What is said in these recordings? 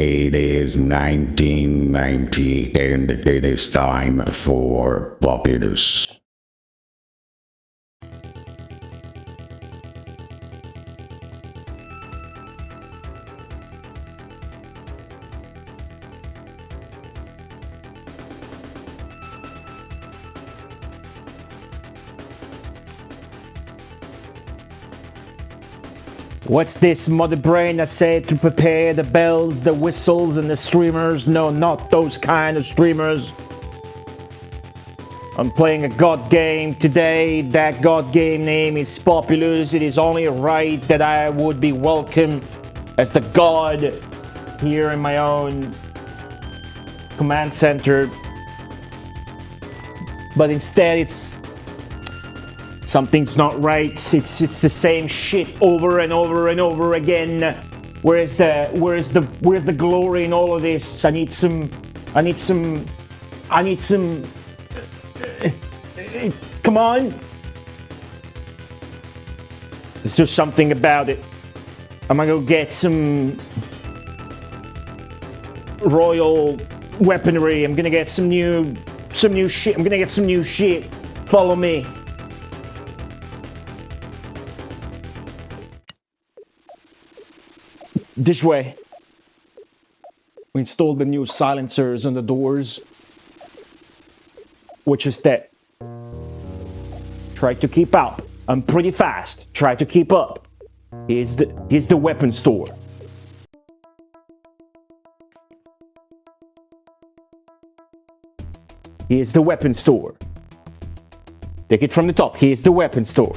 It is 1990 and it is time for Populous. What's this mother brain that said to prepare the bells, the whistles, and the streamers? No, not those kind of streamers. I'm playing a god game today. That god game name is Populous. It is only right that I would be welcome as the god here in my own command center. But instead it's something's not right. It's the same shit over and over and over again. Where's the glory in all of this? I need some come on. Let's do something about it. I'm gonna go get some royal weaponry. I'm gonna get some new shit. I'm gonna get some new shit. Follow me. This way. We installed the new silencers on the doors. Which is that. Try to keep up. I'm pretty fast. Try to keep up. Here's the weapon store. Here's the weapon store. Take it from the top. Here's the weapon store.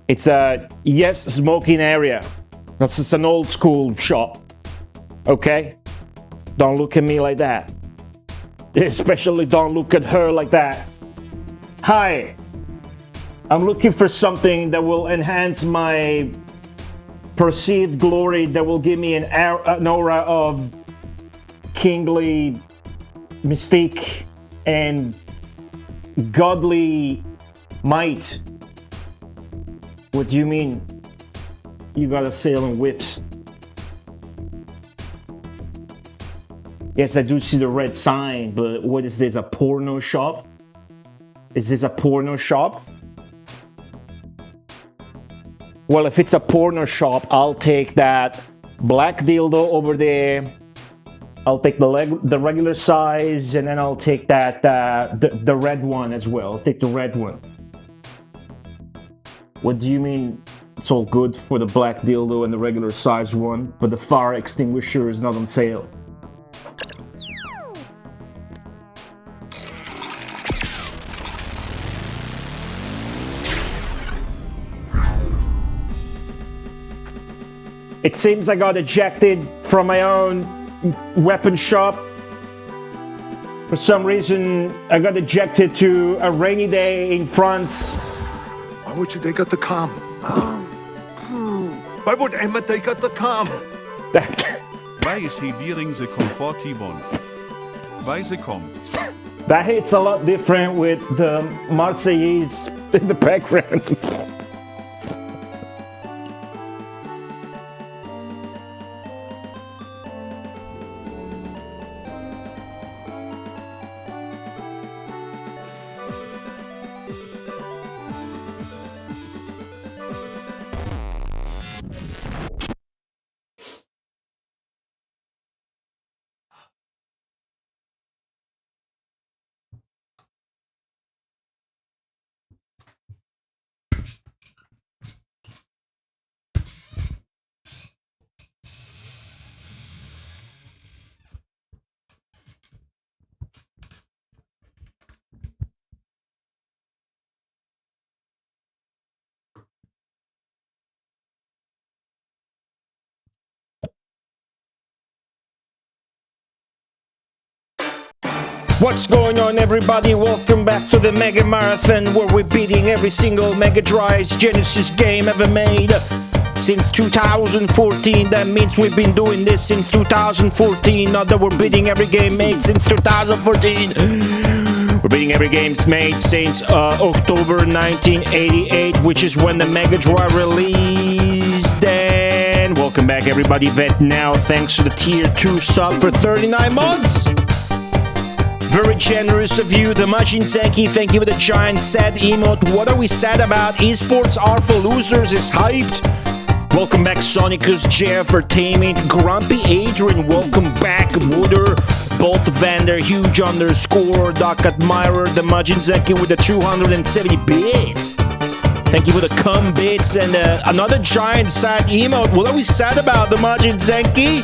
It's a smoking area. That's just an old school shop. Okay? Don't look at me like that. Especially don't look at her like that. Hi. I'm looking for something that will enhance my perceived glory, that will give me an aura of kingly mystique and godly might. What do you mean? You got a sale on whips? Yes, I do see the red sign, but what is this, a porno shop? Is this a porno shop? Well, if it's a porno shop, I'll take that black dildo over there. I'll take the regular size, and then I'll take that the red one as well. I'll take the red one. What do you mean it's all good for the black dildo and the regular size one, but the fire extinguisher is not on sale? It seems I got ejected from my own weapon shop. For some reason, I got ejected to a rainy day in France. Why would you take out the cam? Why would Emma take out the cam? Why is he wearing the comfort one? Why is he come? That hits a lot different with the Marseillaise in the background. What's going on, everybody? Welcome back to the Mega Marathon, where we're beating every single Mega Drive's Genesis game ever made since 2014. That means we've been doing this since 2014, not that we're beating every game made since 2014. We're beating every game made since October 1988, which is when the Mega Drive released. And welcome back, everybody. Vet now, thanks to the Tier 2 sub for 39 months. Very generous of you. The Majin Zeki, thank you for the giant sad emote. What are we sad about? Esports are for losers is hyped. Welcome back, Sonicus, JF Entertainment, Grumpy Adrian, welcome back, Wooder, Bolt Vander, Huge underscore, Doc Admirer, the Majin Zeki with the 270 bits. Thank you for the cum bits and another giant sad emote. What are we sad about, the Majin Zeki?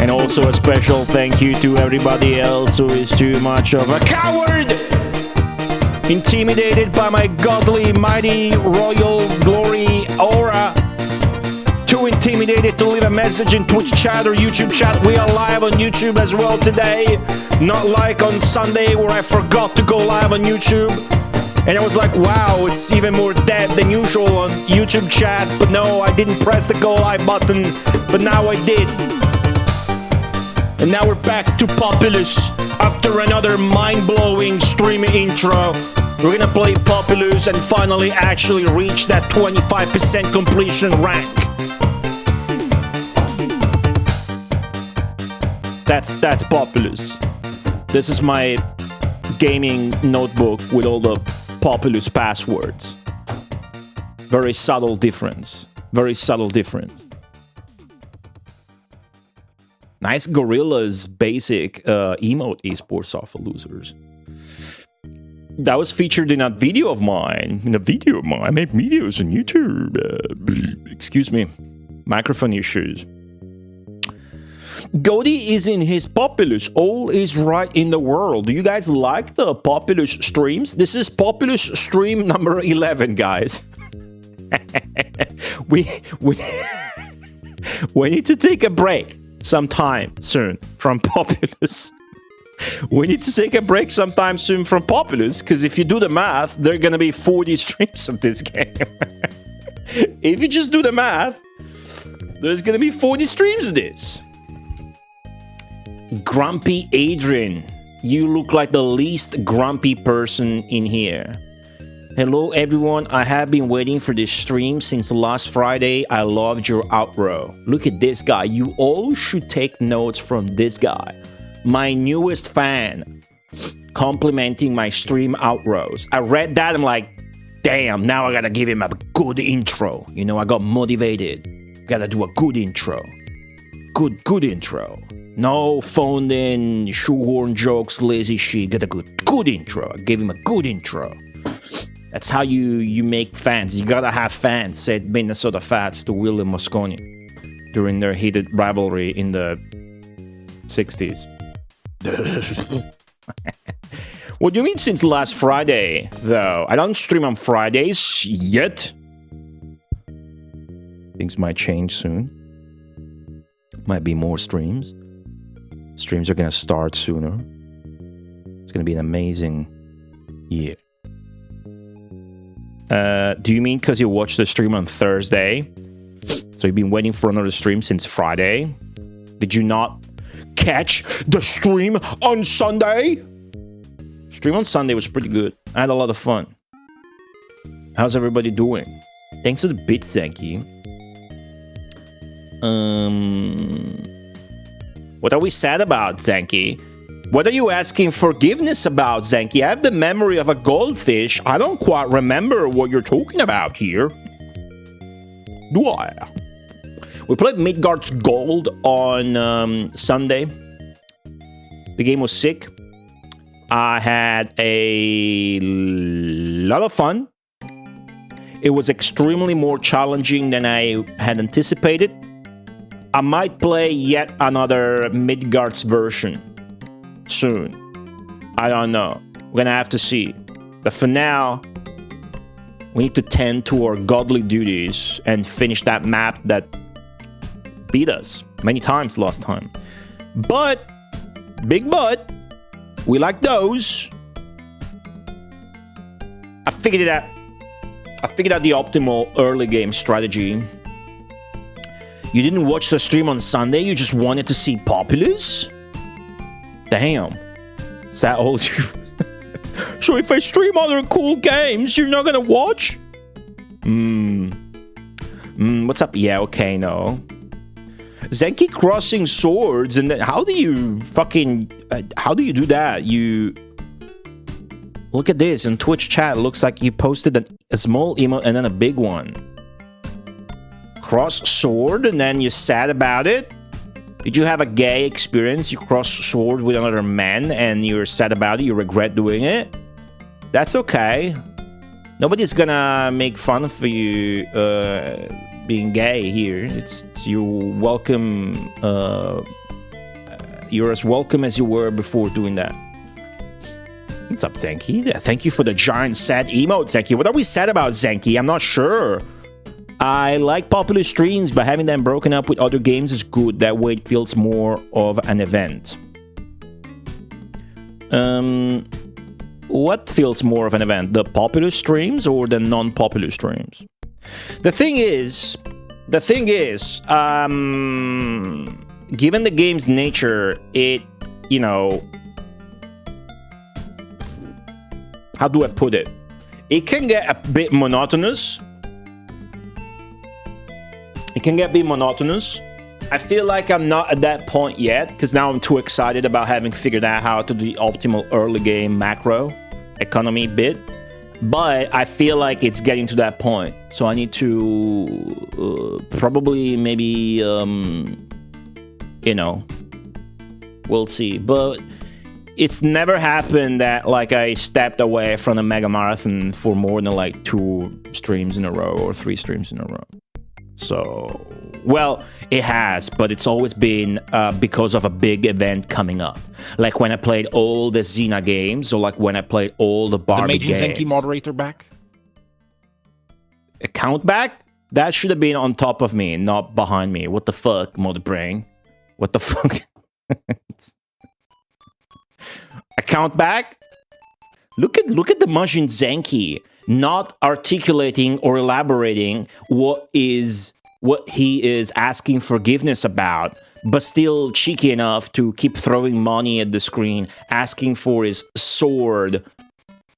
And also a special thank you to everybody else who is too much of a coward! Intimidated by my godly, mighty, royal glory aura. Too intimidated to leave a message in Twitch chat or YouTube chat. We are live on YouTube as well today. Not like on Sunday where I forgot to go live on YouTube. And I was like, wow, it's even more dead than usual on YouTube chat. But no, I didn't press the go live button. But now I did. And now we're back to Populous after another mind-blowing stream intro. We're gonna play Populous and finally actually reach that 25% completion rank. That's Populous. This is my gaming notebook with all the Populous passwords. Very subtle difference. Very subtle difference. Nice Gorilla's basic emote esports are for losers. That was featured in a video of mine. I make videos on YouTube. Excuse me. Microphone issues. Godi is in his Populous. All is right in the world. Do you guys like the Populous streams? This is Populous stream number 11, guys. we need to take a break sometime soon from Populous. We need to take a break sometime soon from Populous, because if you do the math, there are going to be 40 streams of this game. If you just do the math, there's going to be 40 streams of this. Grumpy Adrian, you look like the least grumpy person in here. Hello everyone, I have been waiting for this stream since last Friday. I loved your outro. Look at this guy. You all should take notes from this guy. My newest fan, complimenting my stream outros. I read that, I'm like, damn, now I gotta give him a good intro. You know, I got motivated. Gotta do a good intro. Good intro. No phoned in, shoehorn jokes, lazy shit. Got a good intro. I gave him a good intro. That's how you make fans. You gotta have fans, said Minnesota Fats to William Mosconi during their heated rivalry in the 60s. What do you mean since last Friday, though? I don't stream on Fridays yet. Things might change soon. Might be more streams. Streams are gonna start sooner. It's gonna be an amazing year. Do you mean because you watched the stream on Thursday? So you've been waiting for another stream since Friday? Did you not catch the stream on Sunday? Stream on Sunday was pretty good. I had a lot of fun. How's everybody doing? Thanks for the bit, Zenki. What are we sad about, Zenki? What are you asking forgiveness about, Zenki? I have the memory of a goldfish. I don't quite remember what you're talking about here. Do I? We played Midgard's Gold on Sunday. The game was sick. I had a lot of fun. It was extremely more challenging than I had anticipated. I might play yet another Midgard's version soon. I don't know. We're gonna have to see. But for now, we need to tend to our godly duties and finish that map that beat us many times last time. But, big but, we like those. I figured it out. I figured out the optimal early game strategy. You didn't watch the stream on Sunday, you just wanted to see Populous? Damn. Is that all you... So if I stream other cool games, you're not gonna watch? What's up? Yeah, okay, no. Zenki crossing swords, and then how do you fucking... how do you do that? You... Look at this, in Twitch chat, it looks like you posted a small emote and then a big one. Cross sword, and then you're sad about it? Did you have a gay experience? You cross sword with another man, and you're sad about it, you regret doing it? That's okay. Nobody's gonna make fun of you being gay here. It's you're welcome. You're as welcome as you were before doing that. What's up, Zenki? Yeah, thank you for the giant sad emote, Zenki. What are we sad about, Zenki? I'm not sure. I like popular streams, but having them broken up with other games is good. That way it feels more of an event. What feels more of an event? The popular streams or the non-popular streams? The thing is, given the game's nature, it, you know, how do I put it? It can get a bit monotonous. I feel like I'm not at that point yet, because now I'm too excited about having figured out how to do the optimal early game macro economy bit. But I feel like it's getting to that point. So I need to probably maybe, you know, we'll see. But it's never happened that like I stepped away from a mega marathon for more than like 2 streams in a row or 3 streams in a row. So, well, it has, but it's always been because of a big event coming up. Like when I played all the Xena games, or like when I played all the Barbie games. The Meijin Zenki moderator back? Account back? That should have been on top of me, not behind me. What the fuck, Mother Brain? What the fuck? Account back? Look at the Majin Zenki not articulating or elaborating what he is asking forgiveness about, but still cheeky enough to keep throwing money at the screen, asking for his sword,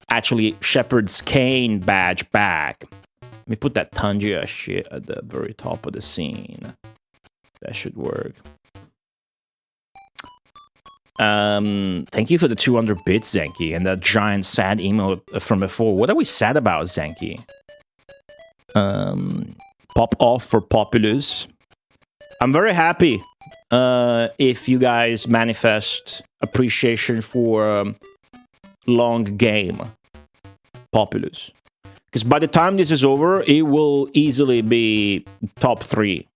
actually Shepherd's cane badge back. Let me put that Tanjia shit at the very top of the scene. That should work. Thank you for the 200 bits, Zenki, and that giant sad emote from before. What are we sad about, Zenki? Pop off for Populous. I'm very happy if you guys manifest appreciation for long game Populous. Because by the time this is over, it will easily be top 3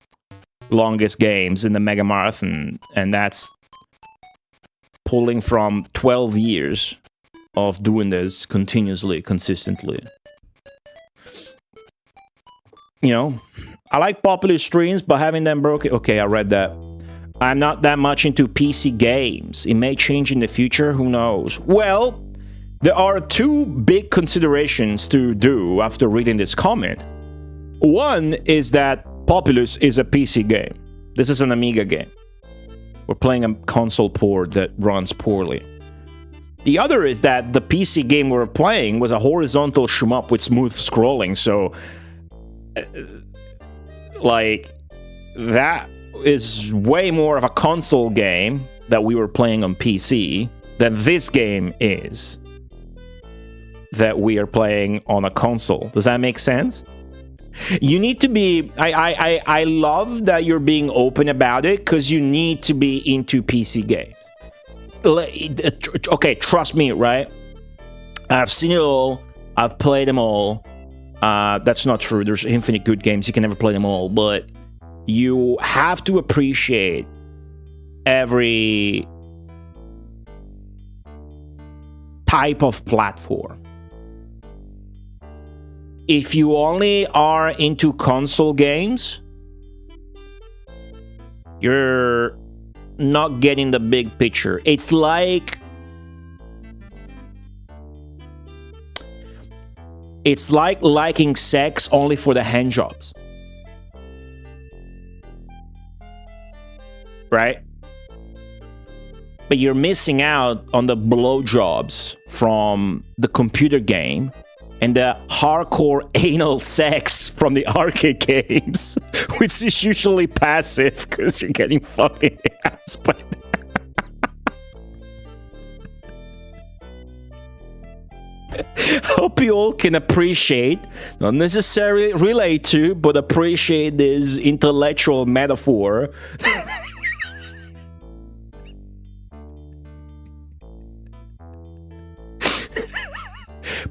longest games in the Mega Marathon, and that's pulling from 12 years of doing this continuously, consistently. You know, I like popular streams, but having them broken... Okay, I read that. I'm not that much into PC games. It may change in the future, who knows? Well, there are 2 big considerations to do after reading this comment. One is that Populous is a PC game. This is an Amiga game. We're playing a console port that runs poorly. The other is that the PC game we were playing was a horizontal shmup with smooth scrolling, so... like, that is way more of a console game that we were playing on PC than this game is that we are playing on a console. Does that make sense? You need to be... I love that you're being open about it, because you need to be into PC games. Okay, trust me, right? I've seen it all. I've played them all. That's not true. There's infinite good games. You can never play them all. But you have to appreciate every type of platform. If you only are into console games, you're not getting the big picture. It's like... it's like liking sex only for the handjobs. Right? but you're missing out on the blowjobs from the computer game and the hardcore anal sex from the arcade games, which is usually passive because you're getting fucking ass. But hope you all can appreciate, not necessarily relate to, but appreciate this intellectual metaphor.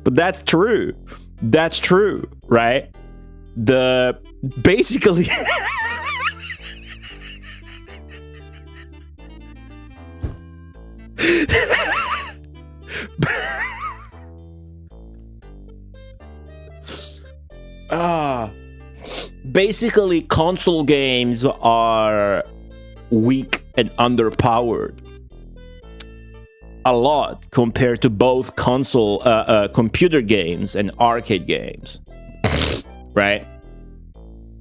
But that's true. That's true, right? The basically basically console games are weak and underpowered a lot compared to both console computer games and arcade games, right?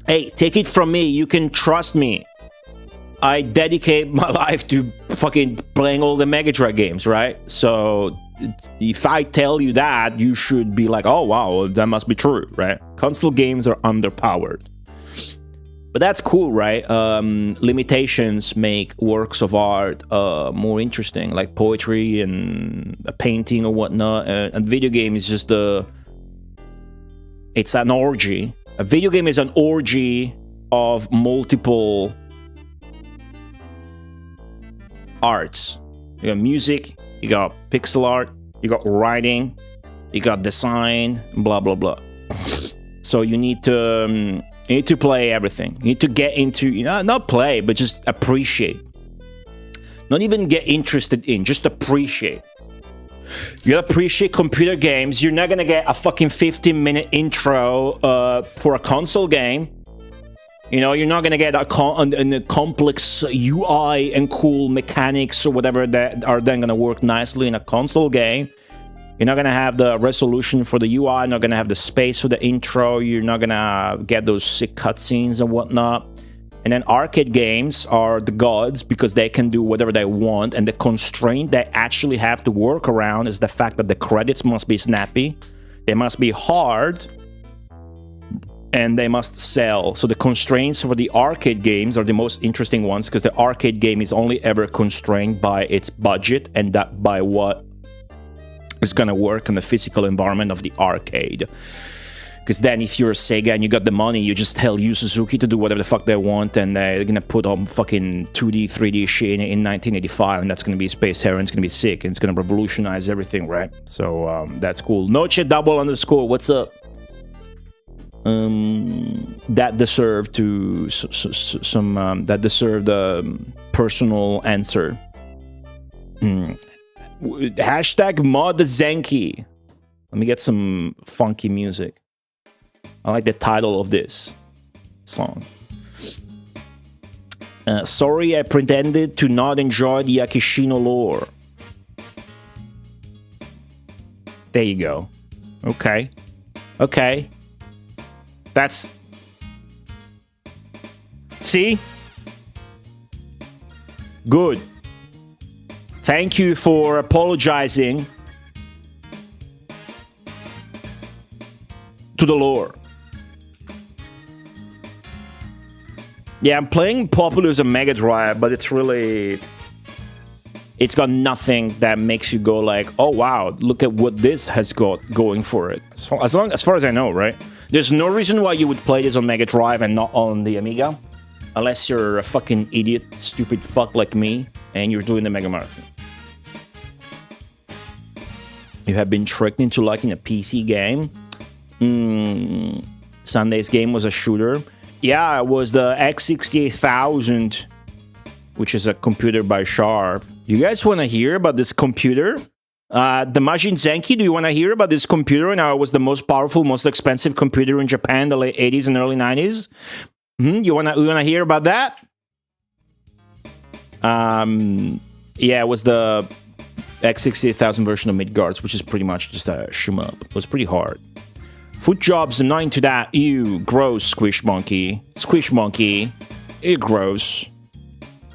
Hey, take it from me, you can trust me, I dedicate my life to fucking playing all the Mega Drive games, right? So if I tell you that, you should be like, oh wow, that must be true, right? Console games are underpowered. But that's cool, right? Limitations make works of art more interesting, like poetry and a painting or whatnot. And video game is just it's an orgy. A video game is an orgy of multiple arts. You got music, you got pixel art, you got writing, you got design, blah blah blah. So you need to play everything. You need to get into, not play, but just appreciate. Not even get interested in, just appreciate. You gotta appreciate computer games. You're not gonna get a fucking 15-minute intro for a console game. You're not gonna get a complex UI and cool mechanics or whatever that are then gonna work nicely in a console game. You're not gonna have the resolution for the UI, not gonna have the space for the intro, you're not gonna get those sick cutscenes and whatnot. And then arcade games are the gods because they can do whatever they want, and the constraint they actually have to work around is the fact that the credits must be snappy, they must be hard, and they must sell. So the constraints for the arcade games are the most interesting ones because the arcade game is only ever constrained by its budget and that by what is gonna work in the physical environment of the arcade. Because then if you're a Sega and you got the money, you just tell Yu Suzuki to do whatever the fuck they want, and they're gonna put on fucking 2D, 3D shit in 1985, and that's gonna be Space Harrier, it's gonna be sick, and it's gonna revolutionize everything, right? So that's cool. Noche double underscore, what's up? That deserved to some that deserved a personal answer. Hashtag mod Zenki. Let me get some funky music. I like the title of this song. Sorry, I pretended to not enjoy the Akishino lore. There you go. Okay. Okay. That's... See? Good. Thank you for apologizing to the lore. Yeah, I'm playing Populous on Mega Drive, but it's really... It's got nothing that makes you go like, oh wow, look at what this has got going for it. As far as I know, right? There's no reason why you would play this on Mega Drive and not on the Amiga. Unless you're a fucking idiot, stupid fuck like me, and you're doing the Mega Marathon. You have been tricked into liking a PC game. Sunday's game was a shooter. Yeah, it was the X68000, which is a computer by Sharp. You guys want to hear about this computer? The Majin Zenki, do you want to hear about this computer and how it was the most powerful, most expensive computer in Japan in the late 80s and early 90s? You wanna hear about that? Yeah, it was the X68000 version of Midgards, which is pretty much just a shmup. It was pretty hard. Foot jobs are not into that. Ew, gross, Squish Monkey. Squish Monkey. Ew, gross.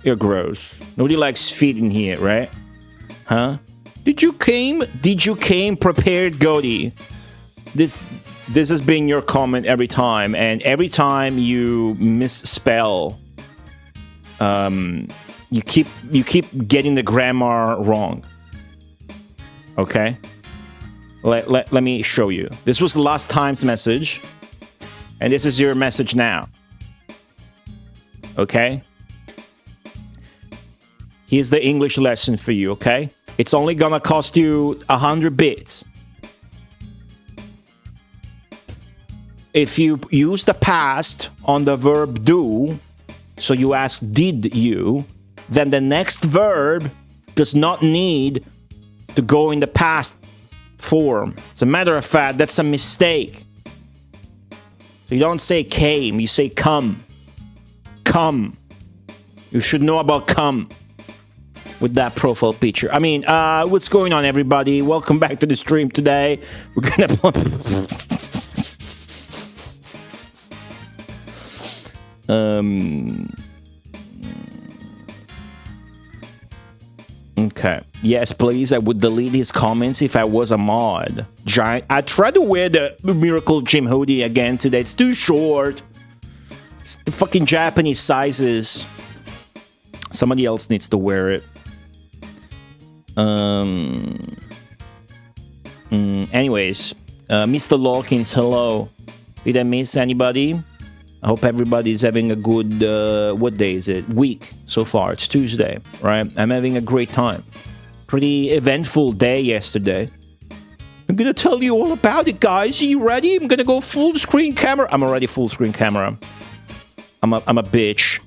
You're gross. Nobody likes feet in here, right? Huh? Did you came prepared, Goaty? This has been your comment every time, and every time you misspell, you keep getting the grammar wrong. Okay? Let me show you. This was last time's message, and this is your message now. Okay? Here's the English lesson for you, okay? It's only gonna cost you 100 bits. If you use the past on the verb do, so you ask did you, then the next verb does not need to go in the past form. As a matter of fact, that's a mistake. So you don't say came, you say come. Come. You should know about come with that profile picture. I mean, what's going on, everybody? Welcome back to the stream today. We're gonna Okay. Yes, please. I would delete his comments if I was a mod. Giant. I tried to wear the Miracle Gym hoodie again today. It's too short. It's the fucking Japanese sizes. Somebody else needs to wear it. Anyways, Mr. Lawkins, hello. Did I miss anybody? I hope everybody's having a good, what day is it? Week so far. It's Tuesday, right? I'm having a great time. Pretty eventful day yesterday. I'm gonna tell you all about it, guys. Are you ready? I'm gonna go full screen camera. I'm already full screen camera. I'm a bitch.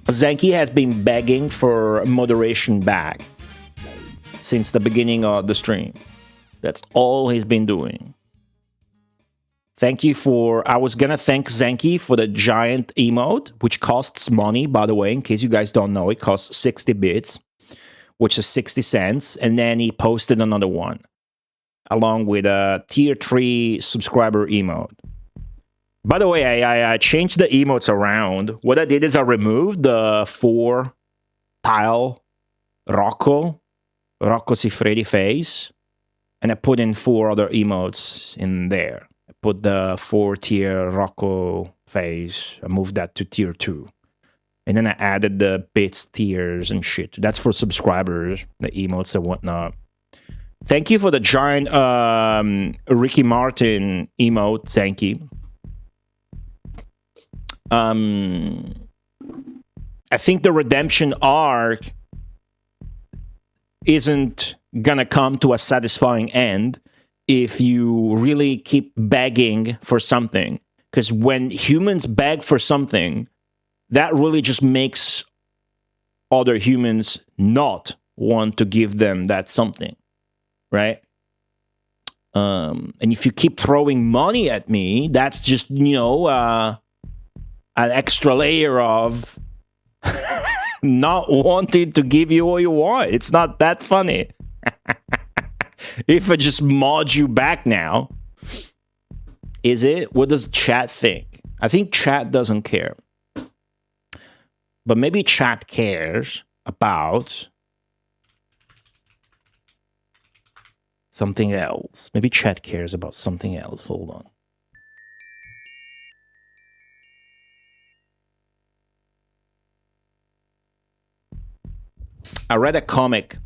Zanky has been begging for moderation back since the beginning of the stream. That's all he's been doing. Thank you for... I was gonna thank Zanky for the giant emote, which costs money, by the way, in case you guys don't know. It costs 60 bits, which is 60 cents. And then he posted another one, along with a tier 3 subscriber emote. By the way, I changed the emotes around. What I did is I removed the 4-tile Rocco Siffredi face, and I put in 4 other emotes in there. I put the 4-tier Rocco face, I moved that to tier 2. And then I added the bits, tiers, and shit. That's for subscribers, the emotes and whatnot. Thank you for the giant Ricky Martin emote, thank you. I think the redemption arc isn't gonna come to a satisfying end if you really keep begging for something. Because when humans beg for something, that really just makes other humans not want to give them that something, right? And if you keep throwing money at me, that's just, you know, an extra layer of not wanting to give you what you want. It's not that funny. If I just mod you back now, is it? What does chat think? I think chat doesn't care. But maybe chat cares about something else. Maybe chat cares about something else. Hold on. I read a comic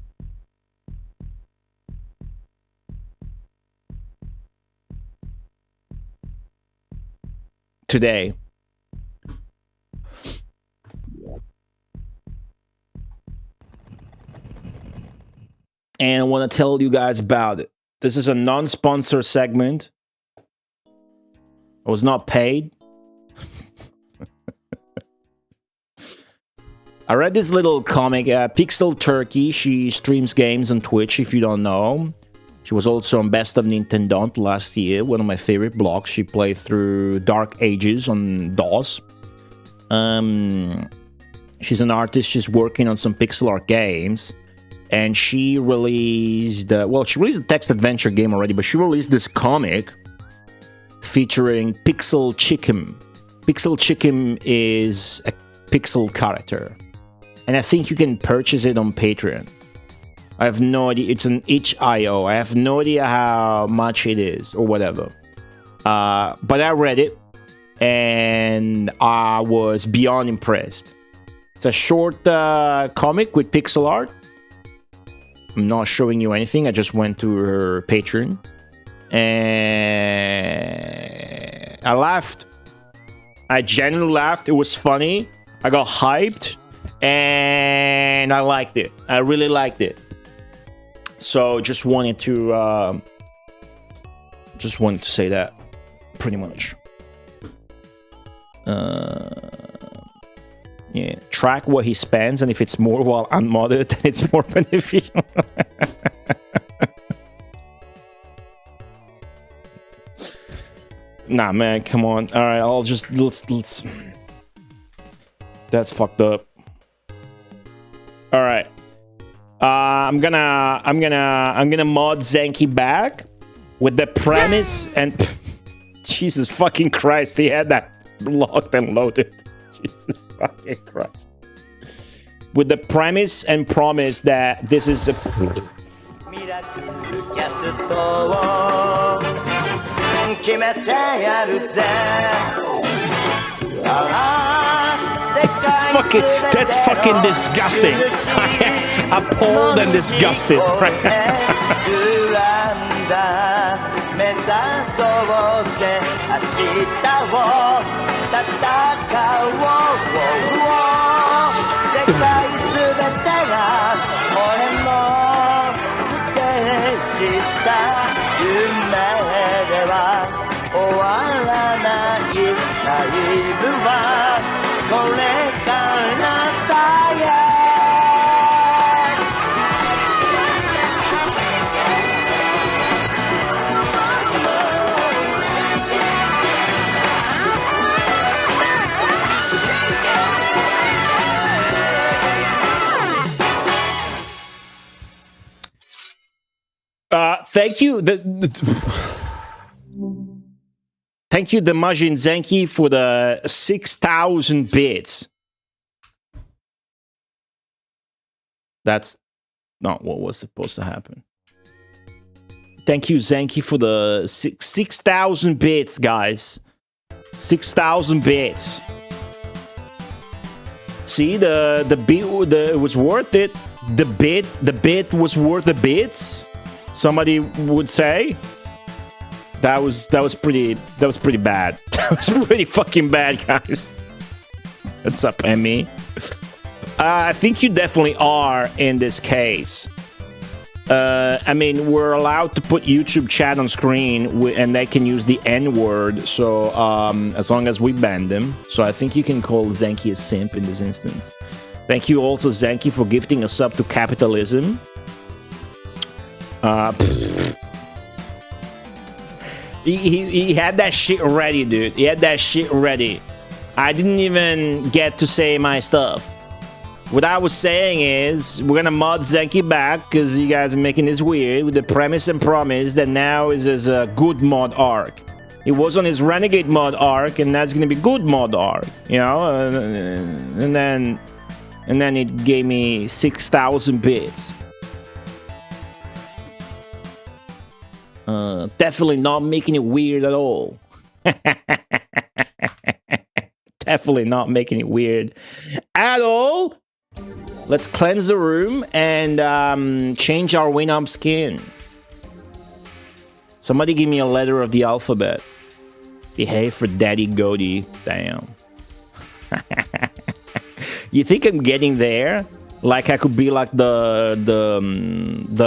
today. And I want to tell you guys about it. This is a non-sponsor segment. I was not paid. I read this little comic, Pixel Turkey. She streams games on Twitch, if you don't know. She was also on Best of Nintendo last year, one of my favorite blogs. She played through Dark Ages on DOS. She's an artist. She's working on some pixel art games. And she released... she released a text adventure game already, but she released this comic featuring Pixel Chicken. Pixel Chicken is a pixel character. And I think you can purchase it on Patreon. I have no idea. It's an itch.io. I have no idea how much it is or whatever. But I read it and I was beyond impressed. It's a short comic with pixel art. I'm not showing you anything. I just went to her Patreon and I laughed. I genuinely laughed. It was funny. I got hyped and I liked it. I really liked it. So just wanted to say that pretty much. Yeah, track what he spends, and if it's more while unmodded, then it's more beneficial. Nah, man, come on. All right, I'll just let's. That's fucked up. All right, I'm gonna mod Zenki back with the premise and Jesus fucking Christ, he had that locked and loaded. Jesus fucking Christ. With the premise and promise that this is a... That's fucking disgusting. Appalled and disgusted. Thank you, thank you, the Majin Zenki, for the 6,000 bits. That's not what was supposed to happen. Thank you, Zenki, for the 6,000 bits, guys. 6,000 bits. See, the bit, it was worth it. The bit was worth the bits. Somebody would say that was pretty bad. That was pretty fucking bad, guys. What's up, Emmy? I think you definitely are in this case. I mean, we're allowed to put YouTube chat on screen, and they can use the N-word. So as long as we ban them, so I think you can call Zenki a simp in this instance. Thank you also, Zenki, for gifting a sub to capitalism. He had that shit ready, dude. He had that shit ready. I didn't even get to say my stuff. What I was saying is, we're gonna mod Zenki back, because you guys are making this weird, with the premise and promise that now is as a good mod arc. It was on his Renegade mod arc, and that's gonna be good mod arc, you know? And then it gave me 6,000 bits. Definitely not making it weird at all. Definitely not making it weird at all. Let's cleanse the room and change our Winamp skin. Somebody give me a letter of the alphabet. Behave for Daddy Goaty. Damn. You think I'm getting there? Like I could be like the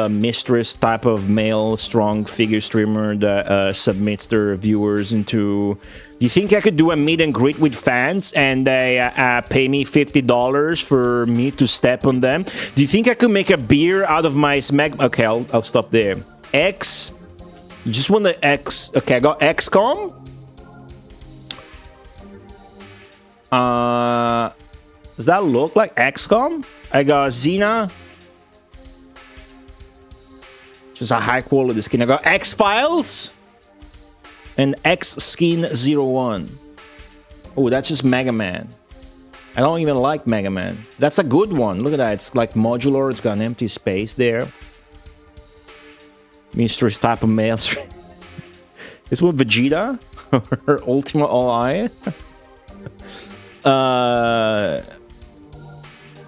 mistress type of male strong figure streamer that submits their viewers into. Do you think I could do a meet and greet with fans and they pay me $50 for me to step on them? Do you think I could make a beer out of my smack? Okay, I'll stop there. X. You just want the X. Okay, I got XCOM. Does that look like XCOM? I got Xena. Just a high quality skin. I got X-Files. And X Skin 01. Oh, that's just Mega Man. I don't even like Mega Man. That's a good one. Look at that. It's like modular. It's got an empty space there. Mystery type of mail. This one Vegeta? Or Ultima OI?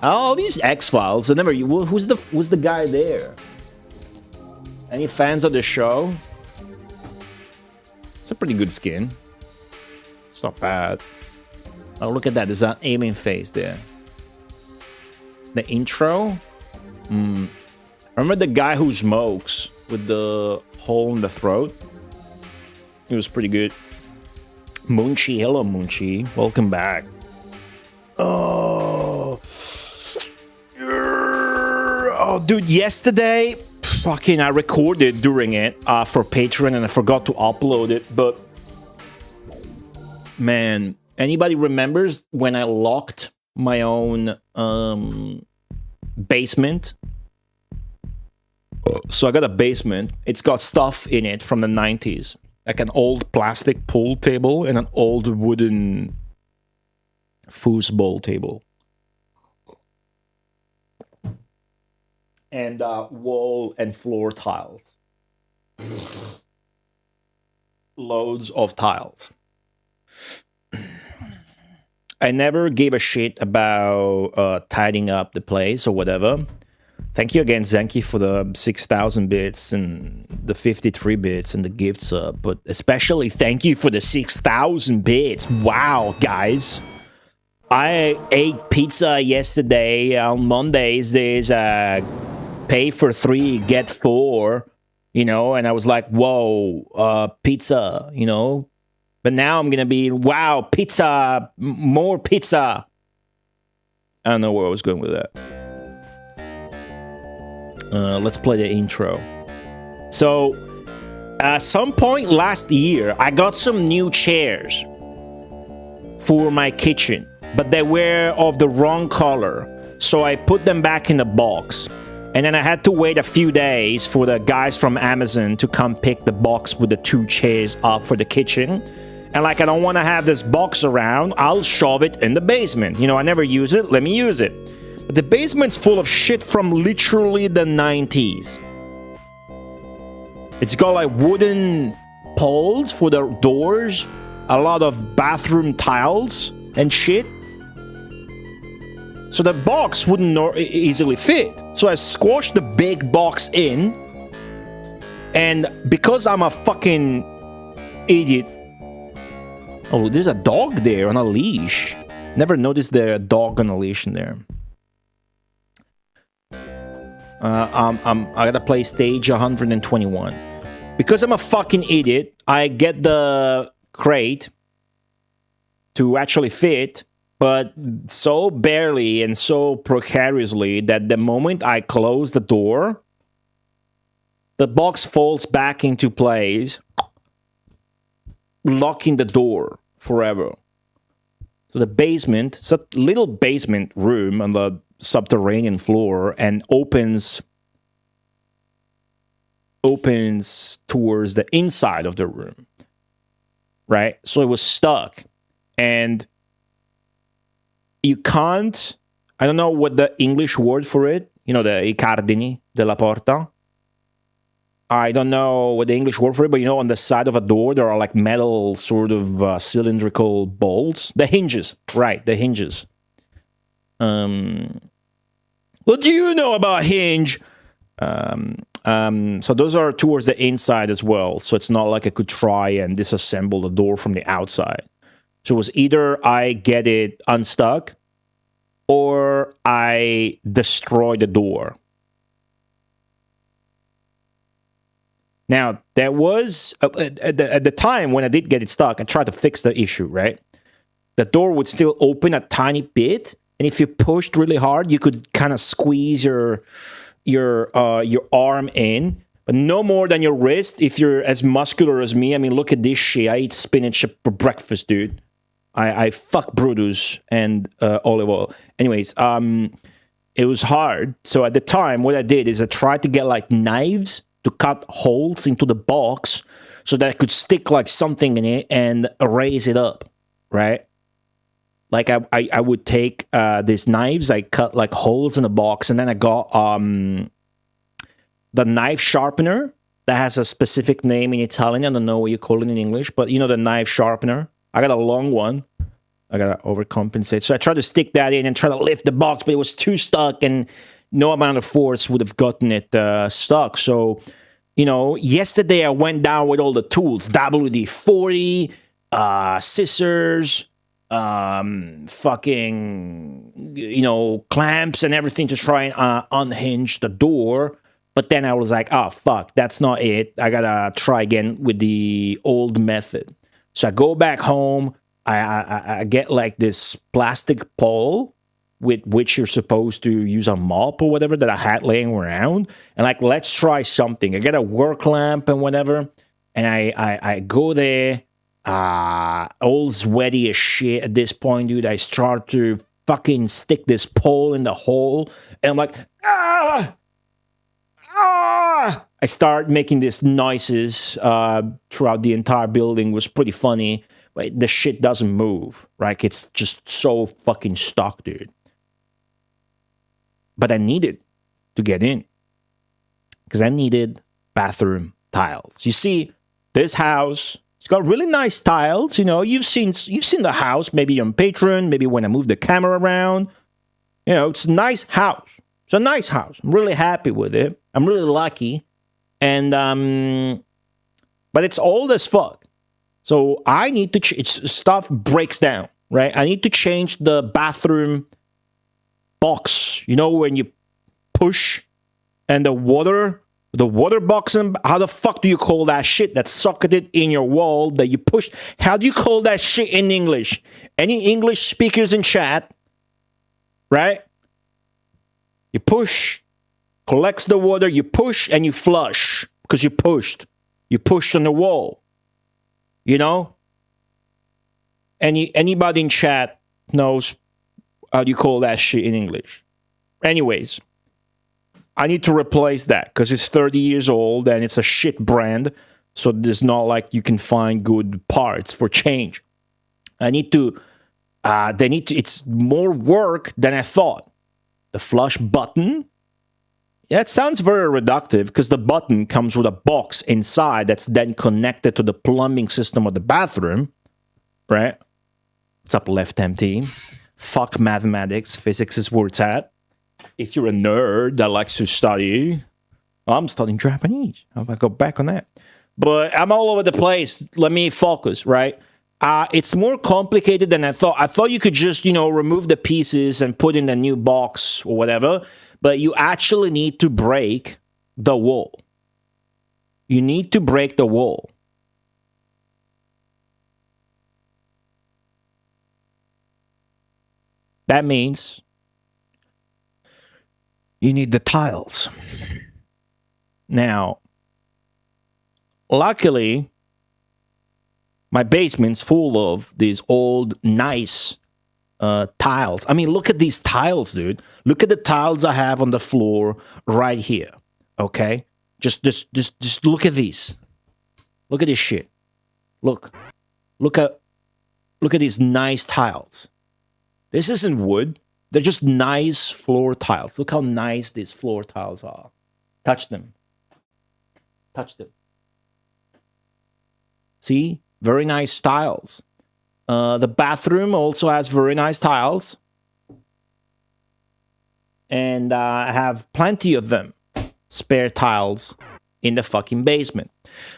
Oh, these X-Files. I never. Who's the guy there? Any fans of the show? It's a pretty good skin. It's not bad. Oh, look at that. There's an alien face there. The intro? Remember the guy who smokes with the hole in the throat? It was pretty good. Munchie. Hello, Munchie. Welcome back. Oh, dude, yesterday, fucking, I recorded during it for Patreon and I forgot to upload it, but man, anybody remembers when I locked my own basement? So I got a basement. It's got stuff in it from the 90s, like an old plastic pool table and an old wooden foosball table. And wall and floor tiles. Loads of tiles. I never gave a shit about tidying up the place or whatever. Thank you again, Zenki, for the 6,000 bits and the 53 bits and the gifts up. But especially thank you for the 6,000 bits. Wow, guys. I ate pizza yesterday. On Mondays, there's a pay for 3, get 4, you know, and I was like, whoa, pizza, you know. But now I'm going to be, wow, pizza, more pizza. I don't know where I was going with that. Let's play the intro. So, at some point last year, I got some new chairs for my kitchen, but they were of the wrong color. So I put them back in the box. And then I had to wait a few days for the guys from Amazon to come pick the box with the 2 chairs up for the kitchen. And like, I don't want to have this box around, I'll shove it in the basement. You know, I never use it, let me use it. But the basement's full of shit from literally the 90s. It's got like wooden poles for the doors, a lot of bathroom tiles and shit. So the box wouldn't easily fit. So I squashed the big box in. And because I'm a fucking idiot. Oh, there's a dog there on a leash. Never noticed there a dog on a leash in there. I gotta play stage 121. Because I'm a fucking idiot, I get the crate to actually fit, but so barely and so precariously that the moment I close the door, the box folds back into place, locking the door forever. So the basement, it's a little basement room on the subterranean floor and opens towards the inside of the room, right? So it was stuck, and you can't, I don't know what the English word for it, you know, the I cardini della porta. I don't know what the English word for it, but you know, on the side of a door, there are like metal sort of cylindrical bolts. The hinges, right, the hinges. What do you know about hinge? So those are towards the inside as well. So it's not like I could try and disassemble the door from the outside. So it was either I get it unstuck or I destroy the door. Now, there was, at the time when I did get it stuck, I tried to fix the issue, right? The door would still open a tiny bit, and if you pushed really hard, you could kind of squeeze your arm in, but no more than your wrist if you're as muscular as me. I mean, look at this shit. I eat spinach for breakfast, dude. I fuck Brutus and olive oil. Anyways, it was hard. So at the time, what I did is I tried to get like knives to cut holes into the box so that I could stick like something in it and raise it up, right? Like I would take these knives, I cut like holes in the box, and then I got the knife sharpener that has a specific name in Italian. I don't know what you call it in English, but you know the knife sharpener. I got a long one. I gotta overcompensate. So I tried to stick that in and try to lift the box, but it was too stuck, and no amount of force would have gotten it stuck. So, you know, yesterday I went down with all the tools, WD-40, scissors, fucking, you know, clamps and everything to try and unhinge the door. But then I was like, oh, fuck, that's not it. I gotta try again with the old method. So I go back home. I get like this plastic pole with which you're supposed to use a mop or whatever that I had laying around. And like, let's try something. I get a work lamp and whatever. And I go there, all sweaty as shit at this point, dude. I start to fucking stick this pole in the hole. And I'm like, ah! I start making these noises throughout the entire building. It was pretty funny. But the shit doesn't move, right? It's just so fucking stuck, dude. But I needed to get in because I needed bathroom tiles. You see, this house, it's got really nice tiles. You know, you've seen the house maybe on Patreon, maybe when I move the camera around. You know, it's a nice house. It's a nice house. I'm really happy with it. I'm really lucky, and but it's old as fuck. So I need to stuff breaks down, right? I need to change the bathroom box. You know, when you push and the water box, and how the fuck do you call that shit that's socketed in your wall that you push? How do you call that shit in English? Any English speakers in chat, right? You push, collects the water, you push and you flush because you pushed. You pushed on the wall. You know? Anybody in chat knows how you call that shit in English. Anyways, I need to replace that because it's 30 years old and it's a shit brand. So there's not like you can find good parts for change. It's more work than I thought. The flush button. Yeah, it sounds very reductive because the button comes with a box inside that's then connected to the plumbing system of the bathroom, right? What's up, left-hand team? Fuck mathematics. Physics is where it's at. If you're a nerd that likes to study, I'm studying Japanese. I'll go back on that. But I'm all over the place. Let me focus, right? It's more complicated than I thought. I thought you could just, you know, remove the pieces and put in a new box or whatever. But you actually need to break the wall. You need to break the wall. That means you need the tiles. Now, luckily, my basement's full of these old, nice tiles. I mean, look at these tiles, dude. Look at the tiles I have on the floor right here. Okay? Just look at these. Look at this shit. Look at these nice tiles. This isn't wood. They're just nice floor tiles. Look how nice these floor tiles are. Touch them. Touch them. See? Very nice tiles. The bathroom also has very nice tiles. And I have plenty of them. Spare tiles in the fucking basement.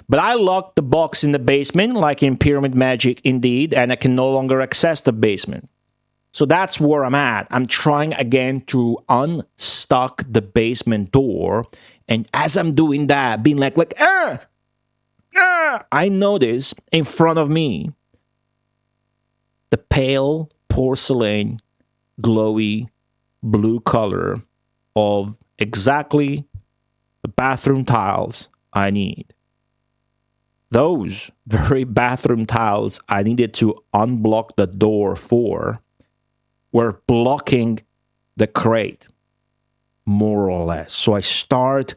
But I locked the box in the basement, like in Pyramid Magic indeed, and I can no longer access the basement. So that's where I'm at. I'm trying again to unstuck the basement door. And as I'm doing that, being like, I notice in front of me the pale porcelain, glowy blue color of exactly the bathroom tiles I need. Those very bathroom tiles I needed to unblock the door for were blocking the crate, more or less. So I start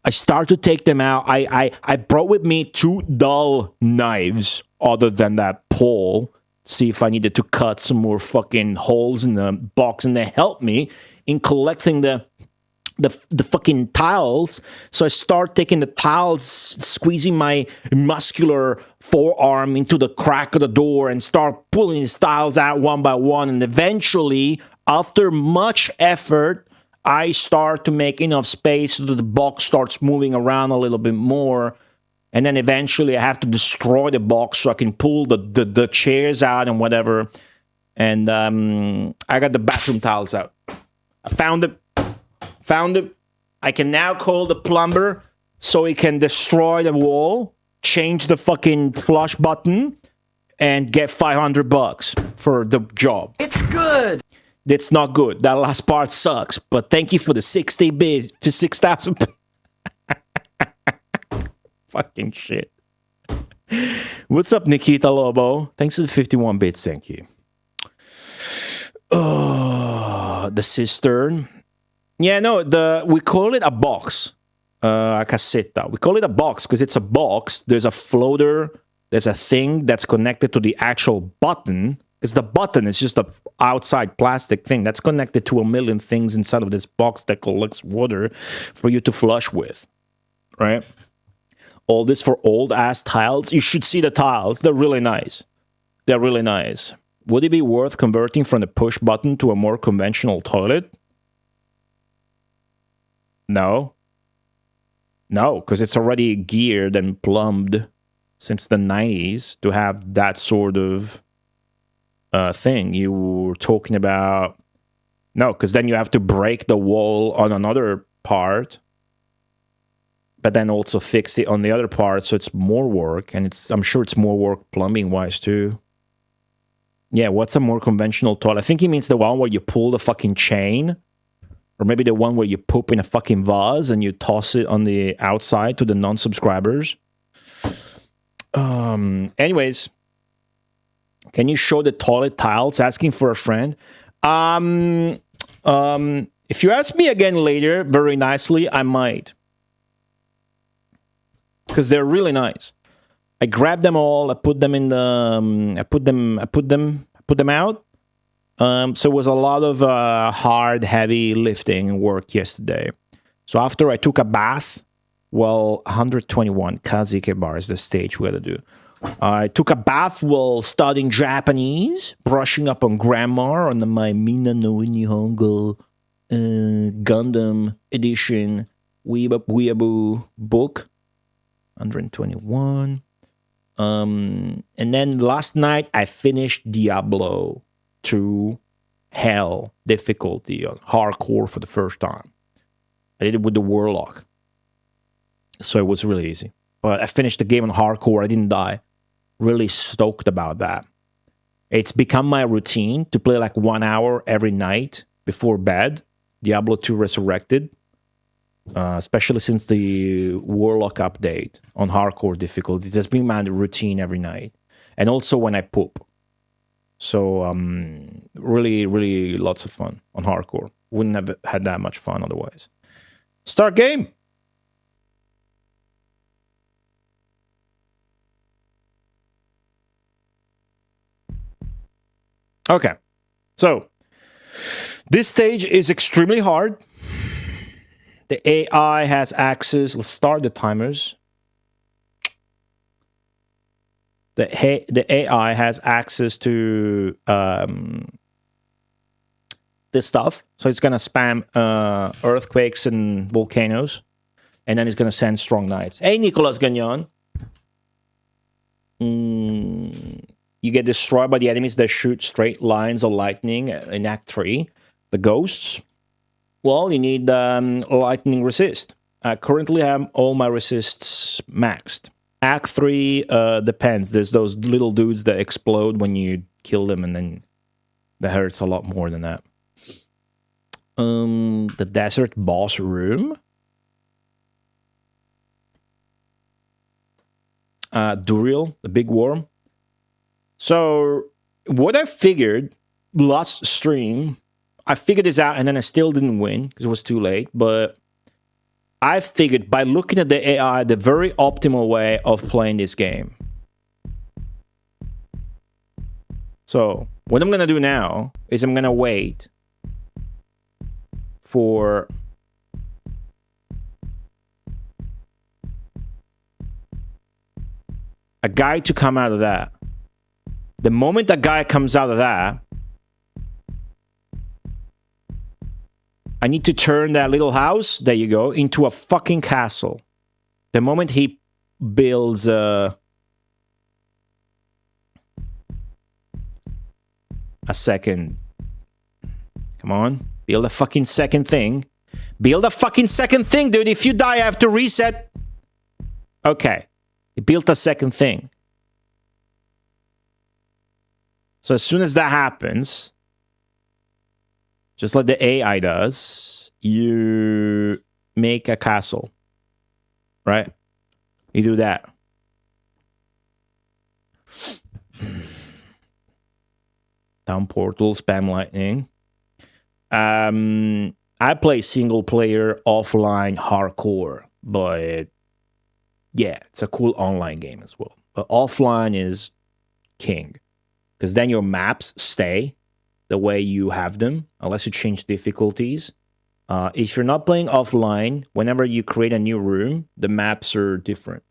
to take them out. I brought with me two dull knives other than that pole see if I needed to cut some more fucking holes in the box, and they helped me in collecting the fucking tiles. So I start taking the tiles, squeezing my muscular forearm into the crack of the door and start pulling these tiles out one by one. And eventually, after much effort, I start to make enough space so that the box starts moving around a little bit more. And then eventually I have to destroy the box so I can pull the chairs out and whatever. And I got the bathroom tiles out. I found them. I can now call the plumber so he can destroy the wall, change the fucking flush button, and get $500 for the job. It's good. It's not good. That last part sucks. But thank you for the 60 bits for 6,000. Fucking shit. What's up, Nikita Lobo? Thanks for the 51 bits. Thank you. Oh, the cistern. Yeah, no, we call it a box, a cassetta. We call it a box because it's a box. There's a floater. There's a thing that's connected to the actual button. Because the button is just an outside plastic thing that's connected to a million things inside of this box that collects water for you to flush with, right? All this for old-ass tiles. You should see the tiles. They're really nice. They're really nice. Would it be worth converting from the push button to a more conventional toilet? No. No, because it's already geared and plumbed since the 90s to have that sort of thing. You were talking about... No, because then you have to break the wall on another part, but then also fix it on the other part, so it's more work, and I'm sure it's more work plumbing-wise, too. Yeah, what's a more conventional toilet? I think he means the one where you pull the fucking chain, or maybe the one where you poop in a fucking vase and you toss it on the outside to the non-subscribers. Anyways, can you show the toilet tiles? Asking for a friend. If you ask me again later, very nicely, I might. Because they're really nice. I grabbed them all. I put them in the. I put them out. So it was a lot of hard, heavy lifting work yesterday. So after I took a bath, 121 Kazuke bar is the stage we had to do. I took a bath while studying Japanese, brushing up on grammar on my Mina no Nihongo Gundam edition Weeaboo book. 121. And then last night I finished Diablo 2 Hell difficulty on hardcore for the first time. I did it with the Warlock, so it was really easy. But I finished the game on hardcore. I didn't die. Really stoked about that. It's become my routine to play like 1 hour every night before bed. Diablo 2 Resurrected. Especially since the Warlock update on hardcore difficulty. It has been my routine every night. And also when I poop. So, really, really lots of fun on hardcore. Wouldn't have had that much fun otherwise. Start game! Okay. So, this stage is extremely hard. The AI has access. Let's start the timers. The AI has access to this stuff. So it's going to spam earthquakes and volcanoes. And then it's going to send strong knights. Hey, Nicolas Gagnon. You get destroyed by the enemies that shoot straight lines of lightning in Act 3. The ghosts. Well, you need lightning resist. I currently have all my resists maxed. Act 3 depends. There's those little dudes that explode when you kill them, and then that hurts a lot more than that. The desert boss room. Duriel, the big worm. So, what I figured last stream... I figured this out, and then I still didn't win because it was too late. But I figured by looking at the AI, the very optimal way of playing this game So what I'm gonna do now is I'm gonna wait for a guy to come out of that. The moment a guy comes out of that, I need to turn that little house, there you go, into a fucking castle. The moment he builds a second. Come on, build a fucking second thing. Build a fucking second thing, dude. If you die, I have to reset. Okay, he built a second thing. So as soon as that happens, just like the AI does, you make a castle, right? You do that. Town portal, spam lightning. I play single player, offline, hardcore, but yeah, it's a cool online game as well. But offline is king, because then your maps stay the way you have them, unless you change difficulties. If you're not playing offline, whenever you create a new room, the maps are different.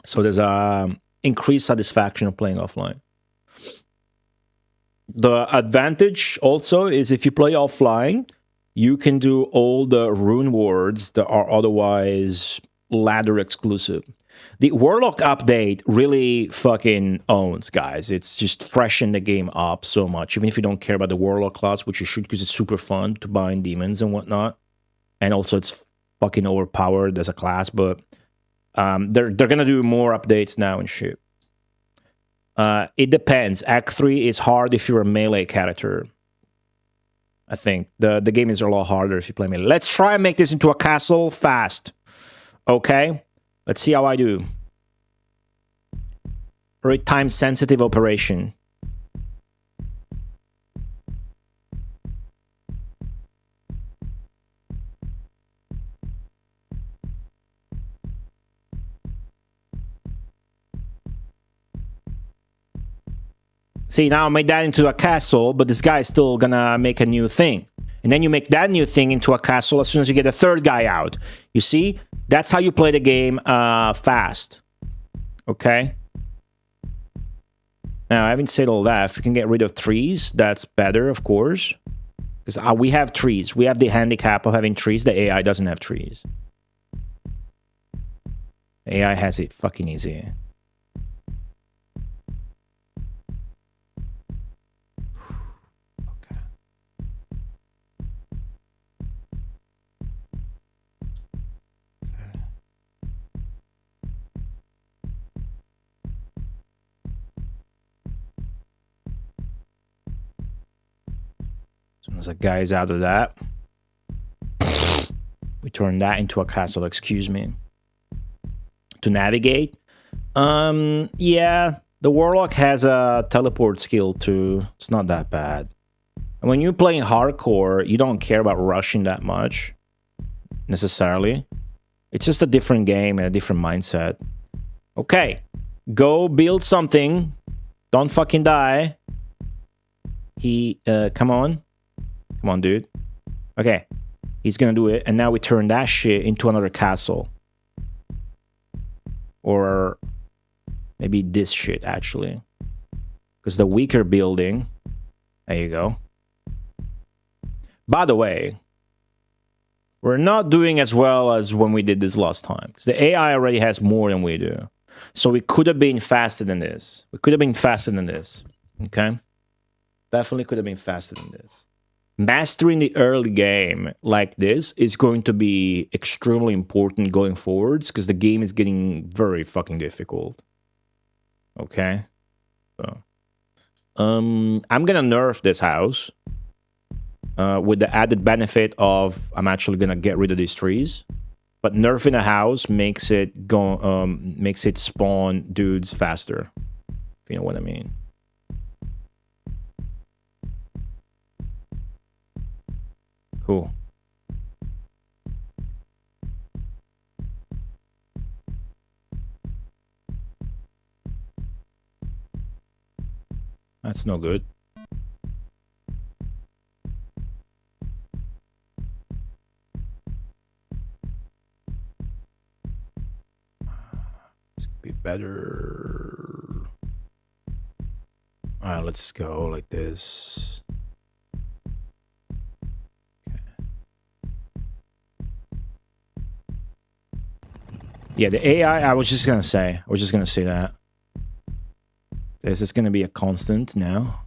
So there's increased satisfaction of playing offline. The advantage also is if you play offline, you can do all the rune wards that are otherwise ladder exclusive. The Warlock update really fucking owns, guys. It's just freshened the game up so much, even if you don't care about the Warlock class, which you should, because it's super fun to bind demons and whatnot. And also it's fucking overpowered as a class, but they're gonna do more updates now and shit. It depends. Act 3 is hard if you're a melee character. I think the game is a lot harder if you play melee. Let's try and make this into a castle fast. Okay? Let's see how I do. Very time-sensitive operation. See, now I made that into a castle, but this guy is still gonna make a new thing. And then you make that new thing into a castle as soon as you get the third guy out. You see? That's how you play the game fast. Okay? Now, I haven't said all that. If you can get rid of trees, that's better, of course. Because we have trees. We have the handicap of having trees. The AI doesn't have trees. AI has it fucking easy. As a guy's out of that, we turn that into a castle. Excuse me. To navigate, yeah, the Warlock has a teleport skill too. It's not that bad. And when you're playing hardcore, you don't care about rushing that much necessarily. It's just a different game and a different mindset. Okay, go build something. Don't fucking die. Come on. Come on, dude. Okay. He's gonna do it. And now we turn that shit into another castle. Or maybe this shit, actually. Because the weaker building... There you go. By the way, we're not doing as well as when we did this last time. Because the AI already has more than we do. So we could have been faster than this. We could have been faster than this. Okay? Definitely could have been faster than this. Mastering the early game like this is going to be extremely important going forwards because the game is getting very fucking difficult. Okay? So, I'm gonna nerf this house with the added benefit of I'm actually gonna get rid of these trees. But nerfing a house makes it spawn dudes faster. If you know what I mean. Cool. That's no good. This could be better. All right, let's go like this. Yeah, the AI, I was just gonna say that. This is gonna be a constant now.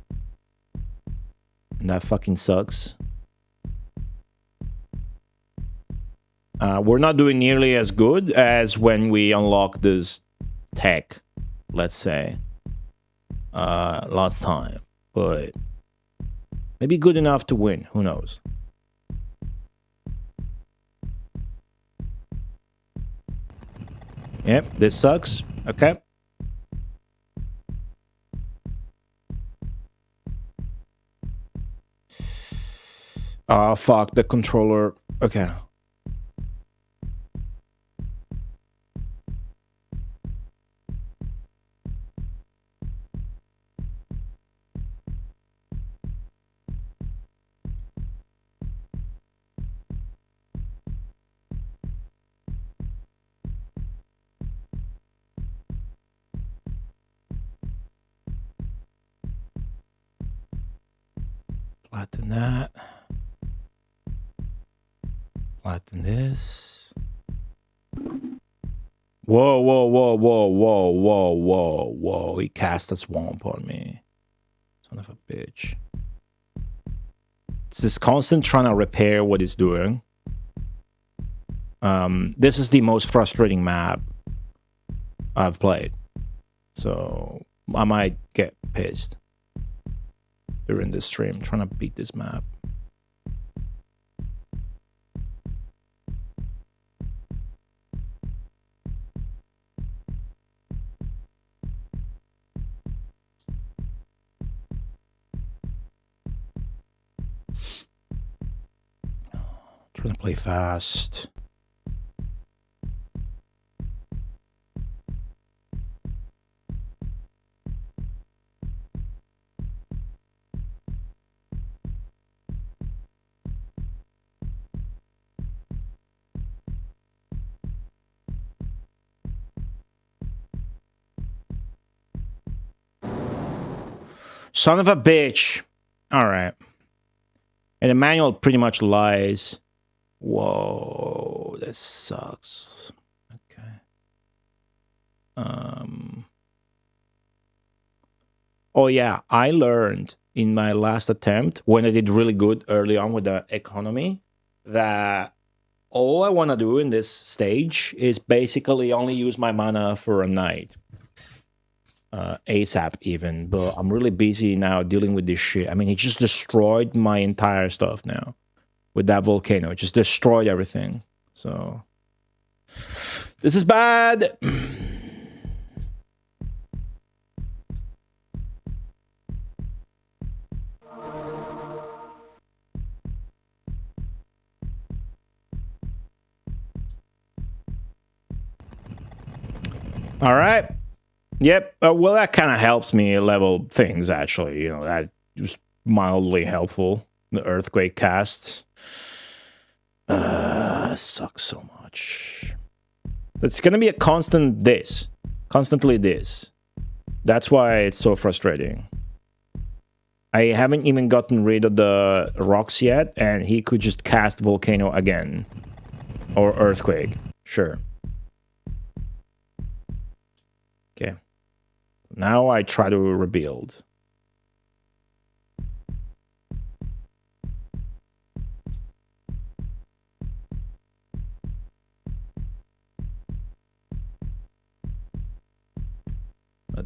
And that fucking sucks. We're not doing nearly as good as when we unlock this tech, let's say, last time. But maybe good enough to win, who knows? Yep, this sucks. Okay. Oh, fuck, the controller. Okay. Flatten that. Flatten this. Whoa, whoa, whoa, whoa, whoa, whoa, whoa, whoa. He cast a swamp on me. Son of a bitch. It's this constant trying to repair what it's doing. This is the most frustrating map I've played. So I might get pissed during this stream, trying to beat this map. Trying to play fast. Son of a bitch. All right. And the manual pretty much lies. Whoa, this sucks. Okay. Oh yeah, I learned in my last attempt when I did really good early on with the economy that all I want to do in this stage is basically only use my mana for a night. ASAP even, but I'm really busy now dealing with this shit. I mean, he just destroyed my entire stuff now with that volcano. It just destroyed everything. So this is bad. All right. Yep. Well, that kind of helps me level things, actually. You know, that was mildly helpful. The earthquake cast. Sucks so much. It's going to be a constant this. Constantly this. That's why it's so frustrating. I haven't even gotten rid of the rocks yet, and he could just cast volcano again. Or earthquake. Sure. Okay. Now I try to rebuild.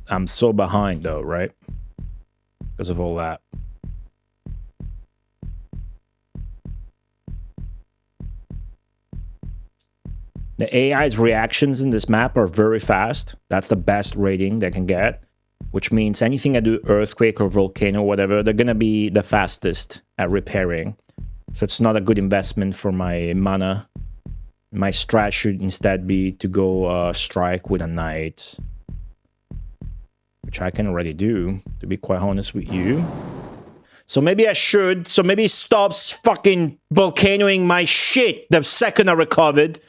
I'm so behind though, right? Because of all that. The AI's reactions in this map are very fast. That's the best rating they can get, which means anything I do, earthquake or volcano, whatever, they're gonna be the fastest at repairing. So it's not a good investment for my mana. My strat should instead be to go strike with a knight, which which I can already do, to be quite honest with you. So maybe I should. So maybe stops fucking volcanoing my shit the second I recovered.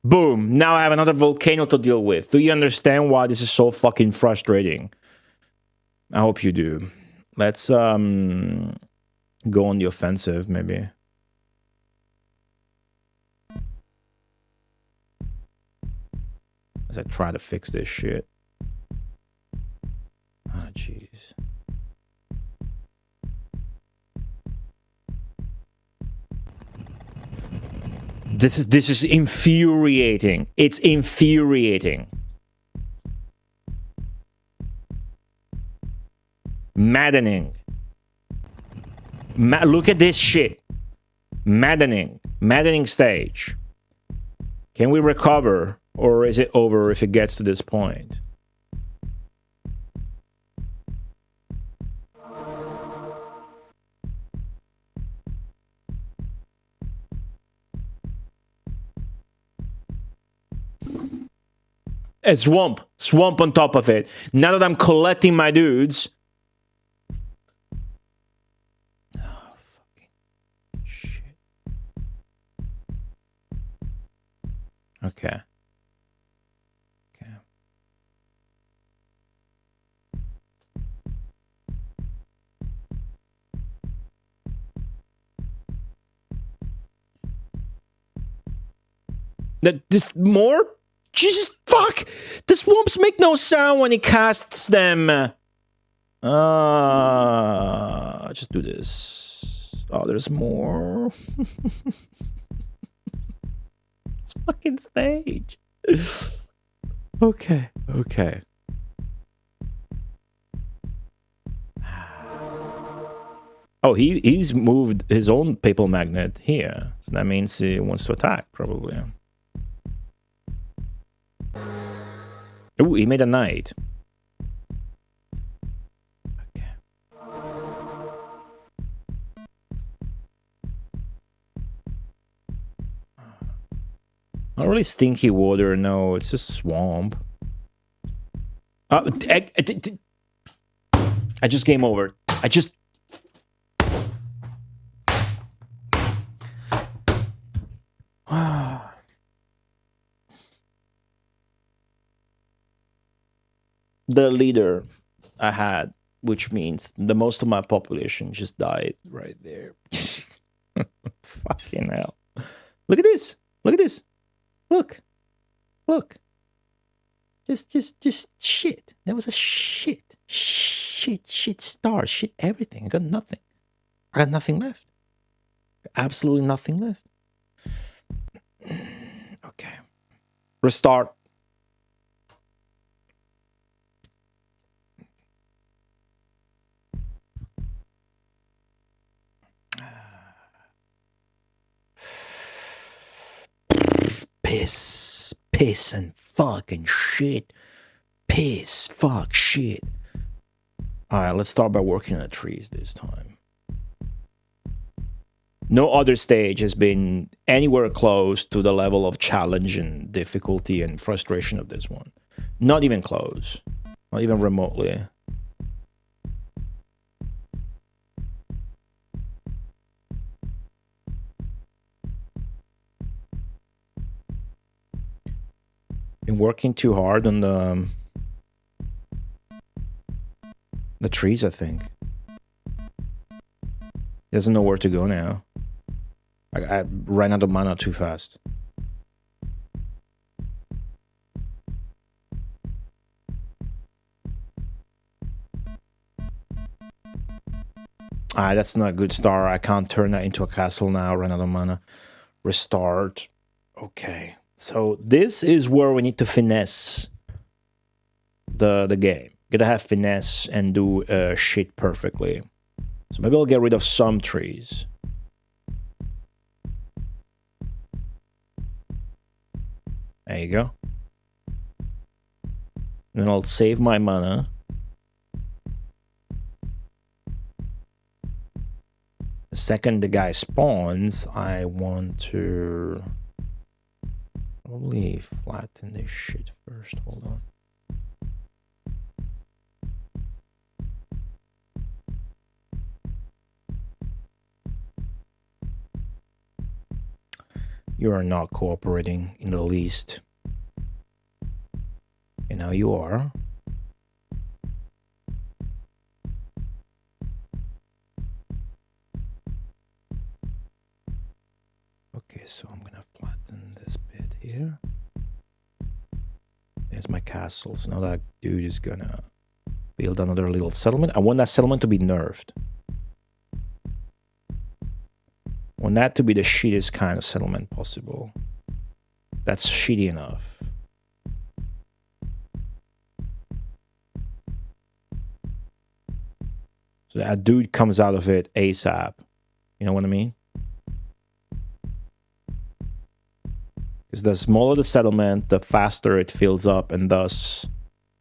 Boom. Now I have another volcano to deal with. Do you understand why this is so fucking frustrating? I hope you do. Let's go on the offensive, maybe. As I try to fix this shit. Ah, jeez. This is infuriating. It's infuriating. Maddening. Look at this shit. Maddening. Maddening stage. Can we recover? Or is it over if it gets to this point? A swamp. Swamp on top of it. Now that I'm collecting my dudes. Oh, fucking shit. Okay. Okay. This more? Jesus fuck! The swamps make no sound when he casts them. Just do this. Oh, there's more. It's fucking stage. Okay, okay. Oh, he's moved his own paper magnet here. So that means he wants to attack, probably. Ooh, he made a knight. Okay. Not really stinky water, no. It's just swamp. I just game over. I just... The leader I had, which means the most of my population just died right there. Fucking hell. Look at this. Look at this. Look. Look. Just shit. There was a shit star, shit everything. I got nothing. I got nothing left. Absolutely nothing left. Okay. Restart. Piss and fucking shit. Piss, fuck, shit. Alright, let's start by working on the trees this time. No other stage has been anywhere close to the level of challenge and difficulty and frustration of this one. Not even close. Not even remotely. Been working too hard on the trees, I think. He doesn't know where to go now. I ran out of mana too fast. Ah, that's not a good start. I can't turn that into a castle now. Run out of mana. Restart. Okay. So this is where we need to finesse the game. Gotta have finesse and do shit perfectly. So maybe I'll get rid of some trees. There you go. Then I'll save my mana. The second the guy spawns, I want to probably flatten this shit first. Hold on. You are not cooperating in the least. And now you are. Okay, so I'm gonna flatten this bit here. There's my castle. So now that dude is gonna build another little settlement. I want that settlement to be nerfed. I want that to be the shittiest kind of settlement possible. That's shitty enough. So that dude comes out of it ASAP. You know what I mean? Because the smaller the settlement, the faster it fills up and thus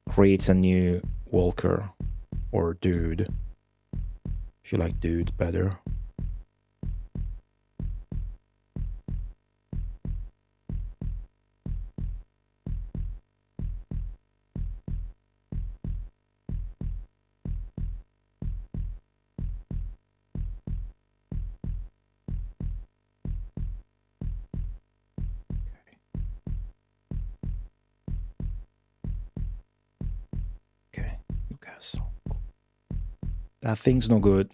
creates a new walker or dude. If you like dudes better. That thing's no good.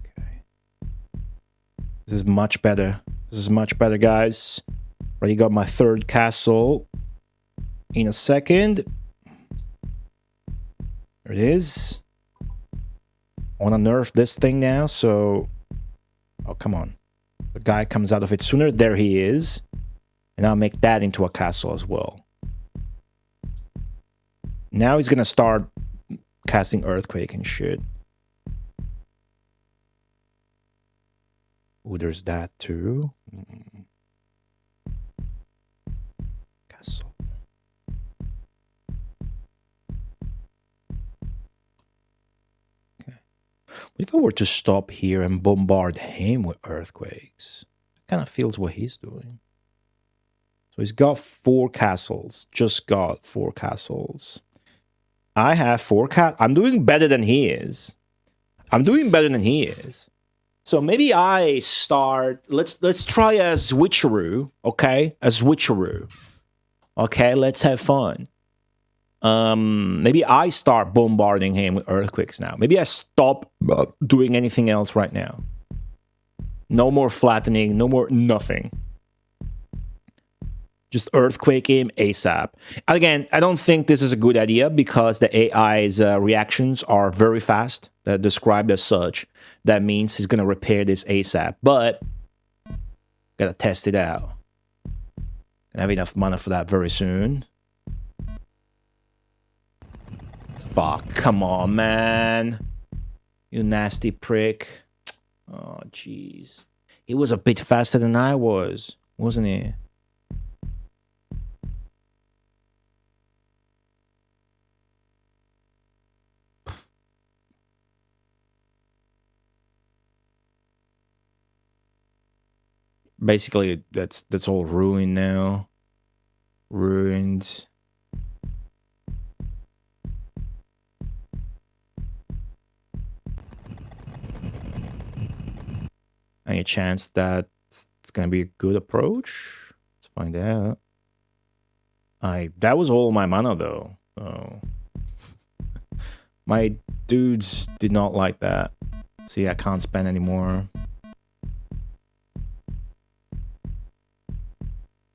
Okay. This is much better. This is much better, guys. Already got my third castle. In a second. There it is. I want to nerf this thing now, so... Oh, come on. The guy comes out of it sooner. There he is. And I'll make that into a castle as well. Now he's gonna start casting earthquake and shit. Oh, there's that too. Castle. Okay. What if I were to stop here and bombard him with earthquakes? It kind of feels what he's doing. So he's got 4 castles. Just got 4 castles. I have 4 I'm doing better than he is. I'm doing better than he is. So maybe I start... Let's try a switcheroo, okay? A switcheroo. Okay, let's have fun. Maybe I start bombarding him with earthquakes now. Maybe I stop doing anything else right now. No more flattening, no more nothing. Just earthquake him ASAP. Again, I don't think this is a good idea because the AI's reactions are very fast. They're described as such. That means he's going to repair this ASAP. But, gotta test it out. Gonna have enough mana for that very soon. Fuck, come on, man. You nasty prick. Oh, jeez. He was a bit faster than I was, wasn't he? Basically, that's all ruined now. Ruined. Any chance that it's gonna be a good approach? Let's find out. That was all my mana though. Oh. My dudes did not like that. See, I can't spend anymore.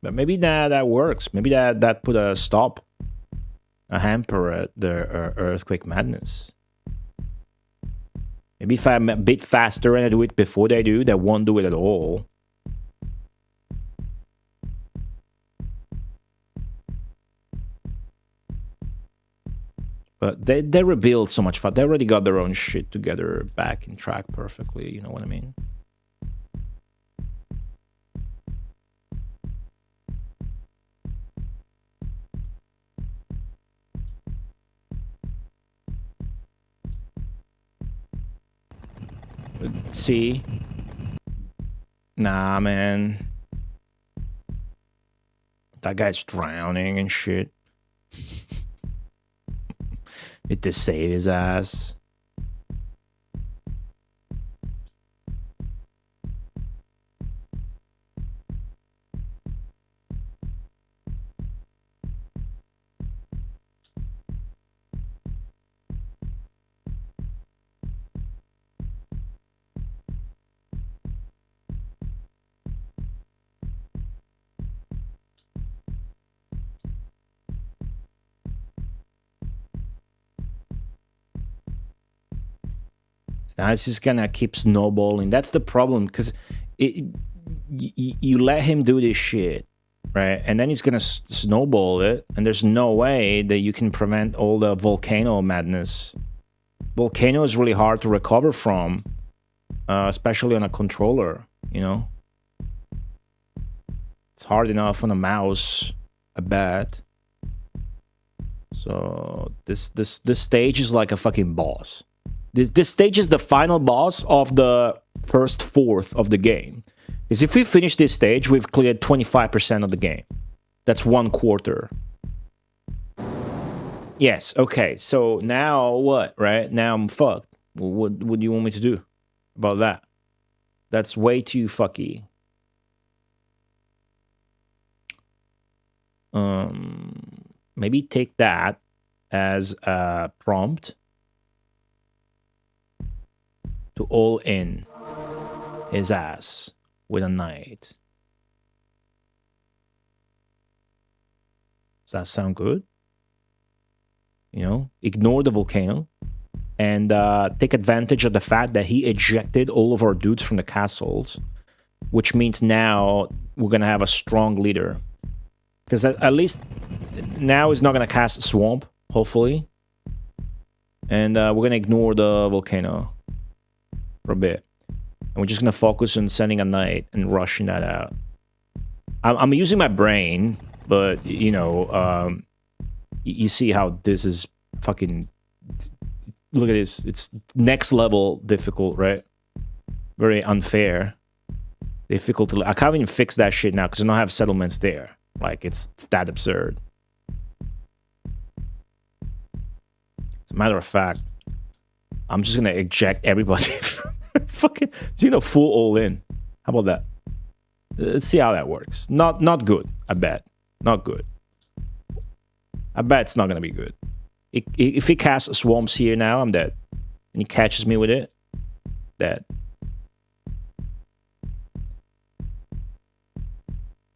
But maybe that works. Maybe that put a stop, a hamper at the earthquake madness. Maybe if I'm a bit faster and I do it before they do, they won't do it at all. But they rebuild so much fast. They already got their own shit together back in track perfectly. You know what I mean? See? Nah, man. That guy's drowning and shit. It to save his ass. Now it's just gonna keep snowballing. That's the problem, because you let him do this shit, right? And then he's gonna snowball it, and there's no way that you can prevent all the volcano madness. Volcano is really hard to recover from, especially on a controller, you know? It's hard enough on a mouse, I bet. So this stage is like a fucking boss. This stage is the final boss of the first fourth of the game. Because if we finish this stage, we've cleared 25% of the game. That's 1/4. Yes, okay. So now what, right? Now I'm fucked. What do you want me to do about that? That's way too fucky. Maybe take that as a prompt to all in his ass with a knight. Does that sound good? You know, ignore the volcano and take advantage of the fact that he ejected all of our dudes from the castles, which means now we're gonna have a strong leader. Because at least now he's not gonna cast Swamp, hopefully. And we're gonna ignore the volcano for a bit, and we're just gonna focus on sending a knight and rushing that out. I'm using my brain, but you know, you see how this is fucking. Look at this; it's next level difficult, right? Very unfair, difficult to. I can't even fix that shit now because I don't have settlements there. Like it's that absurd. As a matter of fact, I'm just gonna eject everybody. Fucking, you know, full all in. How about that? Let's see how that works. Not good. I bet. Not good. I bet it's not gonna be good. If he casts swamps here now, I'm dead. And he catches me with it, dead.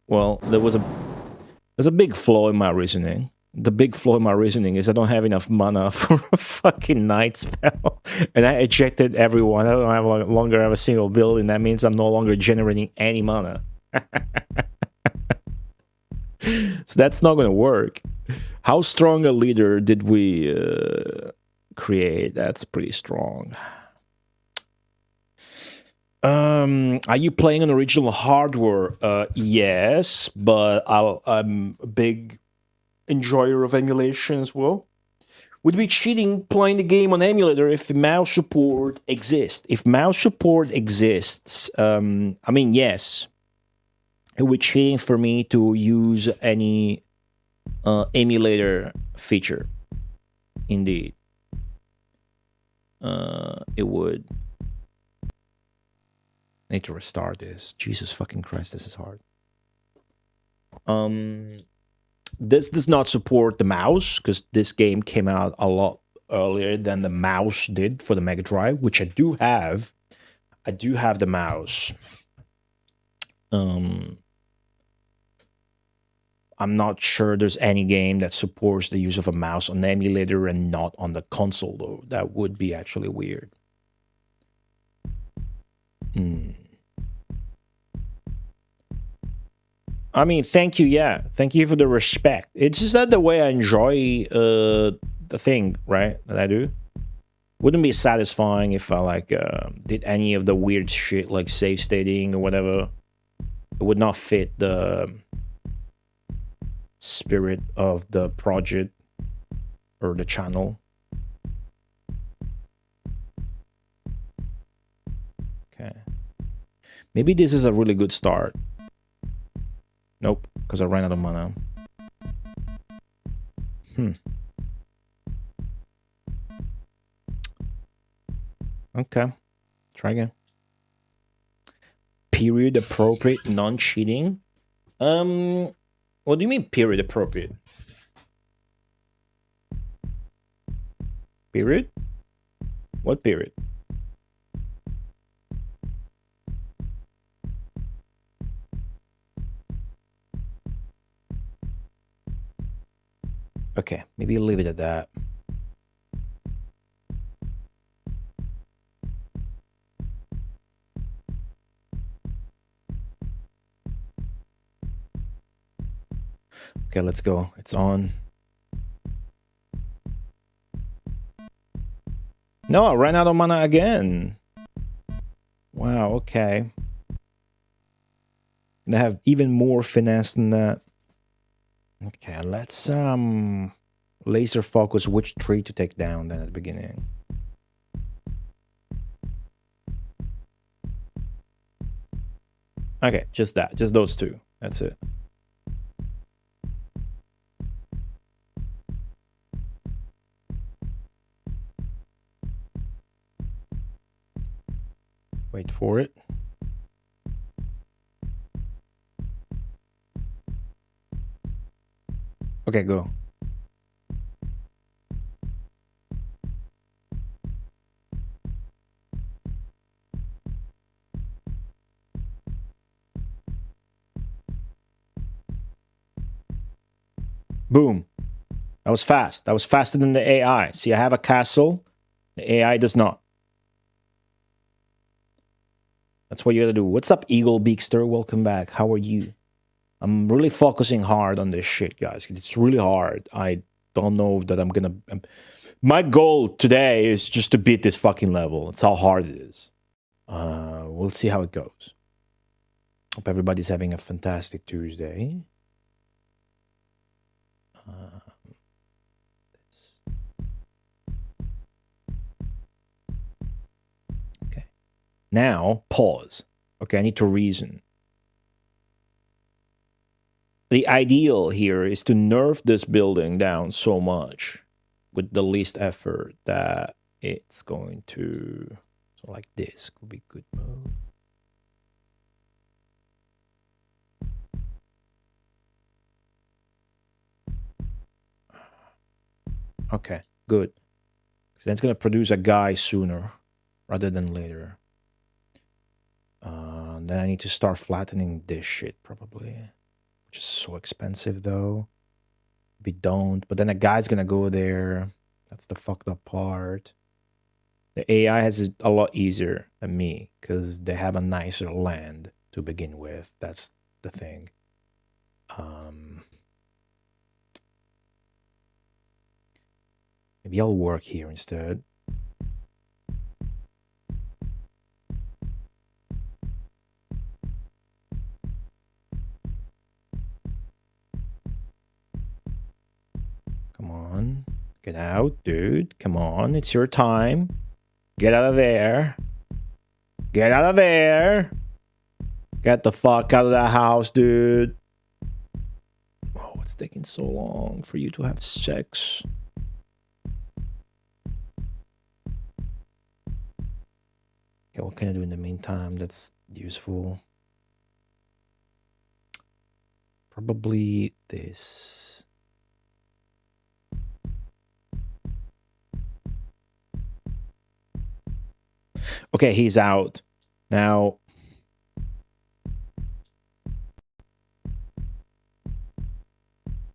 Well, there's a big flaw in my reasoning. The big flaw in my reasoning is I don't have enough mana for a fucking night spell. And I ejected everyone. I don't longer have a single build, and that means I'm no longer generating any mana. So that's not going to work. How strong a leader did we create? That's pretty strong. Are you playing on original hardware? Yes, but I'm a big enjoyer of emulation as well. Would be cheating playing the game on emulator if mouse support exists. If mouse support exists, I mean, yes, it would be cheating for me to use any emulator feature. Indeed, it would. I need to restart this. Jesus fucking Christ, this is hard. This does not support the mouse because this game came out a lot earlier than the mouse did for the Mega Drive, which I do have. I do have the mouse. I'm not sure there's any game that supports the use of a mouse on the emulator and not on the console, though. That would be actually weird. I mean, thank you, yeah. Thank you for the respect. It's just that the way I enjoy the thing, right, that I do. Wouldn't be satisfying if I, like, did any of the weird shit, like save stating or whatever. It would not fit the spirit of the project or the channel. Okay. Maybe this is a really good start. Nope, because I ran out of mana. Okay. Try again. Period appropriate, non-cheating. What do you mean period appropriate? Period? What period? Okay, maybe leave it at that. Okay, let's go. It's on. No, I ran out of mana again. Wow, okay. And I have even more finesse than that. Okay, let's laser focus which tree to take down then at the beginning. Okay, just that. Just those two. That's it. Wait for it. Okay, go. Boom. That was fast. That was faster than the AI. See, I have a castle. The AI does not. That's what you gotta do. What's up, Eagle Beakster? Welcome back. How are you? I'm really focusing hard on this shit, guys. It's really hard. I don't know that I'm gonna... my goal today is just to beat this fucking level. That's how hard it is. We'll see how it goes. Hope everybody's having a fantastic Tuesday. Okay. Now, pause. Okay, I need to reason. The ideal here is to nerf this building down so much with the least effort that it's going to... So like this could be a good move. Okay, good. Because then it's going to produce a guy sooner rather than later. Then I need to start flattening this shit probably. Which is so expensive though. We don't. But then a guy's going to go there. That's the fucked up part. The AI has it a lot easier than me because they have a nicer land to begin with. That's the thing. Maybe I'll work here instead. Come on. Get out, dude. Come on. It's your time. Get out of there. Get out of there. Get the fuck out of that house, dude. Oh, it's taking so long for you to have sex. Okay, what can I do in the meantime that's useful? Probably this. Okay, he's out. Now,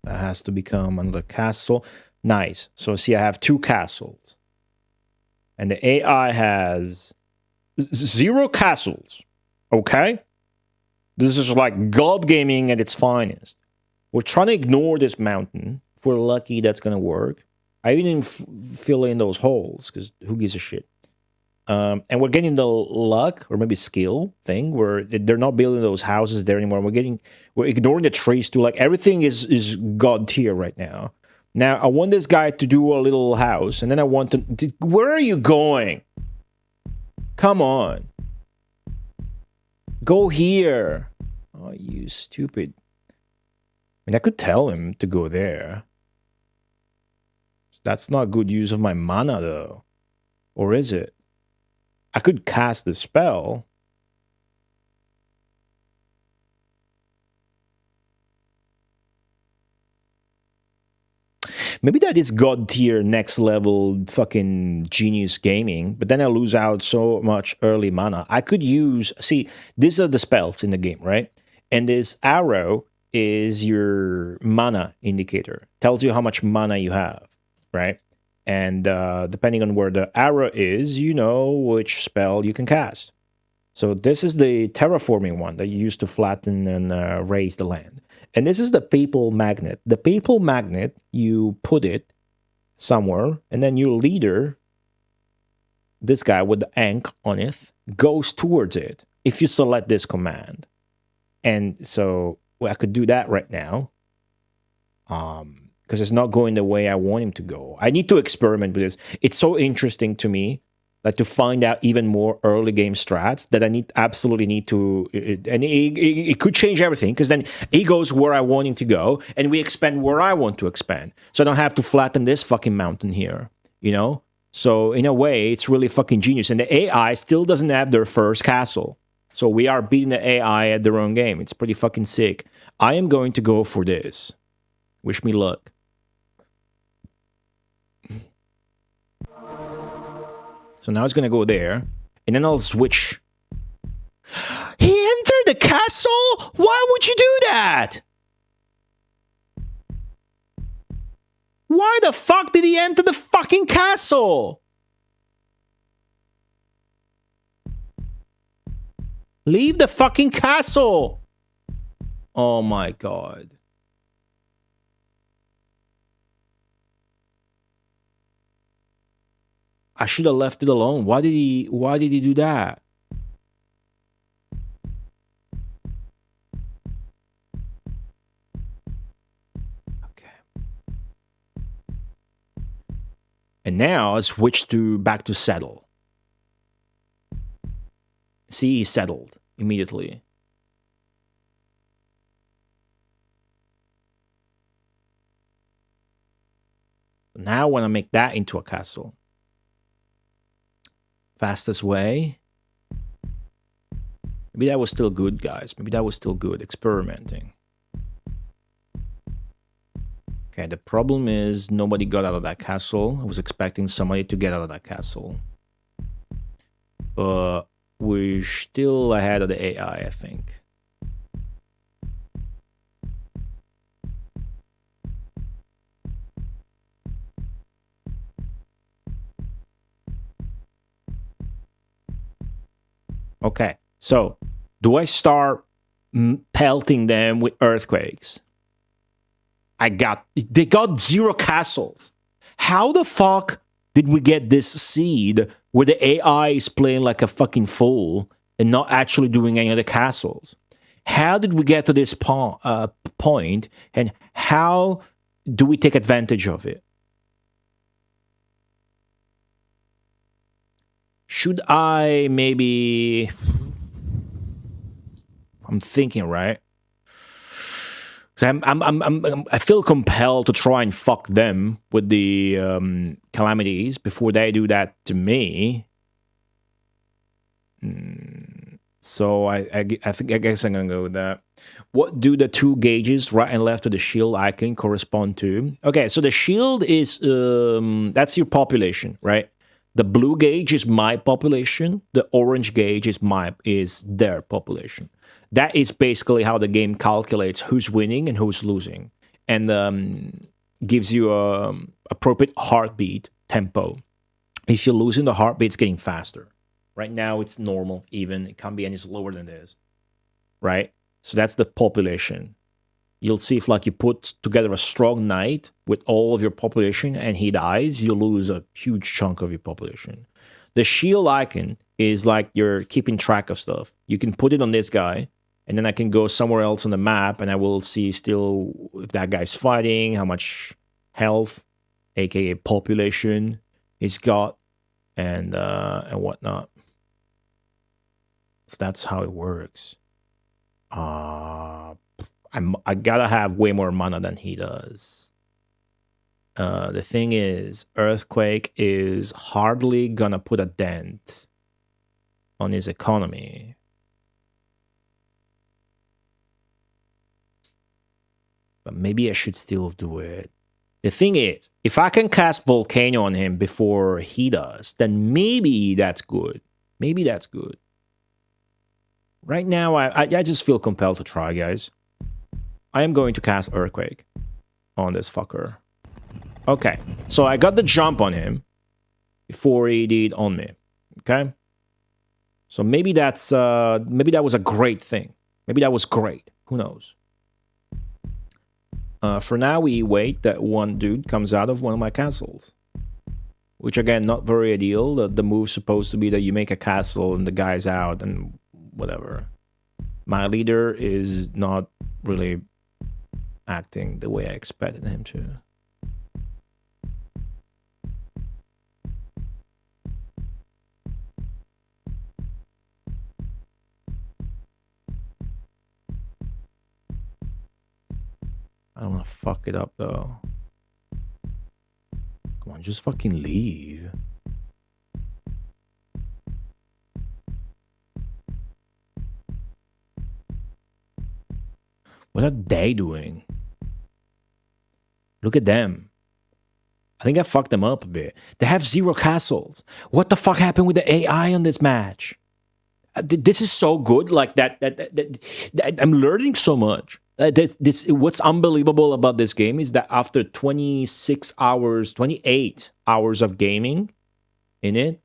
that has to become another castle. Nice. So see, I have two castles. And the AI has 0 castles. Okay? This is like God gaming at its finest. We're trying to ignore this mountain. If we're lucky, that's going to work. I didn't fill in those holes because who gives a shit? And we're getting the luck or maybe skill thing where they're not building those houses there anymore. We're ignoring the trees too. Like everything is God tier right now. Now I want this guy to do a little house, and then I want to where are you going? Come on. Go here. Oh, you stupid. I mean, I could tell him to go there. That's not good use of my mana though. Or is it? I could cast the spell. Maybe that is god tier, next level, fucking genius gaming, but then I lose out so much early mana. I could use, see, these are the spells in the game, right? And this arrow is your mana indicator. Tells you how much mana you have, right? And depending on where the arrow is, you know which spell you can cast. So this is the terraforming one that you use to flatten and raise the land. And this is the people magnet. The people magnet, you put it somewhere, and then your leader, this guy with the ankh on it, goes towards it if you select this command. And so I could do that right now. Because it's not going the way I want him to go. I need to experiment with this. It's so interesting to me, like to find out even more early game strats that I absolutely need to, and it could change everything, because then he goes where I want him to go, and we expand where I want to expand. So I don't have to flatten this fucking mountain here, you know? So in a way, it's really fucking genius. And the AI still doesn't have their first castle. So we are beating the AI at their own game. It's pretty fucking sick. I am going to go for this. Wish me luck. So now it's going to go there, and then I'll switch. He entered the castle? Why would you do that? Why the fuck did he enter the fucking castle? Leave the fucking castle. Oh my god. I should have left it alone. Why did he do that? Okay. And now I switch back to settle. See, he settled immediately. Now I want to make that into a castle. Fastest way. Maybe that was still good, guys. Maybe that was still good. Experimenting. Okay, the problem is nobody got out of that castle. I was expecting somebody to get out of that castle. But we're still ahead of the AI, I think. Okay, so do I start pelting them with earthquakes? They got 0 castles. How the fuck did we get this seed where the AI is playing like a fucking fool and not actually doing any of the castles? How did we get to this point, and how do we take advantage of it? Should I maybe... I'm thinking, right? I feel compelled to try and fuck them with the calamities before they do that to me. So I guess I'm gonna go with that. What do the 2 gauges right and left of the shield icon correspond to? Okay, so the shield is that's your population, right? The blue gauge is my population. The orange gauge is their population. That is basically how the game calculates who's winning and who's losing, and gives you a appropriate heartbeat tempo. If you're losing, the heartbeat's getting faster. Right now, it's normal, even. It can't be any slower than this, right? So that's the population. You'll see if, like, you put together a strong knight with all of your population and he dies, you lose a huge chunk of your population. The shield icon is like you're keeping track of stuff. You can put it on this guy, and then I can go somewhere else on the map, and I will see still if that guy's fighting, how much health, aka population, he's got, and whatnot. So that's how it works. I gotta have way more mana than he does. The thing is, Earthquake is hardly gonna put a dent on his economy. But maybe I should still do it. The thing is, if I can cast Volcano on him before he does, then maybe that's good. Maybe that's good. Right now, I just feel compelled to try, guys. I am going to cast Earthquake on this fucker. Okay, so I got the jump on him before he did on me. Okay, so maybe that's maybe that was a great thing. Maybe that was great. Who knows? For now, we wait that one dude comes out of one of my castles. Which, again, not very ideal. The move's supposed to be that you make a castle and the guy's out and whatever. My leader is not really acting the way I expected him to. I don't want to fuck it up, though. Come on, just fucking leave. What are they doing? Look at them. I think I fucked them up a bit. They have 0 castles. What the fuck happened with the AI on this match? This is so good. Like that I'm learning so much. What's unbelievable about this game is that after 26 hours, 28 hours of gaming in it,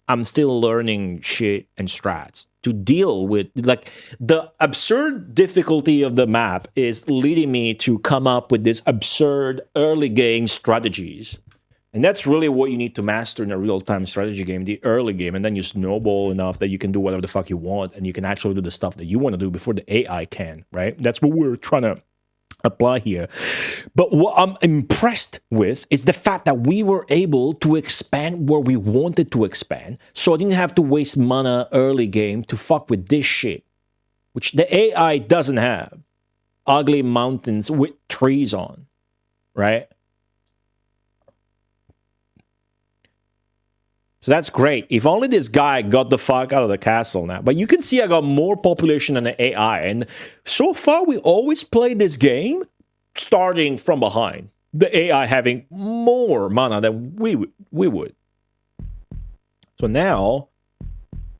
I'm still learning shit and strats to deal with. Like, the absurd difficulty of the map is leading me to come up with this absurd early game strategies. And that's really what you need to master in a real-time strategy game, the early game. And then you snowball enough that you can do whatever the fuck you want, and you can actually do the stuff that you want to do before the AI can, right? That's what we're trying to apply here. But what I'm impressed with is the fact that we were able to expand where we wanted to expand, so I didn't have to waste mana early game to fuck with this shit, which the AI doesn't have. Ugly mountains with trees on, right? So that's great. If only this guy got the fuck out of the castle now. But you can see I got more population than the AI. And so far, we always play this game starting from behind. The AI having more mana than we would. So now,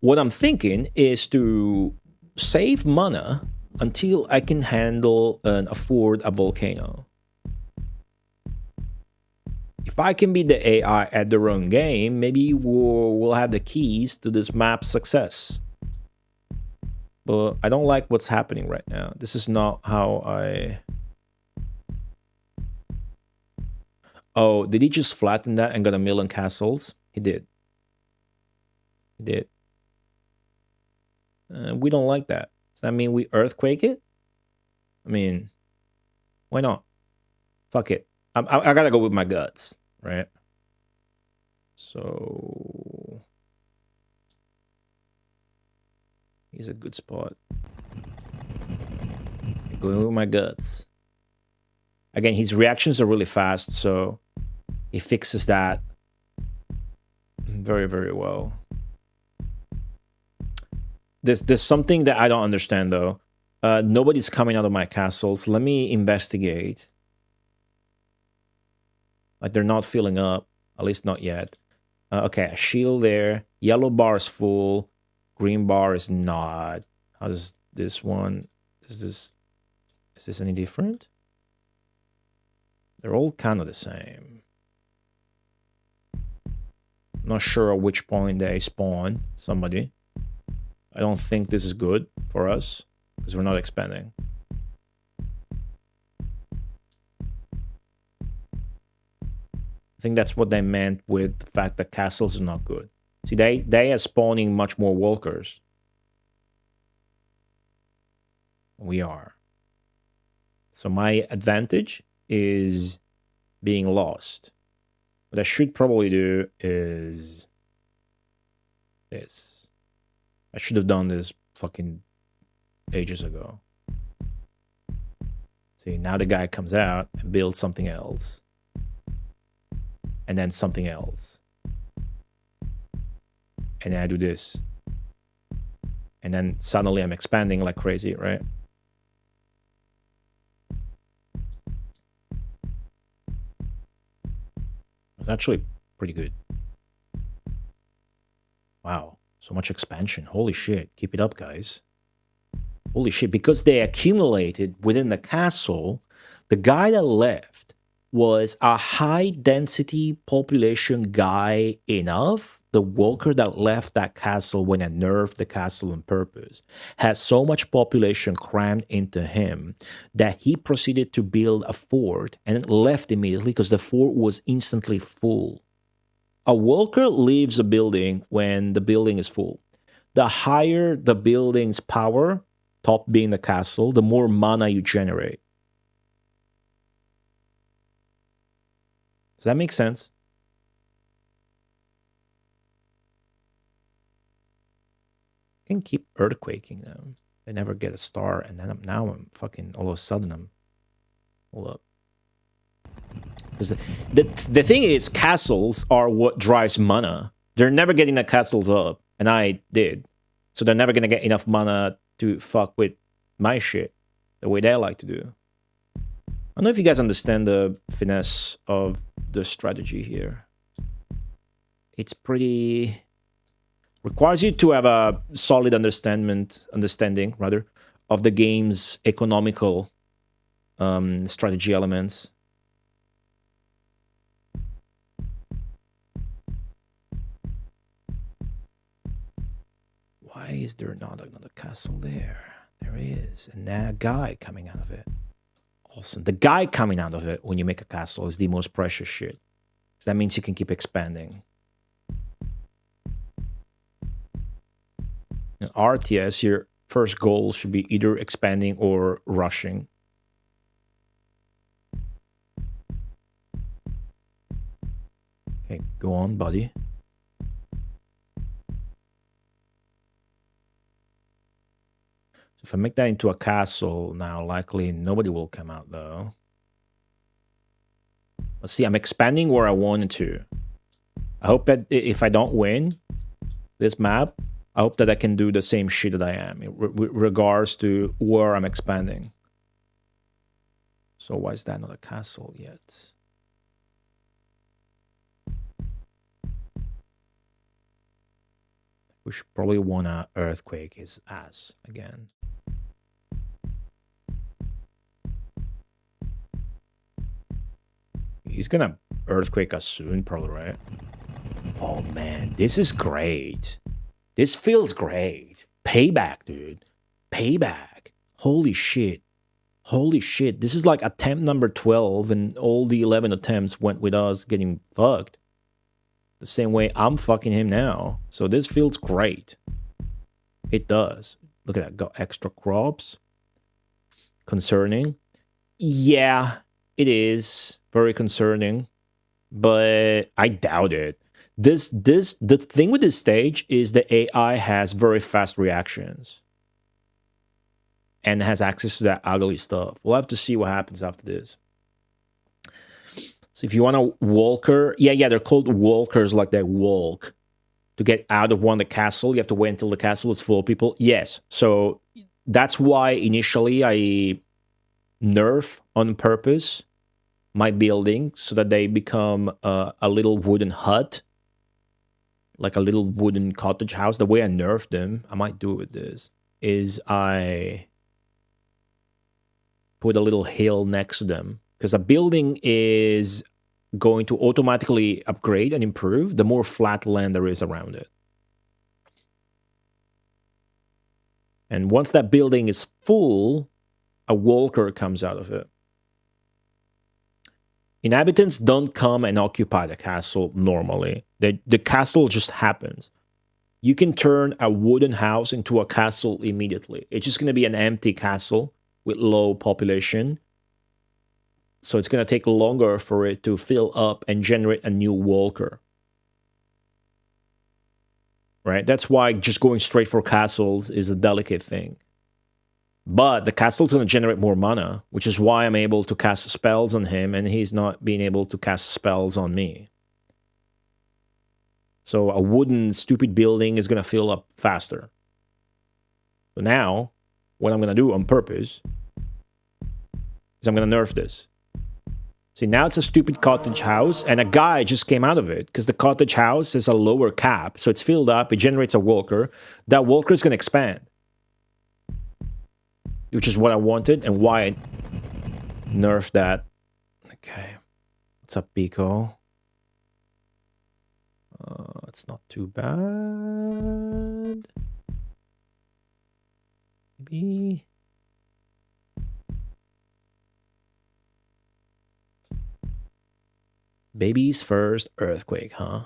what I'm thinking is to save mana until I can handle and afford a volcano. If I can beat the AI at their own game, maybe we'll have the keys to this map's success. But I don't like what's happening right now. This is not how I... Oh, did he just flatten that and got a million castles? He did. He did. We don't like that. Does that mean we earthquake it? I mean, why not? Fuck it. I gotta go with my guts, right? So he's a good spot. Going with my guts. Again, his reactions are really fast, so he fixes that very, very well. There's something that I don't understand, though. Nobody's coming out of my castles. Let me investigate. Like, they're not filling up, at least not yet. Okay, a shield there. Yellow bar is full. Green bar is not. How does this one? Is this any different? They're all kind of the same. I'm not sure at which point they spawn somebody. I don't think this is good for us because we're not expanding. I think that's what they meant with the fact that castles are not good. See, they are spawning much more walkers. We are. So my advantage is being lost. What I should probably do is this. I should have done this fucking ages ago. See, now the guy comes out and builds something else. And then something else. And then I do this. And then suddenly I'm expanding like crazy, right? It's actually pretty good. Wow, so much expansion. Holy shit. Keep it up, guys. Holy shit. Because they accumulated within the castle, the guy that left was a high density population guy enough. The walker that left that castle when I nerfed the castle on purpose has so much population crammed into him that he proceeded to build a fort and left immediately because the fort was instantly full. A walker leaves a building when the building is full. The higher the building's power, top being the castle, the more mana you generate. Does that make sense? I can keep earthquaking them. They never get a star, and then now I'm fucking all of a sudden I'm. Hold up. Because the thing is, castles are what drives mana. They're never getting the castles up, and I did, so they're never gonna get enough mana to fuck with my shit the way they like to do. I don't know if you guys understand the finesse of the strategy here. It's pretty. Requires you to have a solid understanding of the game's economical strategy elements. Why is there not another castle there? There is, and that guy coming out of it. Awesome. The guy coming out of it when you make a castle is the most precious shit. So that means you can keep expanding. In RTS, your first goal should be either expanding or rushing. Okay, go on, buddy. So if I make that into a castle now, likely nobody will come out though. Let's see, I'm expanding where I wanted to. I hope that if I don't win this map, I hope that I can do the same shit that I am with regards to where I'm expanding. So why is that not a castle yet? We should probably want to earthquake his ass again. He's gonna earthquake us soon, probably, right? Oh man, this is great. This feels great. Payback, dude. Payback. Holy shit. Holy shit. This is like attempt number 12, and all the 11 attempts went with us getting fucked. The same way I'm fucking him now. So this feels great. It does. Look at that. Got extra crops. Concerning. Yeah, it is. Very concerning. But I doubt it. The thing with this stage is the AI has very fast reactions and has access to that ugly stuff. We'll have to see what happens after this. So if you want a walker, yeah, they're called walkers, like they walk. To get out of one of the castle, you have to wait until the castle is full of people. Yes, so that's why initially I nerf on purpose my building so that they become a little wooden hut. Like a little wooden cottage house. The way I nerfed them, I might do it with this, is I put a little hill next to them. Because a building is going to automatically upgrade and improve the more flat land there is around it. And once that building is full, a walker comes out of it. Inhabitants don't come and occupy the castle normally. The castle just happens. You can turn a wooden house into a castle immediately. It's just going to be an empty castle with low population. So it's going to take longer for it to fill up and generate a new walker. Right? That's why just going straight for castles is a delicate thing. But the castle's going to generate more mana, which is why I'm able to cast spells on him, and he's not being able to cast spells on me. So a wooden, stupid building is going to fill up faster. So now, what I'm gonna do on purpose is I'm gonna nerf this. See, now it's a stupid cottage house, and a guy just came out of it because the cottage house is a lower cap, so it's filled up, it generates a walker. That walker is gonna expand, which is what I wanted and why I nerfed that. Okay, what's up, Pico? It's not too bad. Maybe. Baby's first earthquake, huh?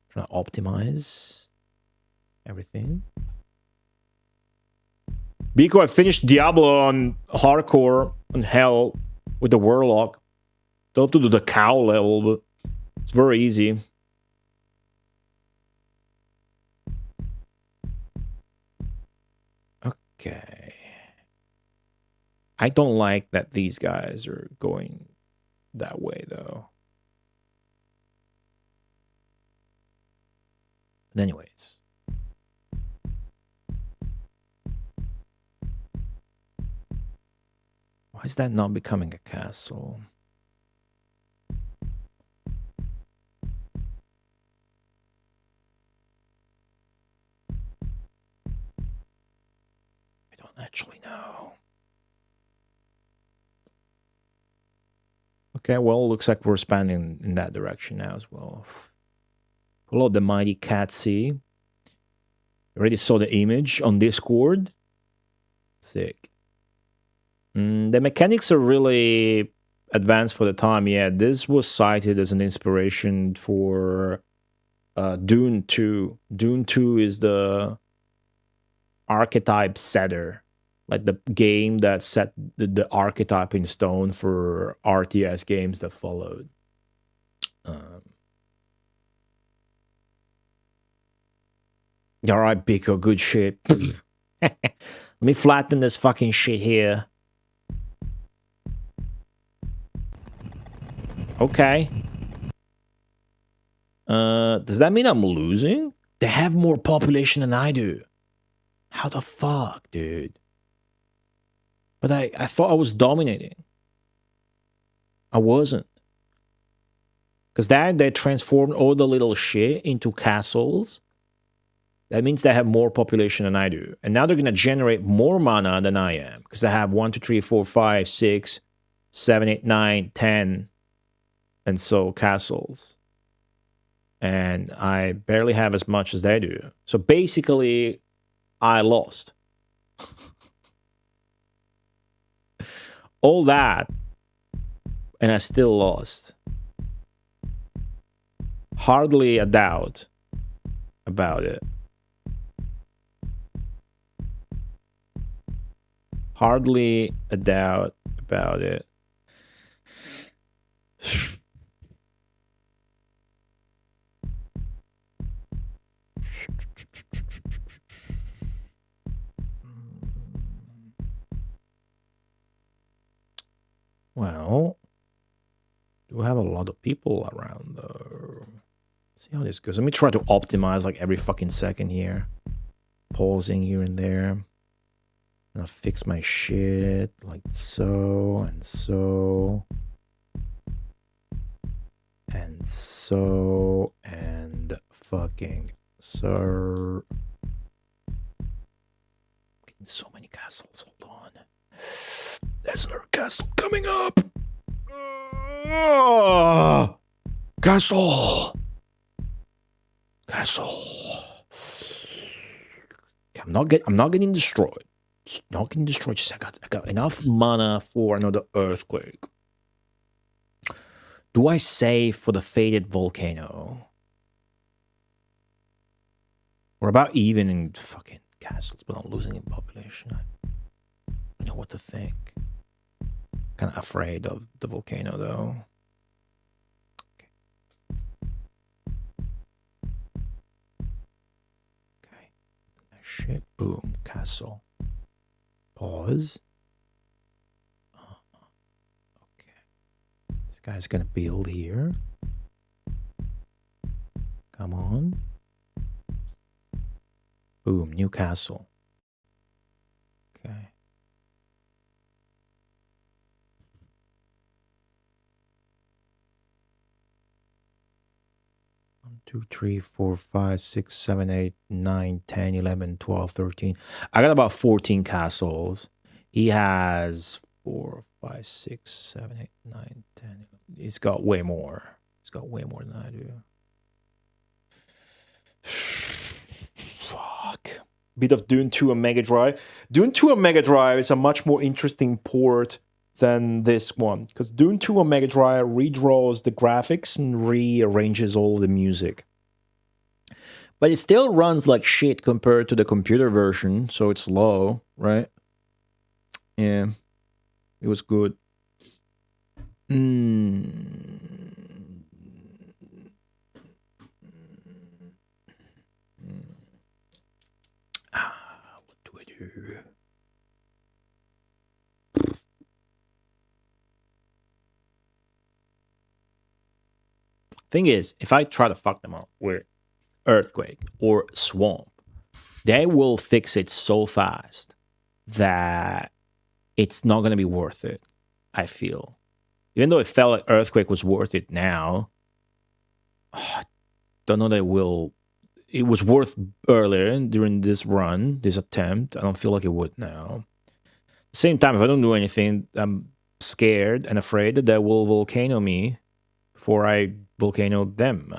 Trying to optimize everything. Biko, I finished Diablo on hardcore on hell with the warlock. Don't have to do the cow level, but it's very easy. Okay. I don't like that these guys are going that way, though. But anyways. Why is that not becoming a castle? I don't actually know. Okay, well, looks like we're expanding in that direction now as well. Hello, the mighty cat sea. Already saw the image on Discord. Sick. The mechanics are really advanced for the time. Yeah, this was cited as an inspiration for Dune 2. Dune 2 is the archetype setter. Like the game that set the archetype in stone for RTS games that followed. All right, Biko, good shit. Let me flatten this fucking shit here. Okay. Does that mean I'm losing? They have more population than I do. How the fuck, dude? But I thought I was dominating. I wasn't. Because they transformed all the little shit into castles. That means they have more population than I do. And now they're going to generate more mana than I am. Because I have 1, 2, 3, 4, 5, 6, 7, 8, 9, 10. And so castles. And I barely have as much as they do. So basically, I lost. All that. And I still lost. Hardly a doubt about it. Hardly a doubt about it. Well, do have a lot of people around though. See how this goes. Let me try to optimize like every fucking second here. Pausing here and there. And I'll fix my shit like so and so. And so and fucking so. Getting so many castles. Hold on. There's another castle coming up. Castle. Okay, I'm not getting destroyed. It's not getting destroyed. Just I got enough mana for another earthquake. Do I save for the faded volcano? We're about even in fucking castles, but I'm losing in population. I don't know what to think. Kind of afraid of the volcano though. Okay. Shit. Boom. Castle. Pause. Okay. This guy's gonna build here. Come on. Boom, Newcastle. Okay. One, 2, 3, 4, 5, 6, 7, 8, 9, 10, 11, 12, 13. I got about 14 castles. He has 4, 5, 6, 7, 8, 9, 10. He's got way more. He's got way more than I do. Fuck. Bit of Dune 2 on Mega Drive. Dune 2 on Mega Drive is a much more interesting port than this one, because Dune 2 on Mega Drive redraws the graphics and rearranges all the music. But it still runs like shit compared to the computer version, so it's low, right? Yeah. It was good. What do I do? Thing is, if I try to fuck them up with earthquake or swamp, they will fix it so fast that it's not going to be worth it, I feel. Even though it felt like earthquake was worth it now, don't know that it will. It was worth earlier during this run, this attempt. I don't feel like it would now. Same time, if I don't do anything, I'm scared and afraid that they will volcano me before I volcano them.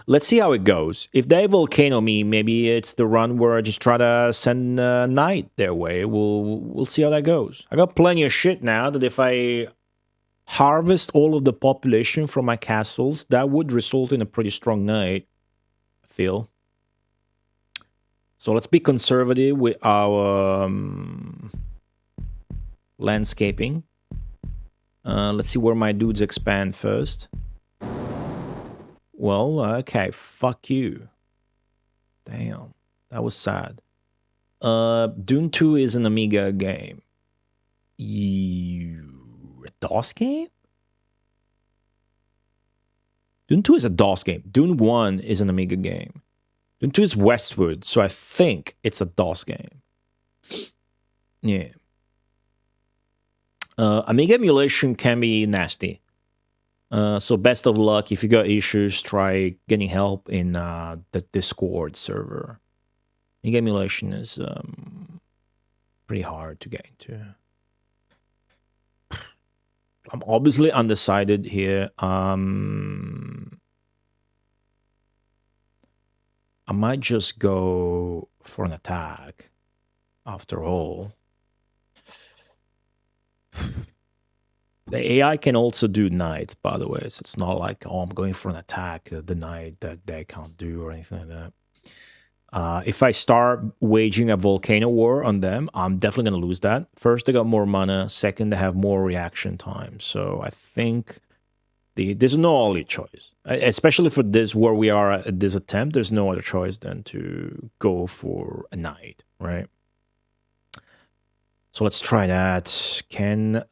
Let's see how it goes. If they volcano me, maybe it's the run where I just try to send a knight their way. We'll see how that goes. I got plenty of shit now that if I harvest all of the population from my castles, that would result in a pretty strong knight, I feel. So let's be conservative with our landscaping. Let's see where my dudes expand first. Well, okay, fuck you. Damn, that was sad. Dune 2 is an Amiga game. A DOS game? Dune 2 is a DOS game. Dune 1 is an Amiga game. Dune 2 is Westwood, so I think it's a DOS game. Yeah. Amiga emulation can be nasty. So best of luck. If you got issues, try getting help in the Discord server. Amiga emulation is pretty hard to get into. I'm obviously undecided here. I might just go for an attack after all. The AI can also do knights, by the way, so it's not like, oh, I'm going for an attack, the knight that they can't do or anything like that. If I start waging a volcano war on them, I'm definitely going to lose that. First, they got more mana. Second, they have more reaction time. So I think there's no other choice. Especially for this, where we are at this attempt, there's no other choice than to go for a knight, right? So let's try that. Can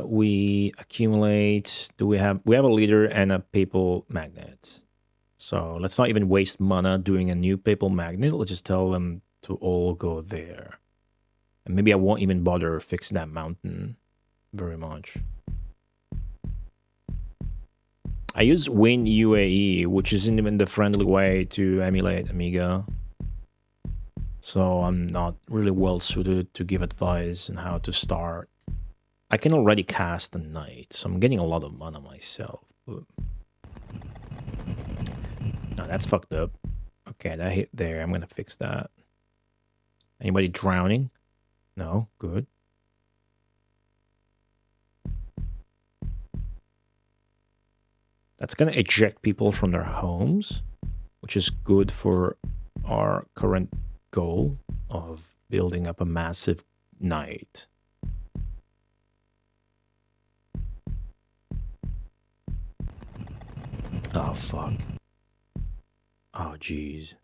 we accumulate? Do we have a leader and a papal magnet? So let's not even waste mana doing a new papal magnet. Let's just tell them to all go there. And maybe I won't even bother fix that mountain very much. I use Win UAE, which isn't even the friendly way to emulate Amiga. So I'm not really well suited to give advice on how to start. I can already cast a knight, so I'm getting a lot of mana myself. But... no, that's fucked up. Okay, that hit there. I'm gonna fix that. Anybody drowning? No, good. That's gonna eject people from their homes, which is good for our current goal of building up a massive knight. Oh, fuck. Oh, jeez.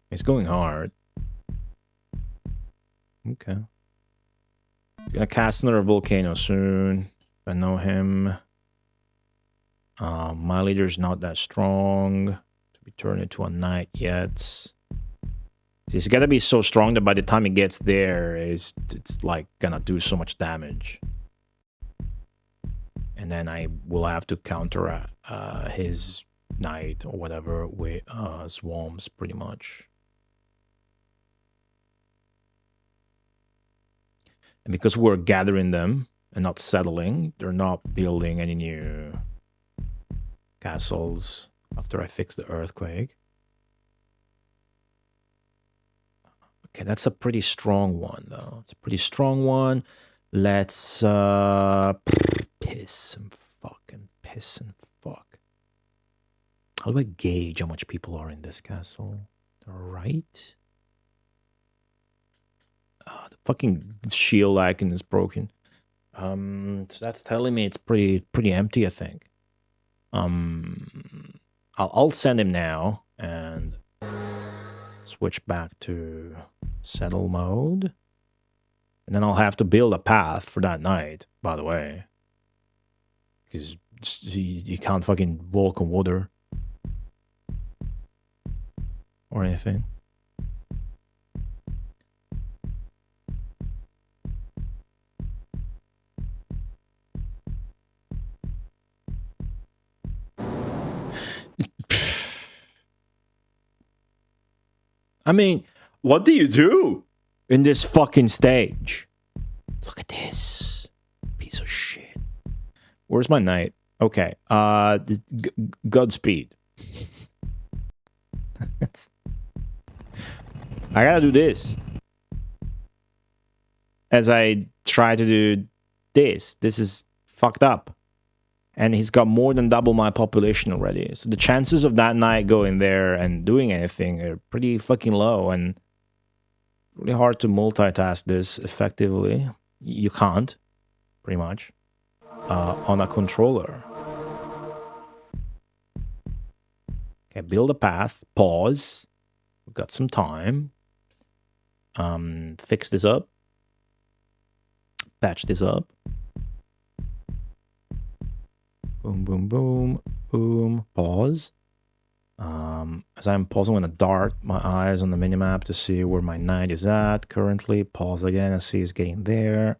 It's going hard. Okay. Gonna cast another volcano soon. I know him. My leader's not that strong to be turned into a knight yet. See, it's gotta be so strong that by the time it gets there, it's like gonna do so much damage. And then I will have to counter his knight or whatever with swarms, pretty much. And because we're gathering them and not settling, they're not building any new castles after I fix the earthquake. Okay, that's a pretty strong one, though. It's a pretty strong one. Let's piss and fuck. How do I gauge how much people are in this castle? All right. The fucking shield icon is broken. So that's telling me it's pretty empty, I think. I'll send him now and switch back to settle mode. And then I'll have to build a path for that night, by the way. Because you can't fucking walk on water. Or anything. I mean, what do you do in this fucking stage? Look at this piece of shit. Where's my knight? Okay. Godspeed. I gotta do this. As I try to do this. This is fucked up. And he's got more than double my population already. So the chances of that knight going there and doing anything are pretty fucking low. And really hard to multitask this effectively. You can't, pretty much, on a controller. Okay, build a path. Pause. We've got some time. Fix this up. Patch this up. Boom, boom, boom, boom. Pause. As I'm pausing, I'm going to dart my eyes on the minimap to see where my knight is at currently. Pause again. I see it's getting there.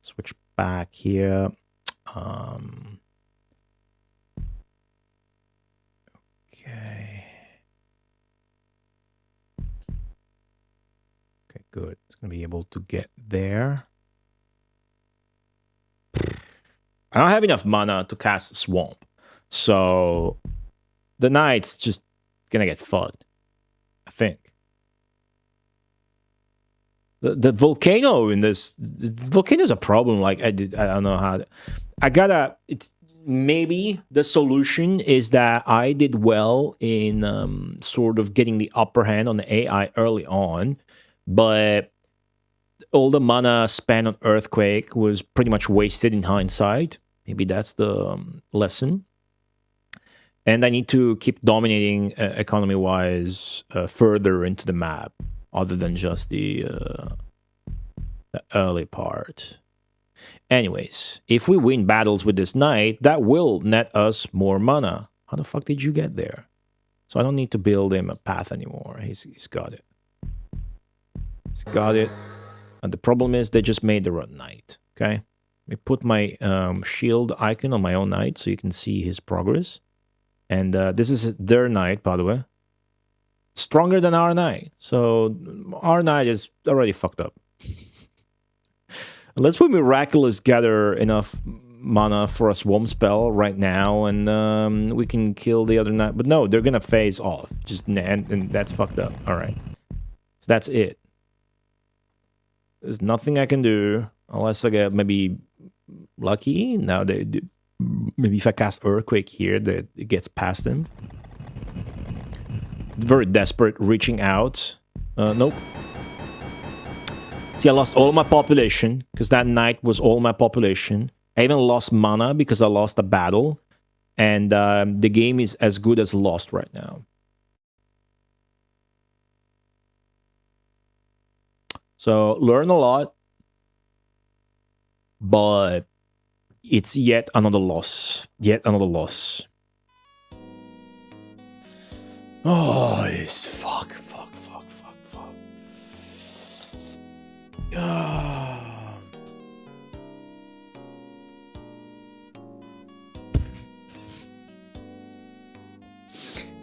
Switch back here. Okay. Okay, good. It's going to be able to get there. I don't have enough mana to cast Swamp. So the knight's just gonna get fucked, I think. The volcano in this, the volcano's a problem. Like I don't know how. It's maybe the solution is that I did well in sort of getting the upper hand on the AI early on, but all the mana spent on Earthquake was pretty much wasted in hindsight. Maybe that's the lesson. And I need to keep dominating economy-wise further into the map, other than just the early part. Anyways, if we win battles with this knight, that will net us more mana. How the fuck did you get there? So I don't need to build him a path anymore. He's got it. He's got it. And the problem is they just made the right knight, okay? Let me put my shield icon on my own knight so you can see his progress. And this is their knight, by the way. Stronger than our knight. So our knight is already fucked up. Unless we miraculous gather enough mana for a swamp spell right now and we can kill the other knight. But no, they're going to phase off. And that's fucked up. All right. So that's it. There's nothing I can do unless I get maybe lucky. Now, maybe if I cast Earthquake here, that it gets past him. Very desperate, reaching out. Nope. See, I lost all my population because that knight was all my population. I even lost mana because I lost a battle. And the game is as good as lost right now. So, learn a lot, but It's yet another loss. Yet another loss. Oh, it's fuck.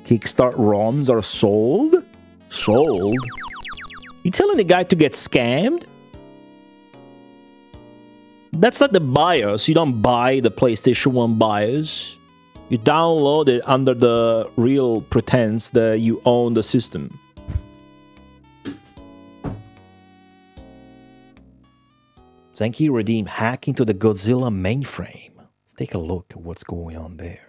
Kickstart ROMs are sold? Sold? You telling the guy to get scammed? That's not the BIOS. You don't buy the PlayStation 1 BIOS. You download it under the real pretense that you own the system. Zenki redeem hack into the Godzilla mainframe. Let's take a look at what's going on there.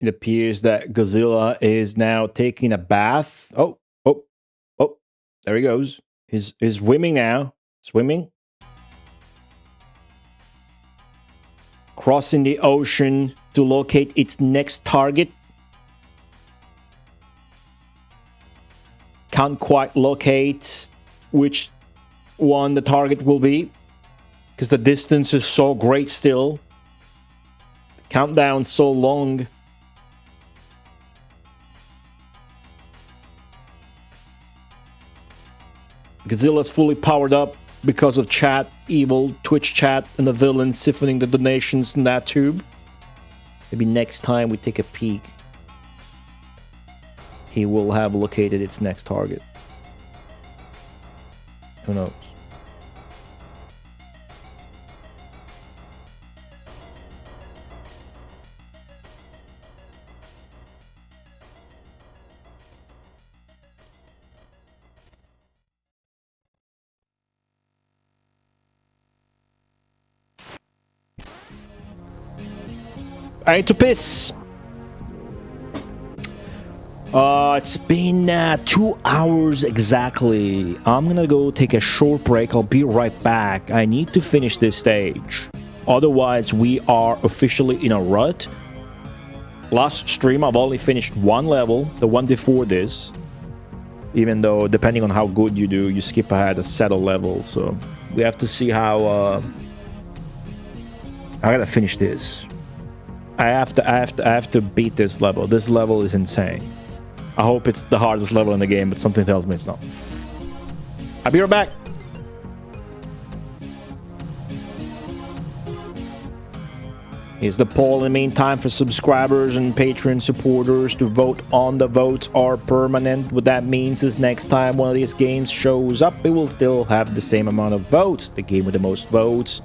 It appears that Godzilla is now taking a bath. Oh, there he goes. He's swimming now. Swimming. Crossing the ocean to locate its next target. Can't quite locate which one the target will be, because the distance is so great still. The countdown so long. Godzilla's fully powered up because of chat, evil Twitch chat, and the villains siphoning the donations in that tube. Maybe next time we take a peek, he will have located its next target. Who knows? I need to piss. It's been 2 hours exactly. I'm gonna go take a short break. I'll be right back. I need to finish this stage. Otherwise, we are officially in a rut. Last stream, I've only finished one level, the one before this. Even though, depending on how good you do, you skip ahead a set of levels. So we have to see how. I gotta finish this. I have to beat this level. This level is insane. I hope it's the hardest level in the game, but something tells me it's not. I'll be right back. Here's the poll in the meantime for subscribers and Patreon supporters to vote on. The votes are permanent. What that means is next time one of these games shows up, it will still have the same amount of votes. The game with the most votes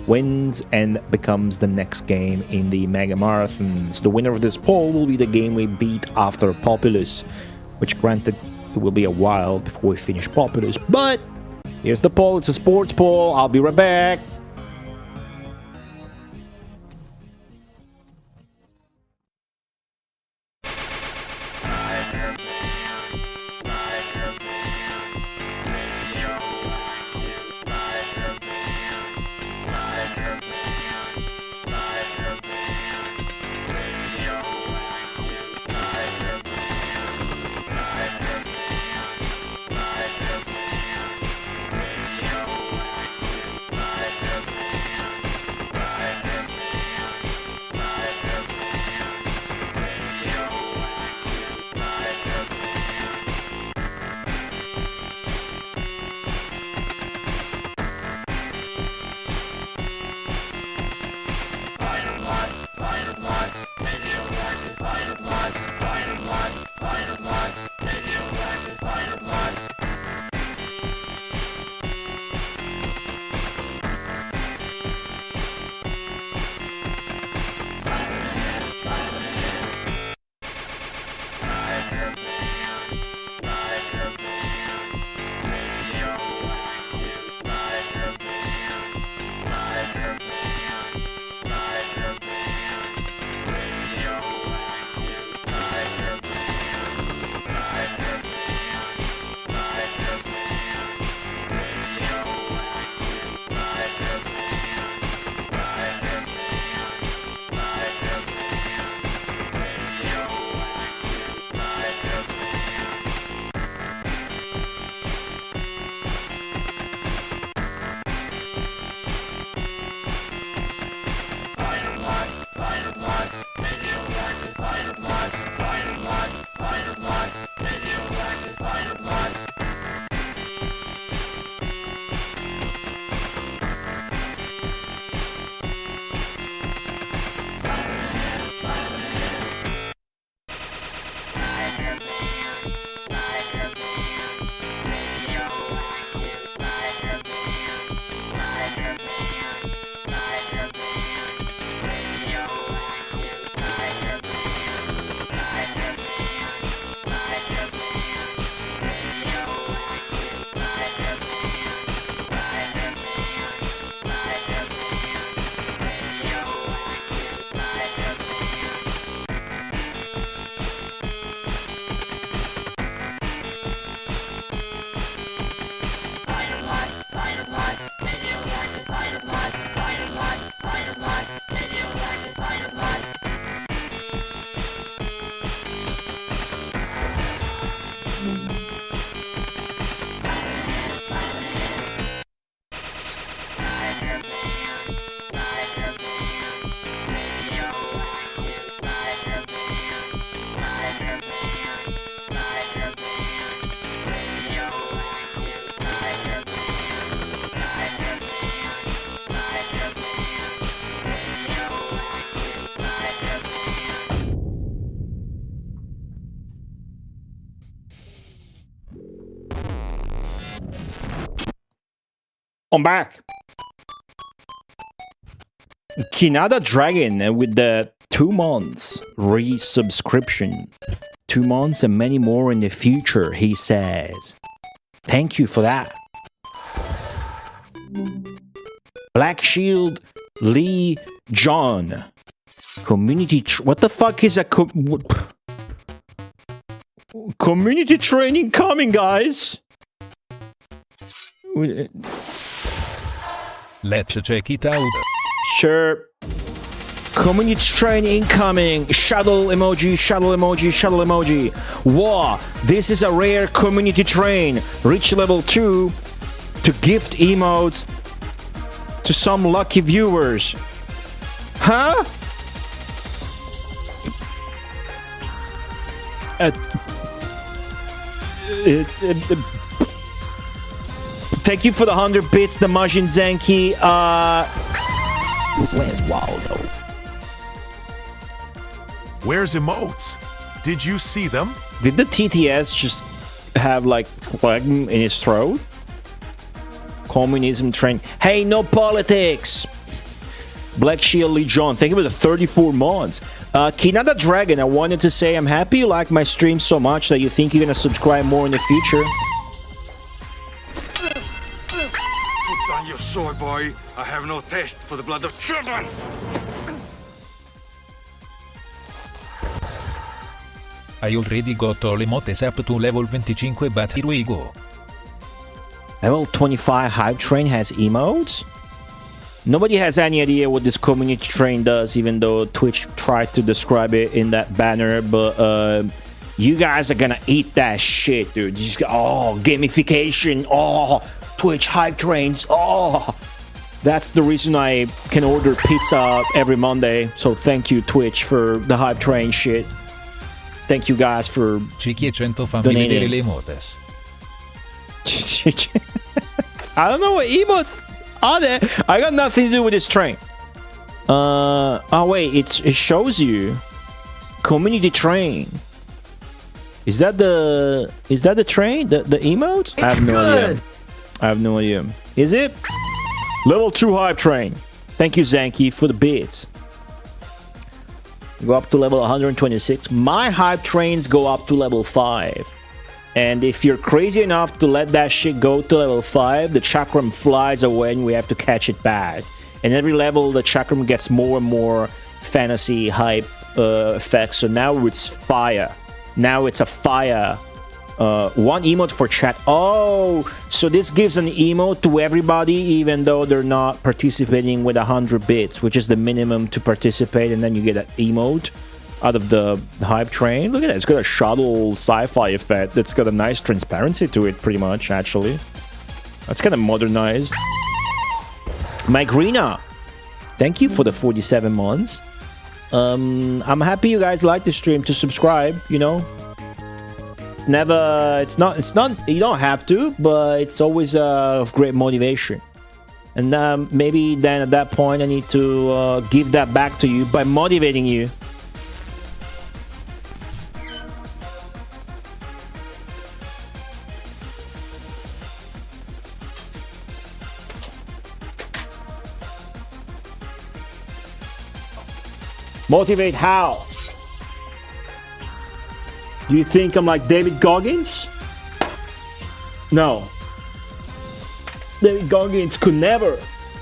wins and becomes the next game in the Mega Marathons. The winner of this poll will be the game we beat after Populous, which granted it will be a while before we finish Populous, but here's the poll. It's a sports poll. I'll be right back. I'm back. Kinada Dragon with the 2 months resubscription. 2 months and many more in the future, he says. Thank you for that. Black Shield Lee John. Community... what the fuck is a... community training coming, guys? Let's check it out. Sure. Community train incoming. Shuttle emoji, shuttle emoji, shuttle emoji. Wow, this is a rare community train. Reach level 2 to gift emotes to some lucky viewers. Huh? Thank you for the 100 bits, the Majin Zenki. Wow, though. Where's emotes? Did you see them? Did the TTS just have like phlegm in his throat? Communism train. Hey, no politics. Black Shield Lee John, thank you for the 34 months. Kinada Dragon, I wanted to say I'm happy you like my stream so much that you think you're gonna subscribe more in the future. Put down your sword, boy. I have no taste for the blood of children. I already got all emotes up to level 25, but here we go. Level 25 Hype Train has emotes? Nobody has any idea what this community train does, even though Twitch tried to describe it in that banner, but you guys are gonna eat that shit, dude. You just go, oh, gamification, oh, Twitch Hype Trains, oh. That's the reason I can order pizza every Monday, so thank you, Twitch, for the Hype Train shit. Thank you guys for Cicchi 100 fammi donating. vedere le emotes. I don't know what emotes are there. I got nothing to do with this train. Oh wait, it shows you community train. Is that the train? The emotes? I have no idea. I have no idea. Is it? Level 2 Hype Train. Thank you, Zanky, for the bits. Go up to level 126. My Hype Trains go up to level 5. And if you're crazy enough to let that shit go to level 5, the chakram flies away and we have to catch it back. And every level, the chakram gets more and more fantasy hype effects. So now it's fire. Now it's a fire. One emote for chat. Oh, so this gives an emote to everybody, even though they're not participating with 100 bits, which is the minimum to participate, and then you get an emote out of the Hype Train. Look at that, it's got a shuttle sci-fi effect that's got a nice transparency to it, pretty much, actually. That's kind of modernized. Mike Rena, thank you for the 47 months. I'm happy you guys like the stream. To subscribe, you know. It's not, you don't have to, but it's always of great motivation. And maybe then at that point I need to give that back to you by motivating you. Motivate how? Do you think I'm like David Goggins? No. David Goggins could never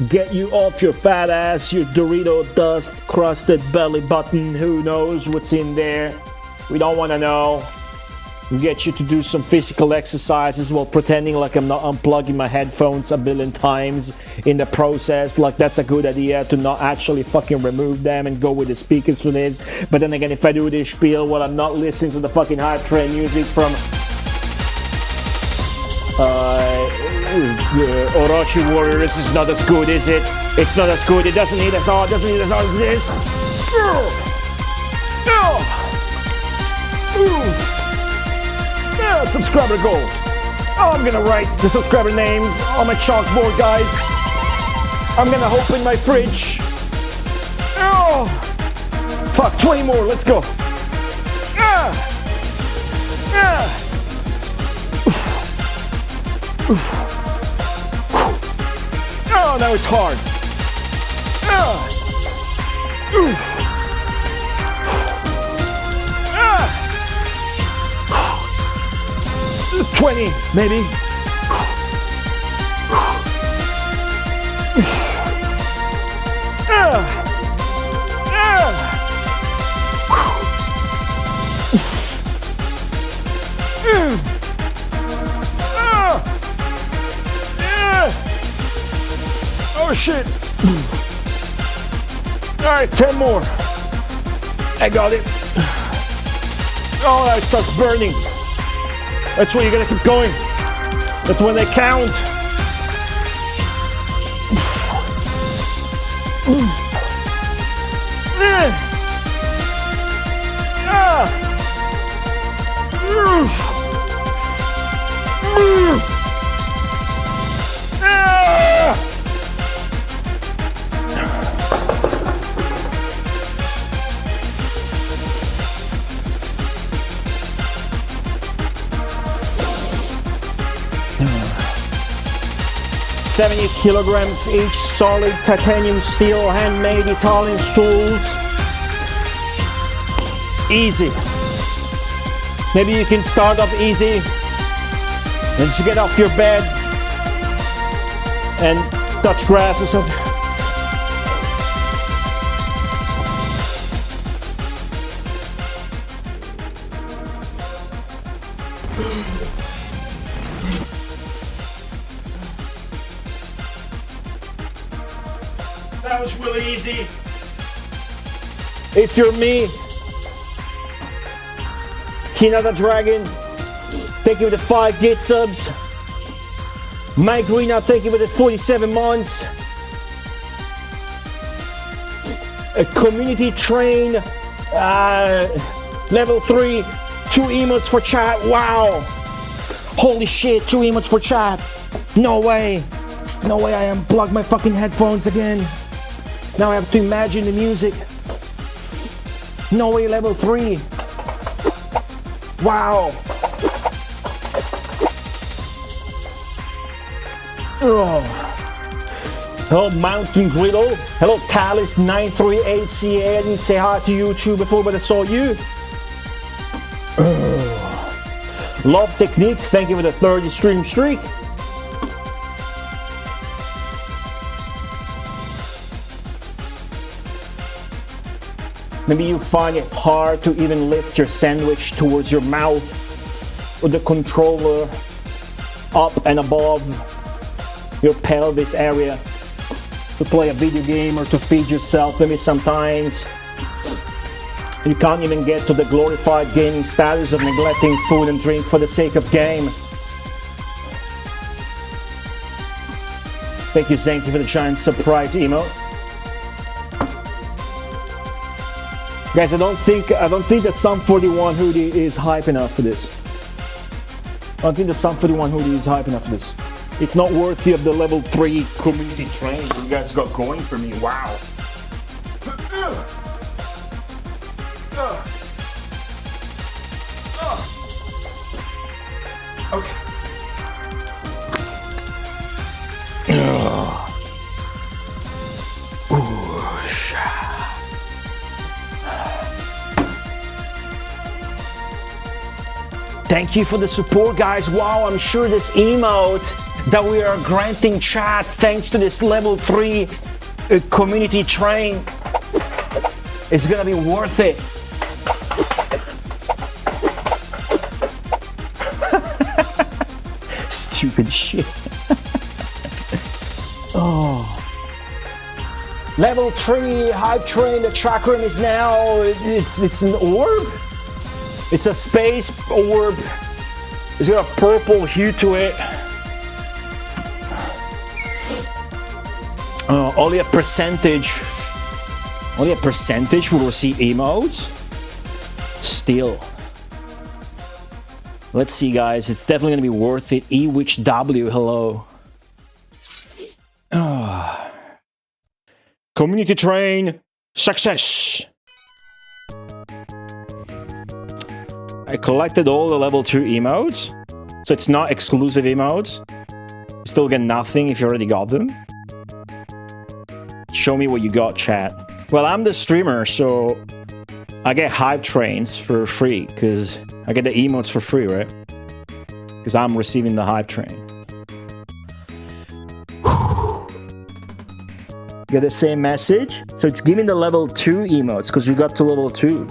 get you off your fat ass, your Dorito dust crusted belly button. Who knows what's in there? We don't want to know. Get you to do some physical exercises while pretending like I'm not unplugging my headphones a billion times in the process. Like that's a good idea to not actually fucking remove them and go with the speakers for this. But then again, if I do this spiel while I'm not listening to the fucking Hype Train music from Orochi Warriors, is not as good, is it? It's not as good. It doesn't need as hard. It doesn't need as hard as this. Yeah, subscriber goal. Oh, I'm gonna write the subscriber names on my chalkboard, guys. I'm gonna open my fridge. Oh, fuck, 20 more. Let's go. Yeah. now it's hard. 20, maybe. Oh shit. All right, 10 more. I got it. Oh, that starts burning. That's when you gotta keep going. That's when they count. $70 kilograms each, solid titanium steel, handmade Italian tools. Easy. Maybe you can start off easy. Once you get off your bed and touch grass or something. That was really easy. If you're me, Hinata Dragon, thank you for the 5 git subs. Mike Greenup, thank you for the 47 months. A community train, level 3, 2 emotes for chat. Wow. Holy shit, 2 emotes for chat. No way. No way I unplugged my fucking headphones again. Now I have to imagine the music. No way, level 3. Wow. Oh. Hello, Mountain Griddle. Hello, Talis938CA. I didn't say hi to you too before, but I saw you. Love Technique. Thank you for the 30 stream streak. Maybe you find it hard to even lift your sandwich towards your mouth or the controller up and above your pelvis area to play a video game or to feed yourself. Maybe sometimes you can't even get to the glorified gaming status of neglecting food and drink for the sake of game. Thank you, Zenki, for the giant surprise emote. Guys, I don't think the Sum 41 hoodie is hype enough for this. I don't think the Sum 41 hoodie is hype enough for this. It's not worthy of the level 3 community train you guys got going for me. Wow. Okay. Thank you for the support, guys. Wow, I'm sure this emote that we are granting chat thanks to this level 3 community train is gonna be worth it. Stupid shit. Oh. Level 3 hype train, the chakram is now, it's an orb? It's a space orb. It's got a purple hue to it. Only a percentage will receive emotes. Still. Let's see, guys. It's definitely going to be worth it. Ewitch W, hello. Community train, success. I collected all the level 2 emotes, so it's not exclusive emotes. You still get nothing if you already got them. Show me what you got, chat. Well, I'm the streamer, so I get hype trains for free, because I get the emotes for free, right? Because I'm receiving the hype train. Get the same message. So it's giving the level 2 emotes, because we got to level 2.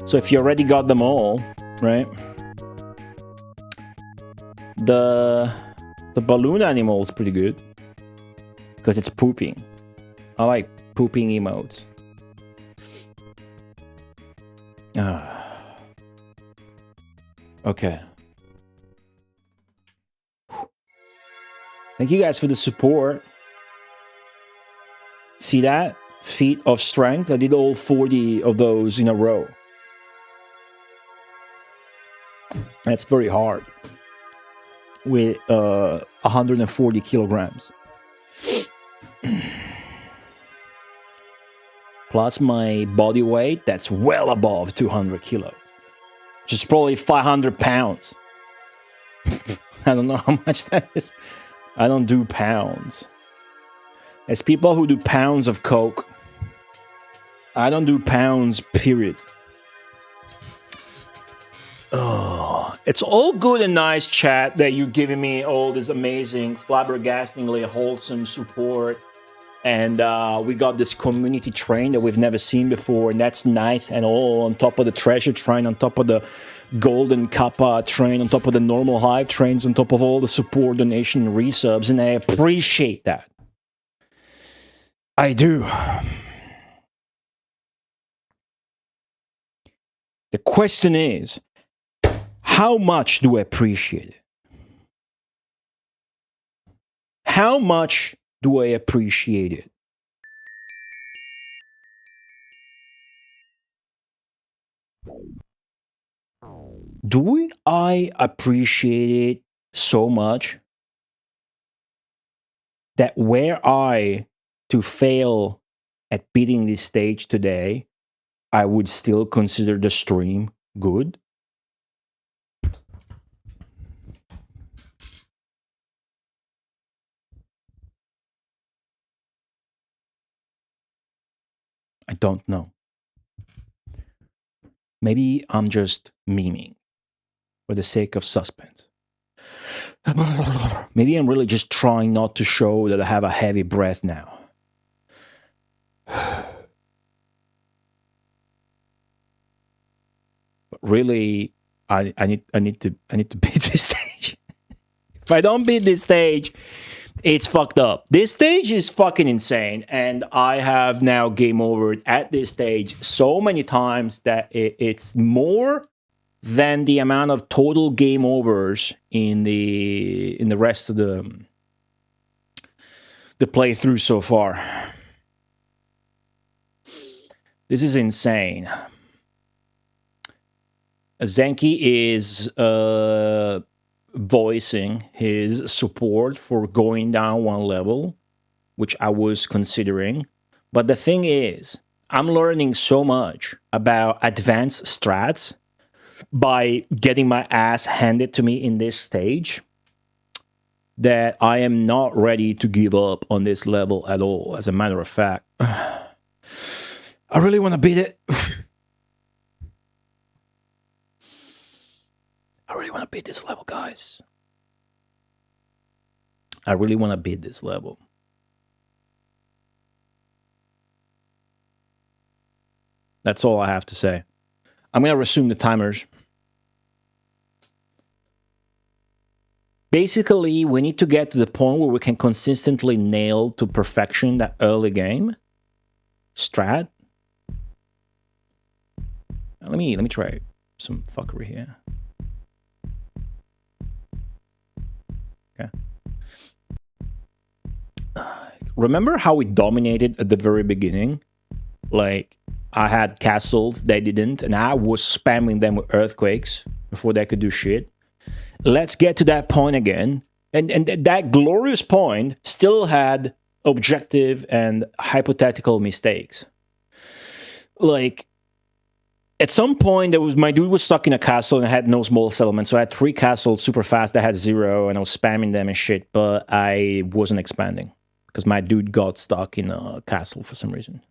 So if you already got them all, right? The balloon animal is pretty good, because it's pooping. I like pooping emotes. Okay. Thank you guys for the support. See that? Feat of strength. I did all 40 of those in a row. That's very hard. With 140 kilograms. Plus my body weight, that's well above 200 kilos. Which is probably 500 pounds. I don't know how much that is. I don't do pounds. It's people who do pounds of coke. I don't do pounds, period. Oh, it's all good and nice, chat, that you're giving me all this amazing, flabbergastingly wholesome support. And we got this community train that we've never seen before, and that's nice. And all on top of the treasure train, on top of the golden kappa train, on top of the normal hype trains, on top of all the support, donation, resubs, and I appreciate that. I do. The question is, how much do I appreciate it? How much do I appreciate it? Do I appreciate it so much that were I to fail at beating this stage today, I would still consider the stream good? I don't know. Maybe I'm just memeing for the sake of suspense. Maybe I'm really just trying not to show that I have a heavy breath now. But really, I need to beat this stage. If I don't beat this stage, it's fucked up. This stage is fucking insane, and I have now game overed at this stage so many times that it's more than the amount of total game overs in the rest of the playthrough so far. This is insane. Zenki is voicing his support for going down one level, which I was considering. But the thing is, I'm learning so much about advanced strats by getting my ass handed to me in this stage that I am not ready to give up on this level at all. As a matter of fact, I really want to beat it. I really want to beat this level, guys. I really want to beat this level. That's all I have to say. I'm going to resume the timers. Basically, we need to get to the point where we can consistently nail to perfection that early game strat. Let me try some fuckery here. Okay. Remember how we dominated at the very beginning? Like, I had castles, they didn't, and I was spamming them with earthquakes before they could do shit. Let's get to that point again. And that glorious point still had objective and hypothetical mistakes. Like, at some point, my dude was stuck in a castle and I had no small settlement. So I had 3 castles super fast that had 0, and I was spamming them and shit, but I wasn't expanding. because my dude got stuck in a castle for some reason.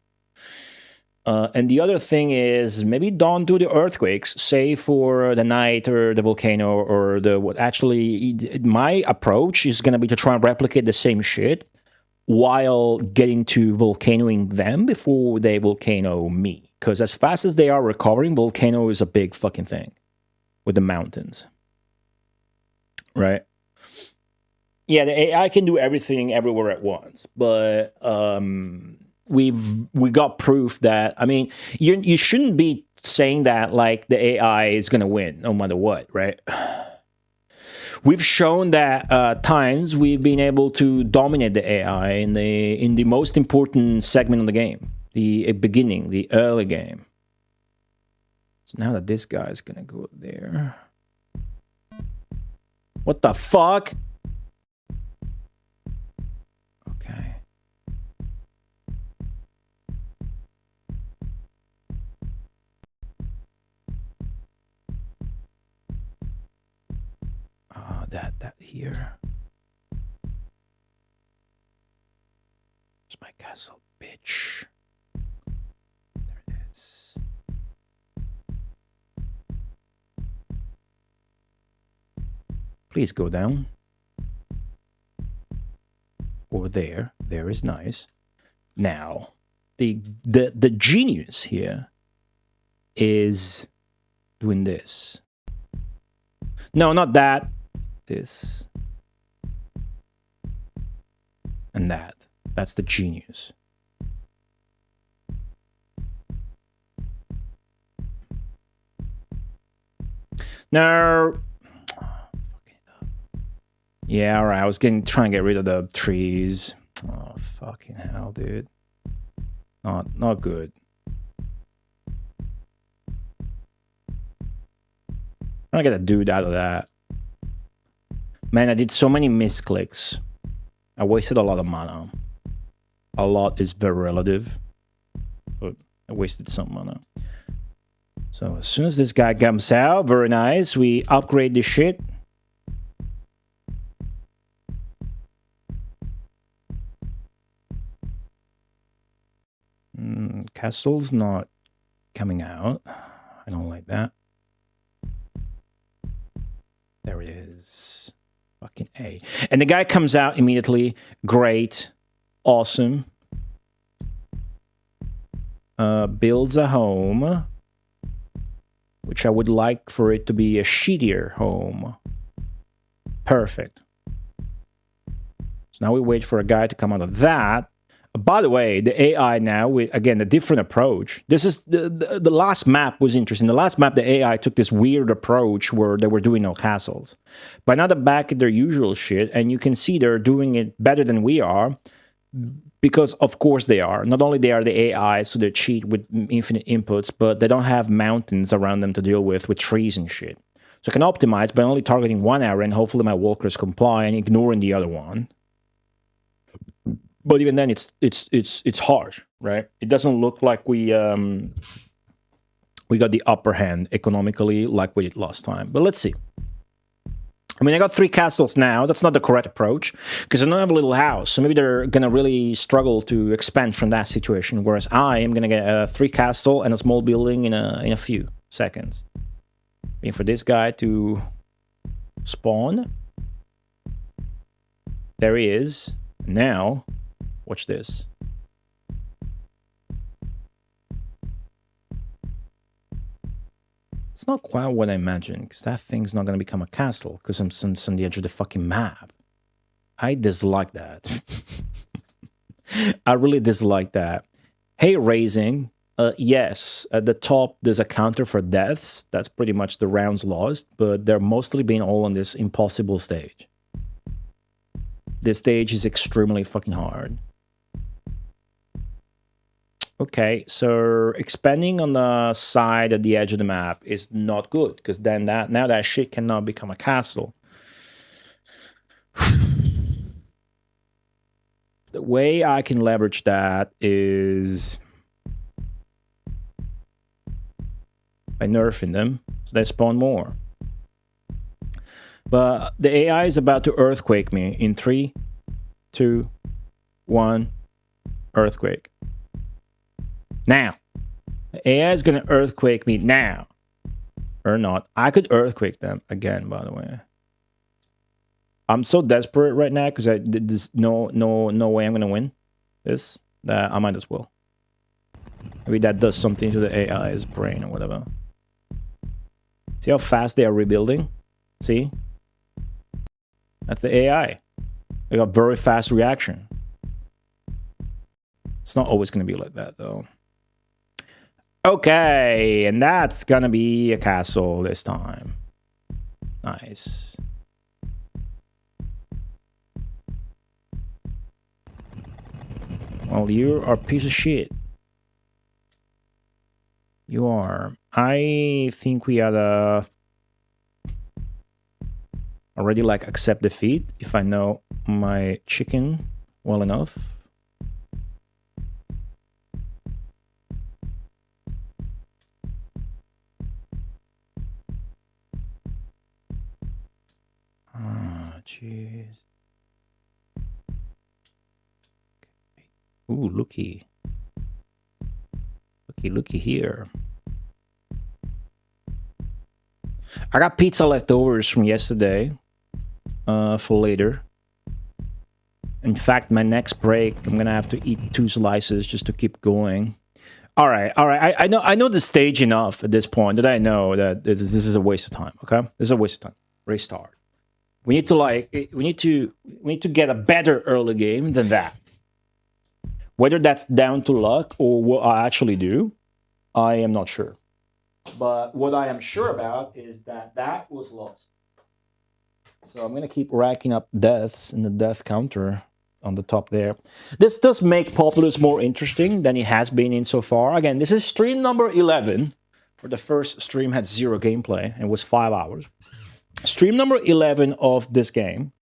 And the other thing is, maybe don't do the earthquakes, say for the night or the volcano or the what. Actually, my approach is going to be to try and replicate the same shit while getting to volcanoing them before they volcano me. Because as fast as they are recovering, volcano is a big fucking thing with the mountains. Right? Yeah, the AI can do everything everywhere at once, but we got proof that, I mean, you shouldn't be saying that like the AI is going to win no matter what, right? We've shown that times we've been able to dominate the AI in the most important segment of the game, the beginning, the early game. So now that this guy's going to go there. What the fuck? Okay. That here. Where's my castle, bitch? There it is. Please go down. Over there. There is nice. Now, the genius here is doing this. No, not that. This. And that. That's the genius. Now, yeah, all right. I was trying to get rid of the trees. Oh, fucking hell, dude. Not good. I get a dude out of that. Man, I did so many misclicks. I wasted a lot of mana. A lot is very relative, but I wasted some mana. So as soon as this guy comes out, very nice. We upgrade the shit. Castle's not coming out. I don't like that. There it is. Fucking A. And the guy comes out immediately. Great. Awesome. Builds a home. Which I would like for it to be a shittier home. Perfect. So now we wait for a guy to come out of that. By the way, the AI now, again, a different approach. This is the last map was interesting. The last map, the AI took this weird approach where they were doing no castles. But now they're back at their usual shit, and you can see they're doing it better than we are, because of course they are. Not only they are the AI, so they cheat with infinite inputs, but they don't have mountains around them to deal with trees and shit. So I can optimize by only targeting one area, and hopefully my walkers comply and ignoring the other one. But even then, it's harsh, right? It doesn't look like we got the upper hand economically like we did last time. But let's see. I mean, I got 3 castles now. That's not the correct approach because I don't have a little house. So maybe they're gonna really struggle to expand from that situation. Whereas I am gonna get 3 castle and a small building in a few seconds. Waiting for this guy to spawn. There he is. Now. Watch this. It's not quite what I imagined, because that thing's not going to become a castle, because I'm on the edge of the fucking map. I dislike that. I really dislike that. Hey, raising. Yes, at the top, there's a counter for deaths. That's pretty much the rounds lost, but they're mostly being all on this impossible stage. This stage is extremely fucking hard. Okay, so expanding on the side at the edge of the map is not good, because then now that shit cannot become a castle. The way I can leverage that is by nerfing them, so they spawn more. But the AI is about to earthquake me in 3, 2, 1, earthquake. Now, the AI is going to earthquake me now. Or not. I could earthquake them again, by the way. I'm so desperate right now because there's no way I'm going to win this. That I might as well. Maybe that does something to the AI's brain or whatever. See how fast they are rebuilding? See? That's the AI. They got very fast reaction. It's not always going to be like that, though. Okay, and that's going to be a castle this time. Nice. Well, you are a piece of shit. You are. I think we gotta already like accept defeat if I know my chicken well enough. Ah, jeez. Okay. Ooh, looky. Looky here. I got pizza leftovers from yesterday for later. In fact, my next break, I'm gonna have to eat 2 slices just to keep going. All right. I know the stage enough at this point that I know that this is a waste of time. Okay, this is a waste of time. Restart. We need to get a better early game than that. Whether that's down to luck or what I actually do, I am not sure. But what I am sure about is that was lost. So I'm going to keep racking up deaths in the death counter on the top there. This does make Populous more interesting than it has been in so far. Again, this is stream number 11, where the first stream had 0 gameplay and was 5 hours. Stream number 11 of this game.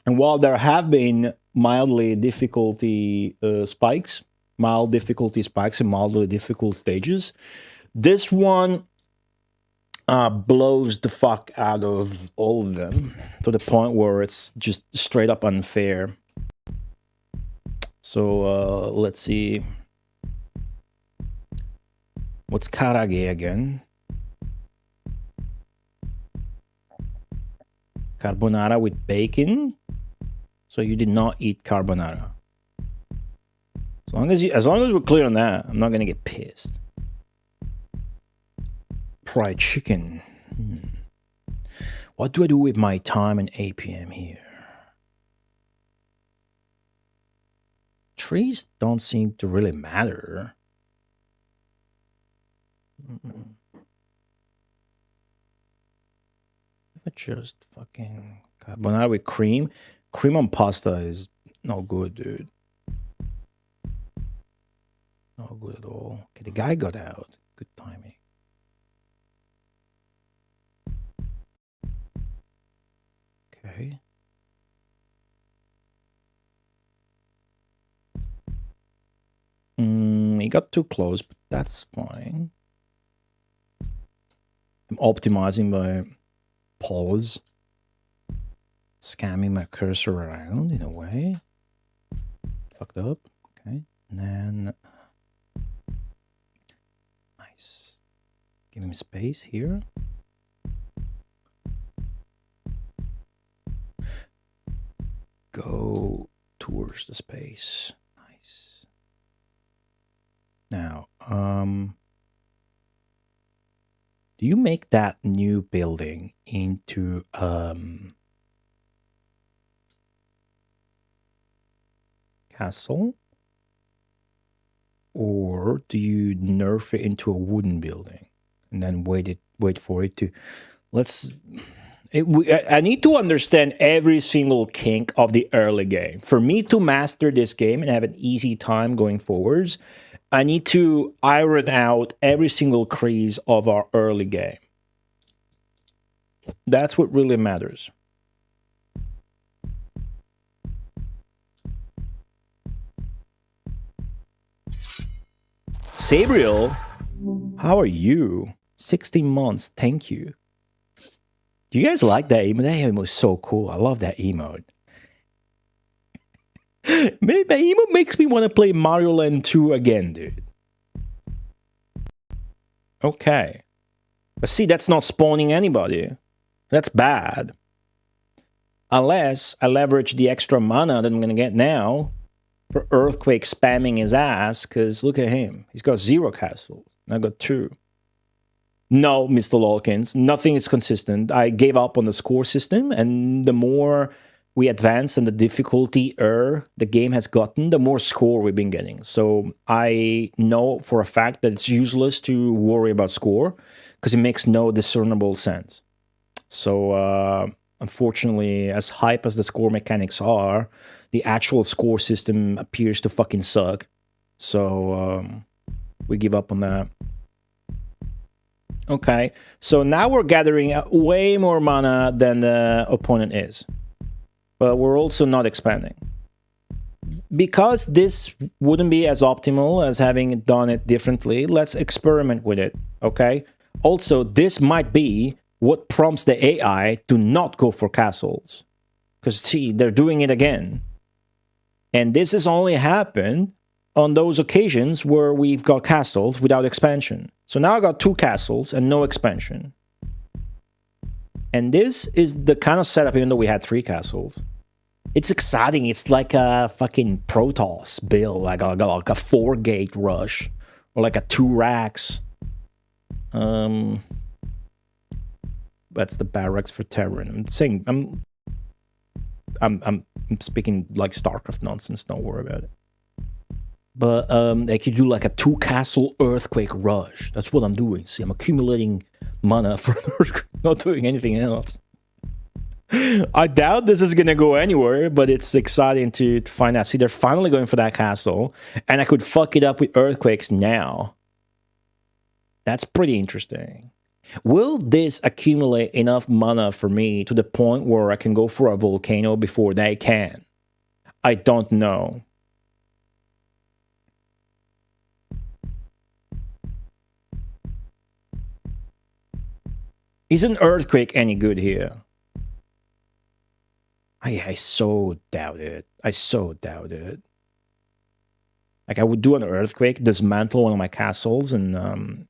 And while there have been mild difficulty spikes and mildly difficult stages, this one blows the fuck out of all of them to the point where it's just straight up unfair. So let's see. What's karage again? Carbonara with bacon. So you did not eat carbonara. As long as we're clear on that, I'm not gonna get pissed. Fried chicken. What do I do with my time and APM here? Trees don't seem to really matter. If I just fucking carbonara with cream. Cream on pasta is no good, dude. No good at all. Okay, the guy got out. Good timing. Okay. He got too close, but that's fine. I'm optimizing my pause. Scamming my cursor around in a way. Fucked up. Okay. And then nice. Give him space here. Go towards the space. Nice. Now, do you make that new building into castle, or do you nerf it into a wooden building and then wait for it to I need to understand every single kink of the early game. For me to master this game and have an easy time going forwards, I need to iron out every single crease of our early game. That's what really matters. Sabriel, how are you? 16 months, thank you. Do you guys like that emote? That emote was so cool. I love that emote. Man, that emote makes me want to play Mario Land 2 again, dude. Okay. But see, that's not spawning anybody. That's bad. Unless I leverage the extra mana that I'm going to get now for Earthquake spamming his ass, because look at him. He's got 0 castles. I got 2. No, Mr. Lawkins, nothing is consistent. I gave up on the score system, and the more we advance and the difficulty the game has gotten, the more score we've been getting. So I know for a fact that it's useless to worry about score, because it makes no discernible sense. So unfortunately, as hype as the score mechanics are, the actual score system appears to fucking suck. So we give up on that. Okay, so now we're gathering way more mana than the opponent is. But we're also not expanding. Because this wouldn't be as optimal as having done it differently, let's experiment with it, okay? Also, this might be what prompts the AI to not go for castles. Because, see, they're doing it again. And this has only happened on those occasions where we've got castles without expansion. So now I got 2 castles and no expansion. And this is the kind of setup, even though we had 3 castles. It's exciting. It's like a fucking Protoss build, like a 4-gate rush, or like a 2 racks. That's the barracks for Terran. I'm saying I'm speaking like StarCraft nonsense. Don't worry about it. But I could do like a 2-castle earthquake rush. That's what I'm doing. See, I'm accumulating mana for an earthquake, not doing anything else. I doubt this is gonna go anywhere, but it's exciting to find out. See, they're finally going for that castle, and I could fuck it up with earthquakes now. That's pretty interesting. Will this accumulate enough mana for me to the point where I can go for a volcano before they can? I don't know. Is an earthquake any good here? I so doubt it. I so doubt it. Like, I would do an earthquake, dismantle one of my castles, and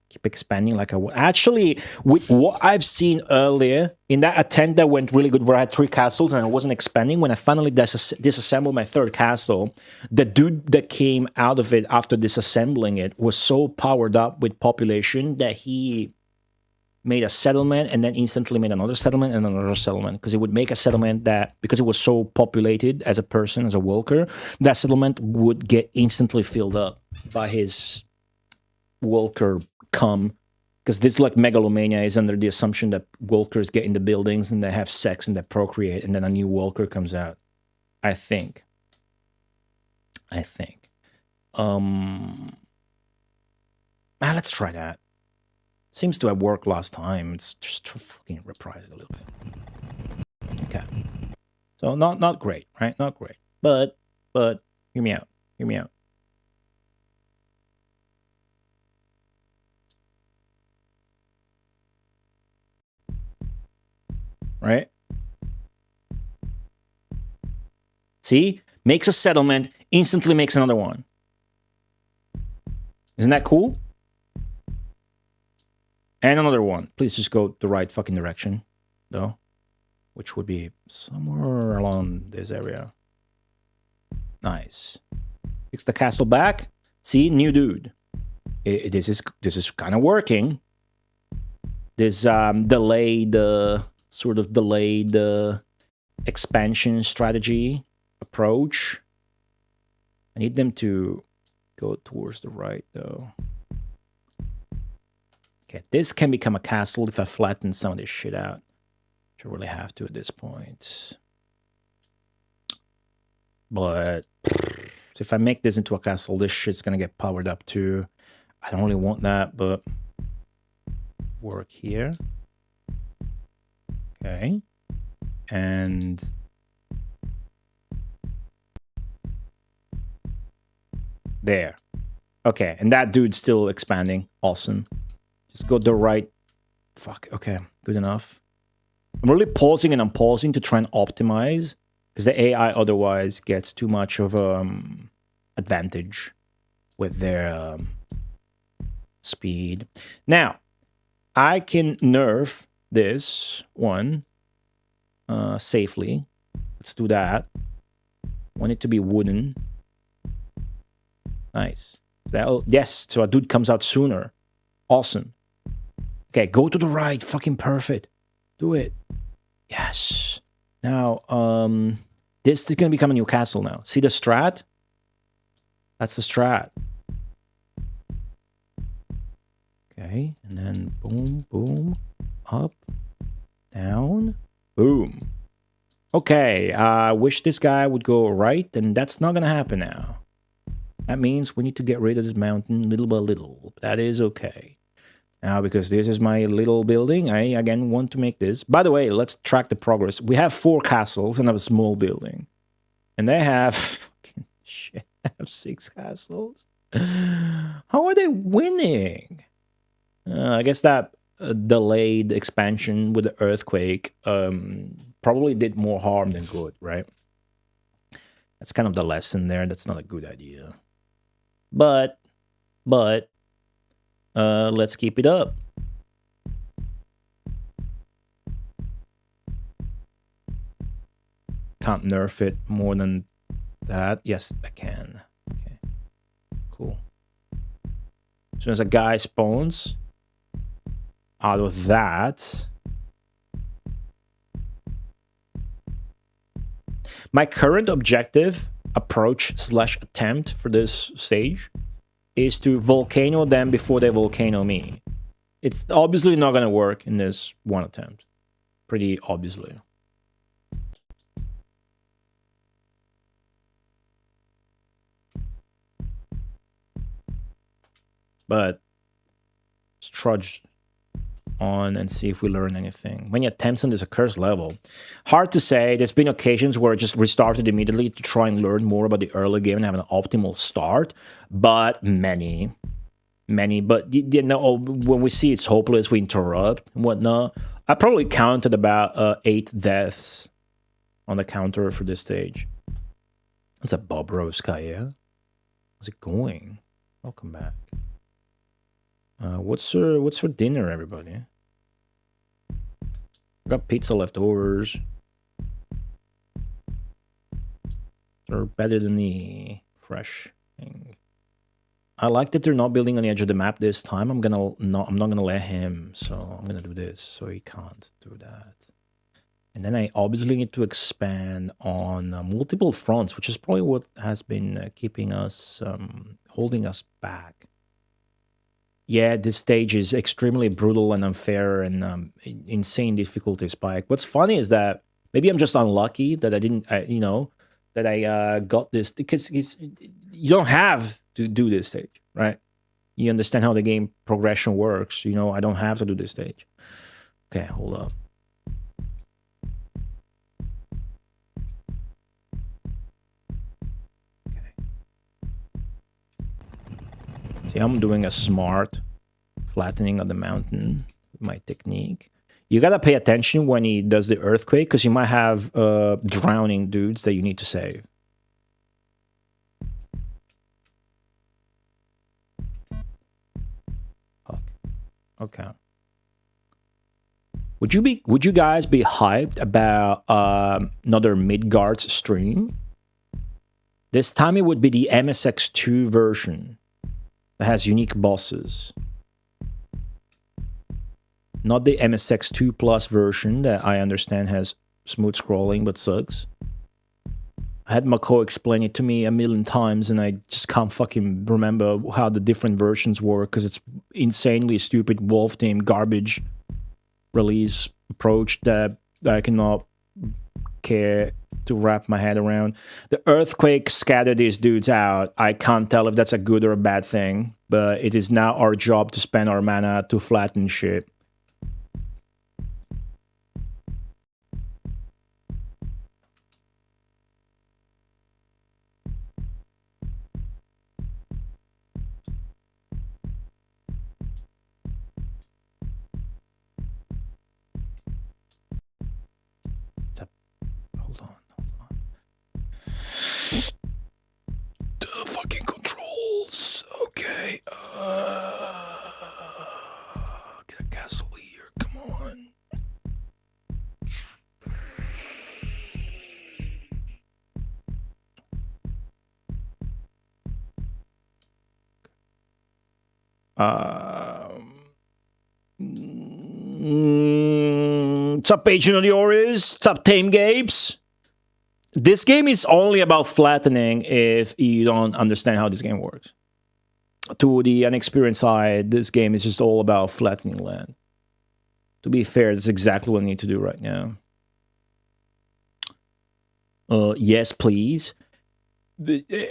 keep expanding like I would. Actually, with what I've seen earlier, in that attempt that went really good, where I had 3 castles and I wasn't expanding, when I finally disassembled my 3rd castle, the dude that came out of it after disassembling it was so powered up with population that he made a settlement and then instantly made another settlement and another settlement, because it would make a settlement that, because it was so populated as a person, as a worker, that settlement would get instantly filled up by his worker come, because this like megalomania is under the assumption that workers get in the buildings and they have sex and they procreate and then a new worker comes out. I think. Let's try that. Seems to have worked last time. It's just fucking reprised a little bit. Okay. So not great, right? Not great. But hear me out. Hear me out. Right? See? Makes a settlement, instantly makes another one. Isn't that cool? And another one. Please just go the right fucking direction, though. Which would be somewhere along this area. Nice. Fix the castle back. See? New dude. This is kind of working. This delayed expansion strategy approach. I need them to go towards the right, though. Okay, this can become a castle if I flatten some of this shit out. Which I really have to at this point. But so if I make this into a castle, this shit's gonna get powered up too. I don't really want that, but work here. Okay. And there. Okay, and that dude's still expanding. Awesome. Just go the right. Fuck, okay, good enough. I'm really pausing and unpausing to try and optimize because the AI otherwise gets too much of advantage with their speed. Now, I can nerf this one safely. Let's do that. Want it to be wooden. Nice. Yes, so a dude comes out sooner. Awesome. Okay, go to the right. Fucking perfect. Do it. Yes. Now, this is going to become a new castle now. See the strat? That's the strat. Okay, and then boom, boom, up, down, boom. Okay, I wish this guy would go right, and that's not going to happen now. That means we need to get rid of this mountain little by little. That is okay. Now, because this is my little building, I again want to make this. By the way, let's track the progress. We have 4 castles and a small building. And they have... Fucking shit, I have 6 castles. How are they winning? I guess that delayed expansion with the earthquake probably did more harm than good, right? That's kind of the lesson there. That's not a good idea. But... let's keep it up. Can't nerf it more than that. Yes, I can. Okay, cool. As soon as a guy spawns out of that, my current objective, approach / attempt for this stage is to volcano them before they volcano me. It's obviously not going to work in this one attempt. Pretty obviously. But let's trudge on and see if we learn anything. Many attempts on this accursed level. Hard to say. There's been occasions where I just restarted immediately to try and learn more about the early game and have an optimal start. But many. But you know, when we see it's hopeless, we interrupt and whatnot. I probably counted about 8 deaths on the counter for this stage. That's a Bobrovska, yeah? How's it going? Welcome back. What's for dinner, everybody? Got pizza leftovers. They're better than the fresh thing. I like that they're not building on the edge of the map this time. I'm not gonna let him, so I'm gonna do this so he can't do that. And then I obviously need to expand on multiple fronts, which is probably what has been keeping us, holding us back. Yeah, this stage is extremely brutal and unfair and insane difficulty spike. What's funny is that maybe I'm just unlucky that I didn't, that I got this, because you don't have to do this stage, right? You understand how the game progression works. You know, I don't have to do this stage. Okay, hold up. See, I'm doing a smart flattening of the mountain with my technique. You gotta pay attention when he does the earthquake, because you might have drowning dudes that you need to save. Fuck. Okay. Would you guys be hyped about another Midgard's stream? This time it would be the MSX2 version. That has unique bosses. Not the MSX2 Plus version that I understand has smooth scrolling but sucks. I had Mako explain it to me a million times and I just can't fucking remember how the different versions work because it's insanely stupid Wolf Team garbage release approach that I cannot care to wrap my head around. The earthquake scattered these dudes out. I can't tell if that's a good or a bad thing, but it is now our job to spend our mana to flatten shit. What's up, Agent of the Auras? What's up, Tame Gapes? This game is only about flattening if you don't understand how this game works. To the unexperienced eye, this game is just all about flattening land. To be fair, that's exactly what I need to do right now. Yes, please.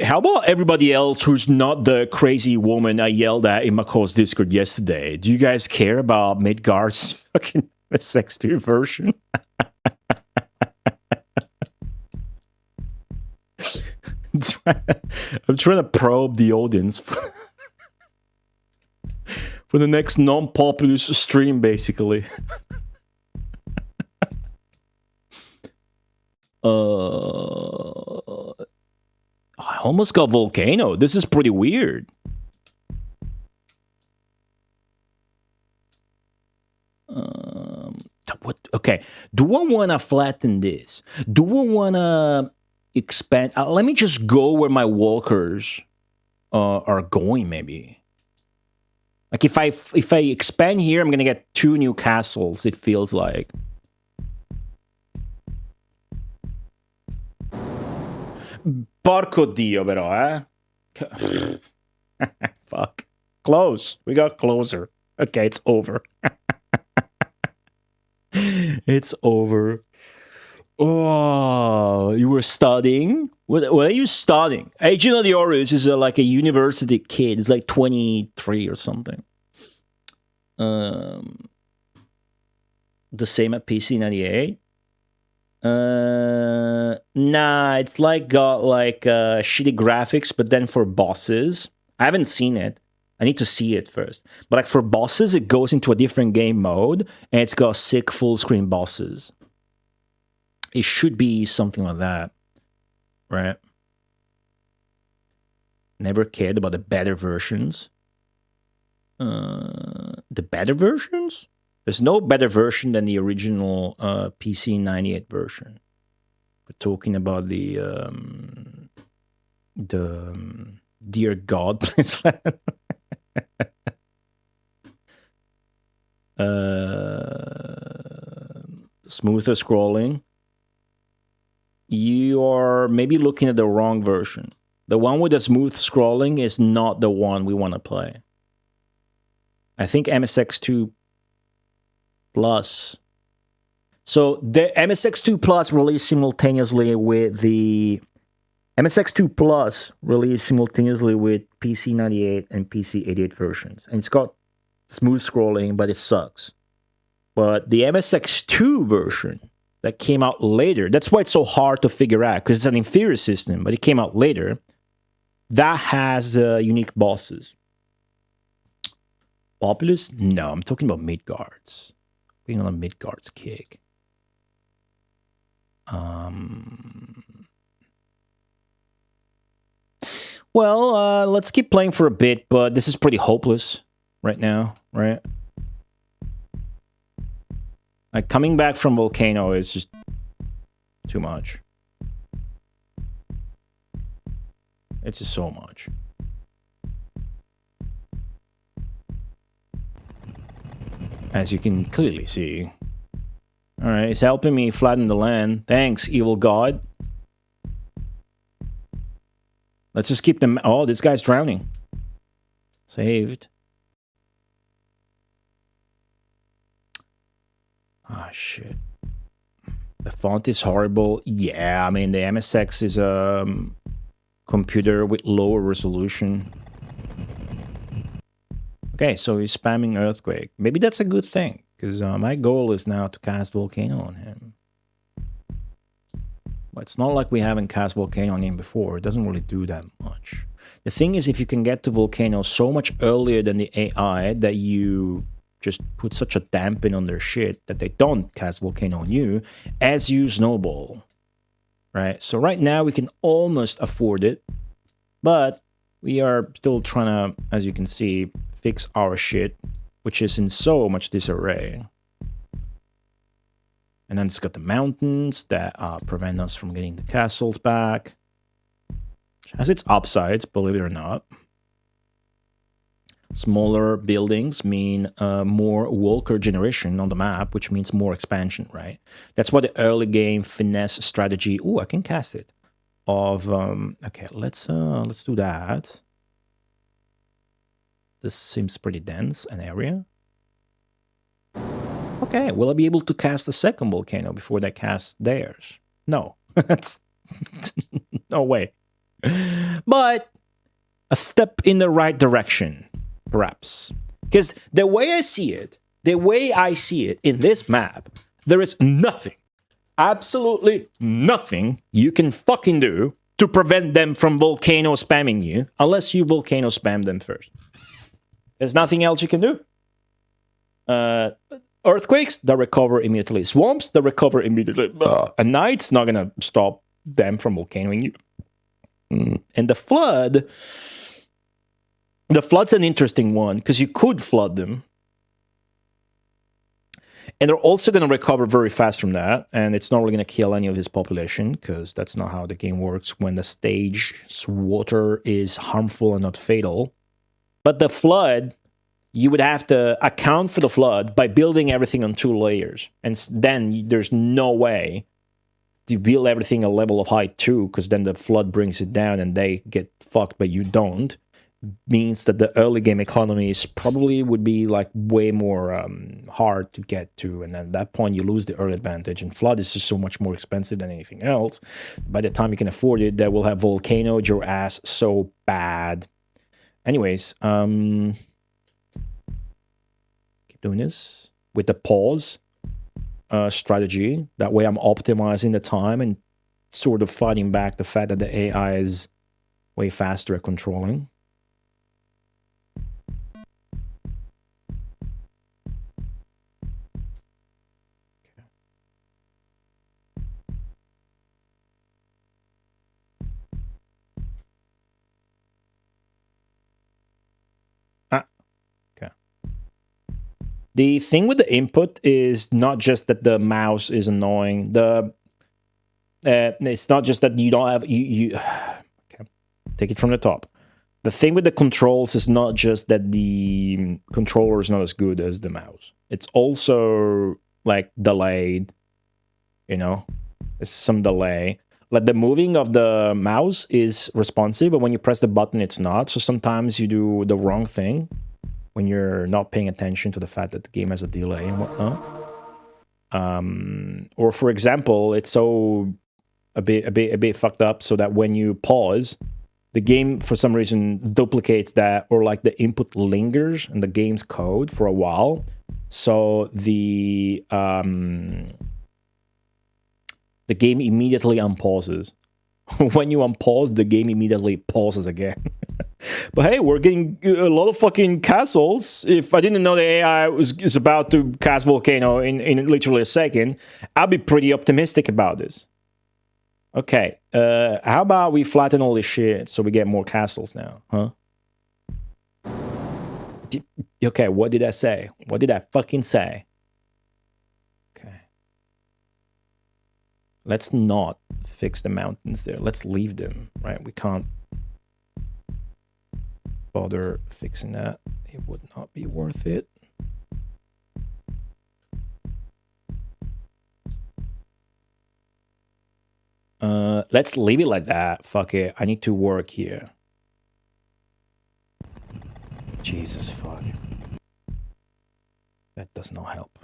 How about everybody else who's not the crazy woman I yelled at in McCall's Discord yesterday? Do you guys care about Midgard's fucking MSX2 version? I'm trying to probe the audience for the next non-populous stream, basically. I almost got Volcano. This is pretty weird. What? Okay. Do I want to flatten this? Do I want to expand? Let me just go where my walkers are going, maybe. Like if I expand here, I'm gonna get 2 new castles. It feels like. Porco Dio, però, eh? Fuck. Close. We got closer. Okay, it's over. It's over. Oh, you were studying? What are you studying? Agent of the Auras is like a university kid. It's like 23 or something. The same at PC 98? Nah, it's like got like shitty graphics, but then for bosses, I haven't seen it. I need to see it first. But like for bosses, it goes into a different game mode, and it's got sick full screen bosses. It should be something like that, right? Never cared about the better versions. The better versions? There's no better version than the original PC 98 version. We're talking about the Dear God, please. Smoother scrolling. You are maybe looking at the wrong version. The one with the smooth scrolling is not the one we want to play. I think MSX2 Plus. So the MSX2 Plus released simultaneously with the MSX2 Plus released simultaneously with PC 98 and PC 88 versions. And it's got smooth scrolling, but it sucks. But the MSX2 version that came out later, that's why it's so hard to figure out, because it's an inferior system, but it came out later, that has unique bosses. Populous? No, I'm talking about Midgards. Being on a Midgards kick. Well, let's keep playing for a bit, but this is pretty hopeless right now, right? Like, coming back from Volcano is just too much. It's just so much. As you can clearly see. Alright, it's helping me flatten the land. Thanks, evil god. Let's just keep them... Oh, this guy's drowning. Saved. Ah, shit. The font is horrible. Yeah, I mean, the MSX is a computer with lower resolution. Okay, so he's spamming Earthquake. Maybe that's a good thing, because my goal is now to cast Volcano on him. But it's not like we haven't cast Volcano on him before. It doesn't really do that much. The thing is, if you can get to Volcano so much earlier than the AI that you just put such a dampen on their shit that they don't cast Volcano on you, as you snowball. Right? So right now we can almost afford it, but we are still trying to, as you can see, fix our shit, which is in so much disarray. And then it's got the mountains that prevent us from getting the castles back. Which has its upsides, believe it or not. Smaller buildings mean more walker generation on the map, which means more expansion, right? That's what the early game finesse strategy. Oh, I can cast it. Of okay, let's do that. This seems pretty dense an area. Okay, will I be able to cast a second volcano before they cast theirs? No, that's no way. But a step in the right direction, perhaps. Because the way I see it in this map, there is nothing, absolutely nothing you can fucking do to prevent them from volcano spamming you, unless you volcano spam them first. There's nothing else you can do. Earthquakes, they recover immediately. Swamps, they recover immediately. A night's not gonna stop them from volcanoing you. And the flood's an interesting one, because you could flood them. And they're also going to recover very fast from that, and it's not really going to kill any of his population, because that's not how the game works when the stage's water is harmful and not fatal. But the flood, you would have to account for the flood by building everything on 2 layers. And then there's no way to build everything a level of height 2, because then the flood brings it down and they get fucked, but you don't. Means that the early game economies probably would be like way more hard to get to, and at that point you lose the early advantage, and flood is just so much more expensive than anything else. By the time you can afford it, they will have volcanoed your ass so bad. Anyways, keep doing this with the pause strategy. That way I'm optimizing the time and sort of fighting back the fact that the AI is way faster at controlling. The thing with the input is not just that the mouse is annoying. It's not just that you don't have okay, take it from the top. The thing with the controls is not just that the controller is not as good as the mouse. It's also like delayed. You know, there's some delay. Like the moving of the mouse is responsive, but when you press the button, it's not. So sometimes you do the wrong thing when you're not paying attention to the fact that the game has a delay and whatnot. Or for example, it's so a bit fucked up so that when you pause, the game for some reason duplicates that, or like the input lingers in the game's code for a while. So the game immediately unpauses. When you unpause, the game immediately pauses again. But hey, we're getting a lot of fucking castles. If I didn't know the AI is about to cast Volcano in literally a second, I'd be pretty optimistic about this. Okay, how about we flatten all this shit so we get more castles now, huh? Okay, what did I say? What did I fucking say? Okay. Let's not fix the mountains there. Let's leave them, right? We can't bother fixing that. It would not be worth it. Let's leave it like that. Fuck it. I need to work here. Jesus fuck. That does not help.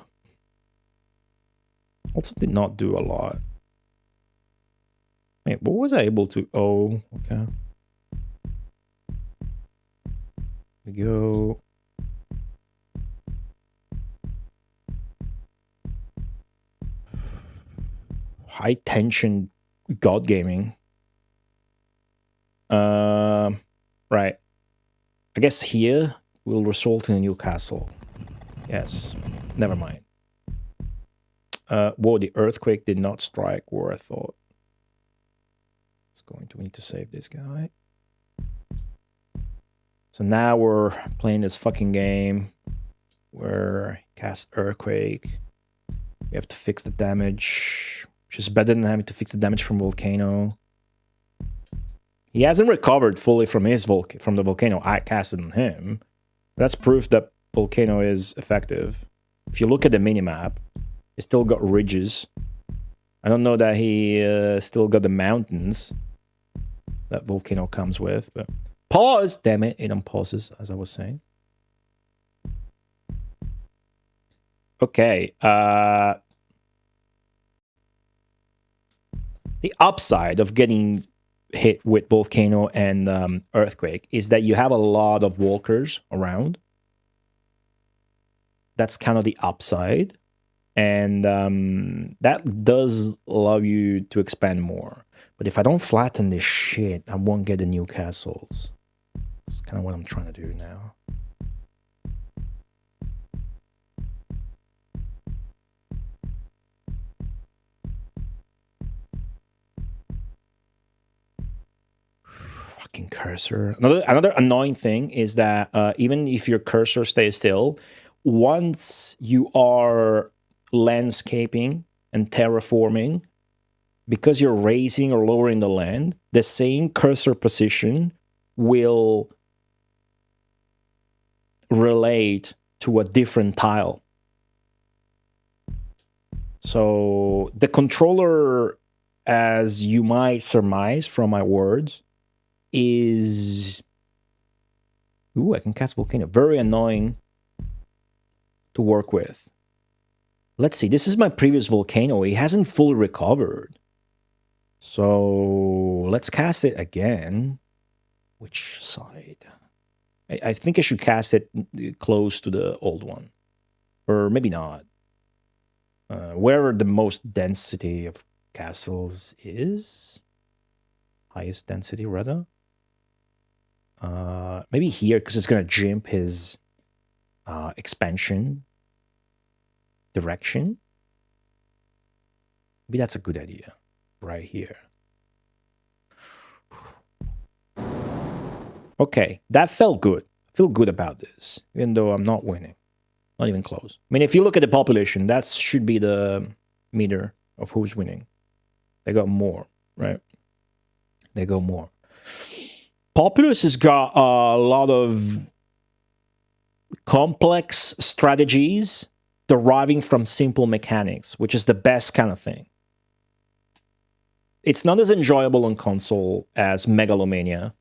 Also did not do a lot. Wait, what was I able to... Oh, okay. We go. High tension god gaming. Right. I guess here will result in a new castle. Yes. Never mind. Whoa, the earthquake did not strike where I thought. It's going to need to save this guy. So now we're playing this fucking game where cast earthquake. We have to fix the damage, which is better than having to fix the damage from volcano. He hasn't recovered fully from his from the volcano I casted on him. That's proof that volcano is effective. If you look at the minimap, it's still got ridges. I don't know that he still got the mountains that volcano comes with, but pause! Damn it, it unpauses, as I was saying. Okay, the upside of getting hit with volcano and earthquake is that you have a lot of walkers around. That's kind of the upside. And that does allow you to expand more. But if I don't flatten this shit, I won't get the new castles. That's kind of what I'm trying to do now. Fucking cursor. Another annoying thing is that even if your cursor stays still, once you are landscaping and terraforming, because you're raising or lowering the land, the same cursor position will relate to a different tile. So the controller, as you might surmise from my words, is... Ooh, I can cast volcano. Very annoying to work with. Let's see, this is my previous volcano. It hasn't fully recovered. So let's cast it again. Which side? I think I should cast it close to the old one. Or maybe not. Wherever the most density of castles is. Highest density, rather. Maybe here, because it's going to jump his expansion direction. Maybe that's a good idea. Right here. Okay, that felt good. I feel good about this, even though I'm not winning. Not even close. I mean, if you look at the population, that should be the meter of who's winning. They got more, right? They got more. Populous has got a lot of complex strategies deriving from simple mechanics, which is the best kind of thing. It's not as enjoyable on console as Megalomania.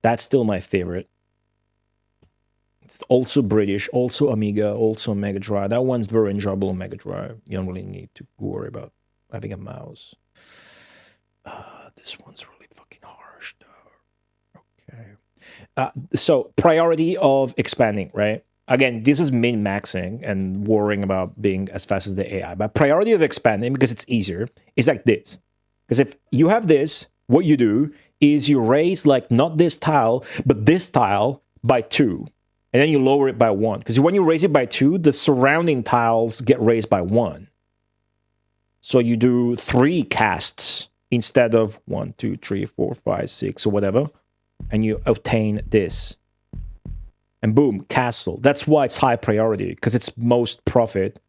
That's still my favorite. It's also British, also Amiga, also Mega Drive. That one's very enjoyable on Mega Drive. You don't really need to worry about having a mouse. This one's really fucking harsh, though. Okay. So, priority of expanding, right? Again, this is min-maxing and worrying about being as fast as the AI. But priority of expanding, because it's easier, is like this. Because if you have this, what you do is you raise, like, not this tile, but this tile by 2. And then you lower it by 1. Because when you raise it by 2, the surrounding tiles get raised by 1. So you do 3 casts instead of 1, 2, 3, 4, 5, 6, or whatever. And you obtain this. And boom, castle. That's why it's high priority, because it's most profit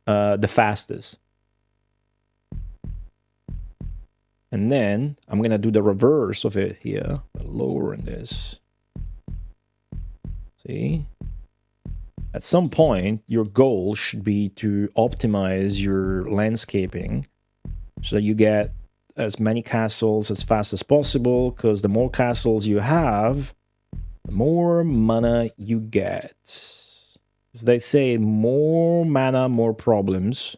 the fastest. And then I'm going to do the reverse of it here. Lowering this. See? At some point, your goal should be to optimize your landscaping so that you get as many castles as fast as possible, because the more castles you have, the more mana you get. As they say, more mana, more problems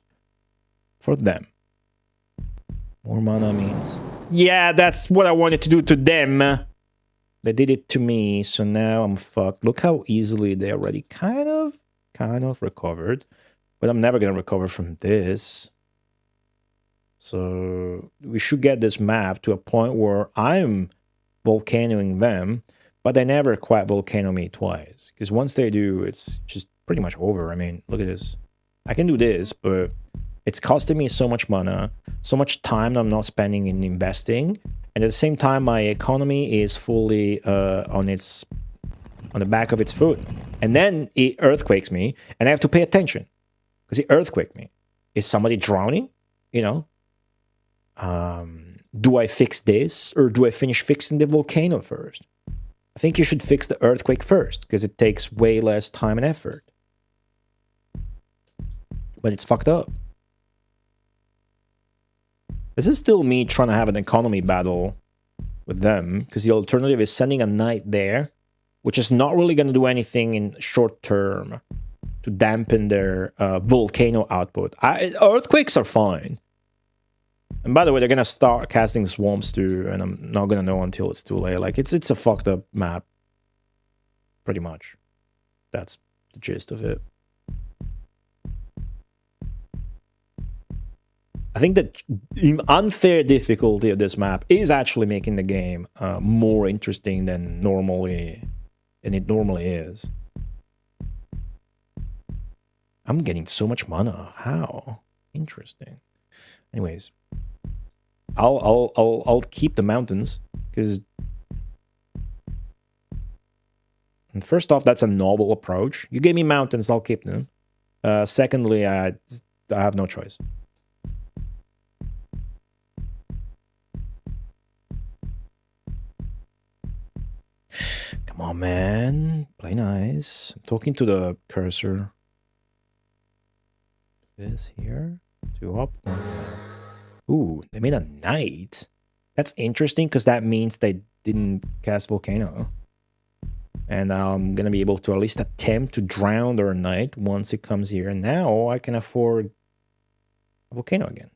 for them. More mana means... Yeah, that's what I wanted to do to them. They did it to me, so now I'm fucked. Look how easily they already kind of recovered. But I'm never going to recover from this. So we should get this map to a point where I'm volcanoing them, but they never quite volcano me twice. Because once they do, it's just pretty much over. I mean, look at this. I can do this, but it's costing me so much mana, so much time that I'm not spending in investing. And at the same time, my economy is fully on the back of its foot. And then it earthquakes me, and I have to pay attention. Because it earthquaked me. Is somebody drowning? You know? Do I fix this, or do I finish fixing the volcano first? I think you should fix the earthquake first, because it takes way less time and effort. But it's fucked up. This is still me trying to have an economy battle with them, because the alternative is sending a knight there, which is not really going to do anything in short term to dampen their volcano output. Earthquakes are fine. And by the way, they're going to start casting swamps too, and I'm not going to know until it's too late. Like, it's a fucked up map. Pretty much. That's the gist of it. I think that the unfair difficulty of this map is actually making the game more interesting than it normally is. I'm getting so much mana. How interesting. Anyways, I'll keep the mountains because. First off, that's a novel approach. You gave me mountains, I'll keep them. Secondly, I have no choice. Come on, man. Play nice. I'm talking to the cursor. This here. 2 up, 1 down. Ooh, they made a knight. That's interesting because that means they didn't cast Volcano. And I'm going to be able to at least attempt to drown their knight once it comes here. And now I can afford a Volcano again.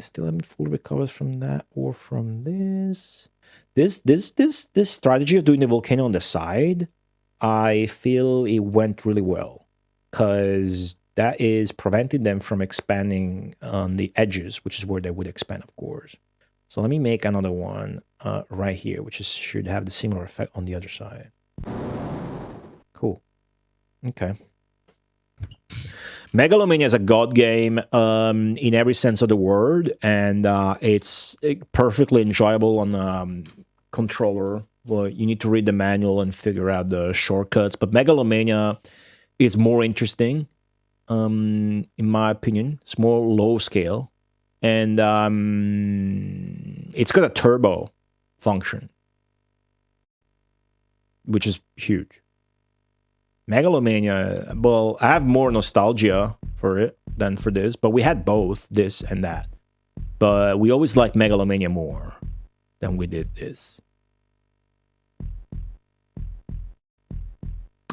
Still haven't fully recovered from that or from this. This strategy of doing the Volcano on the side, I feel it went really well. Because that is preventing them from expanding on the edges, which is where they would expand, of course. So let me make another one right here, which should have the similar effect on the other side. Cool. Okay. Megalomania is a god game in every sense of the word, and it's perfectly enjoyable on controller. Well, you need to read the manual and figure out the shortcuts, but Megalomania is more interesting, in my opinion. It's more low scale, and it's got a turbo function, which is huge. Megalomania, well, I have more nostalgia for it than for this, but we had both this and that. But we always liked Megalomania more than we did this.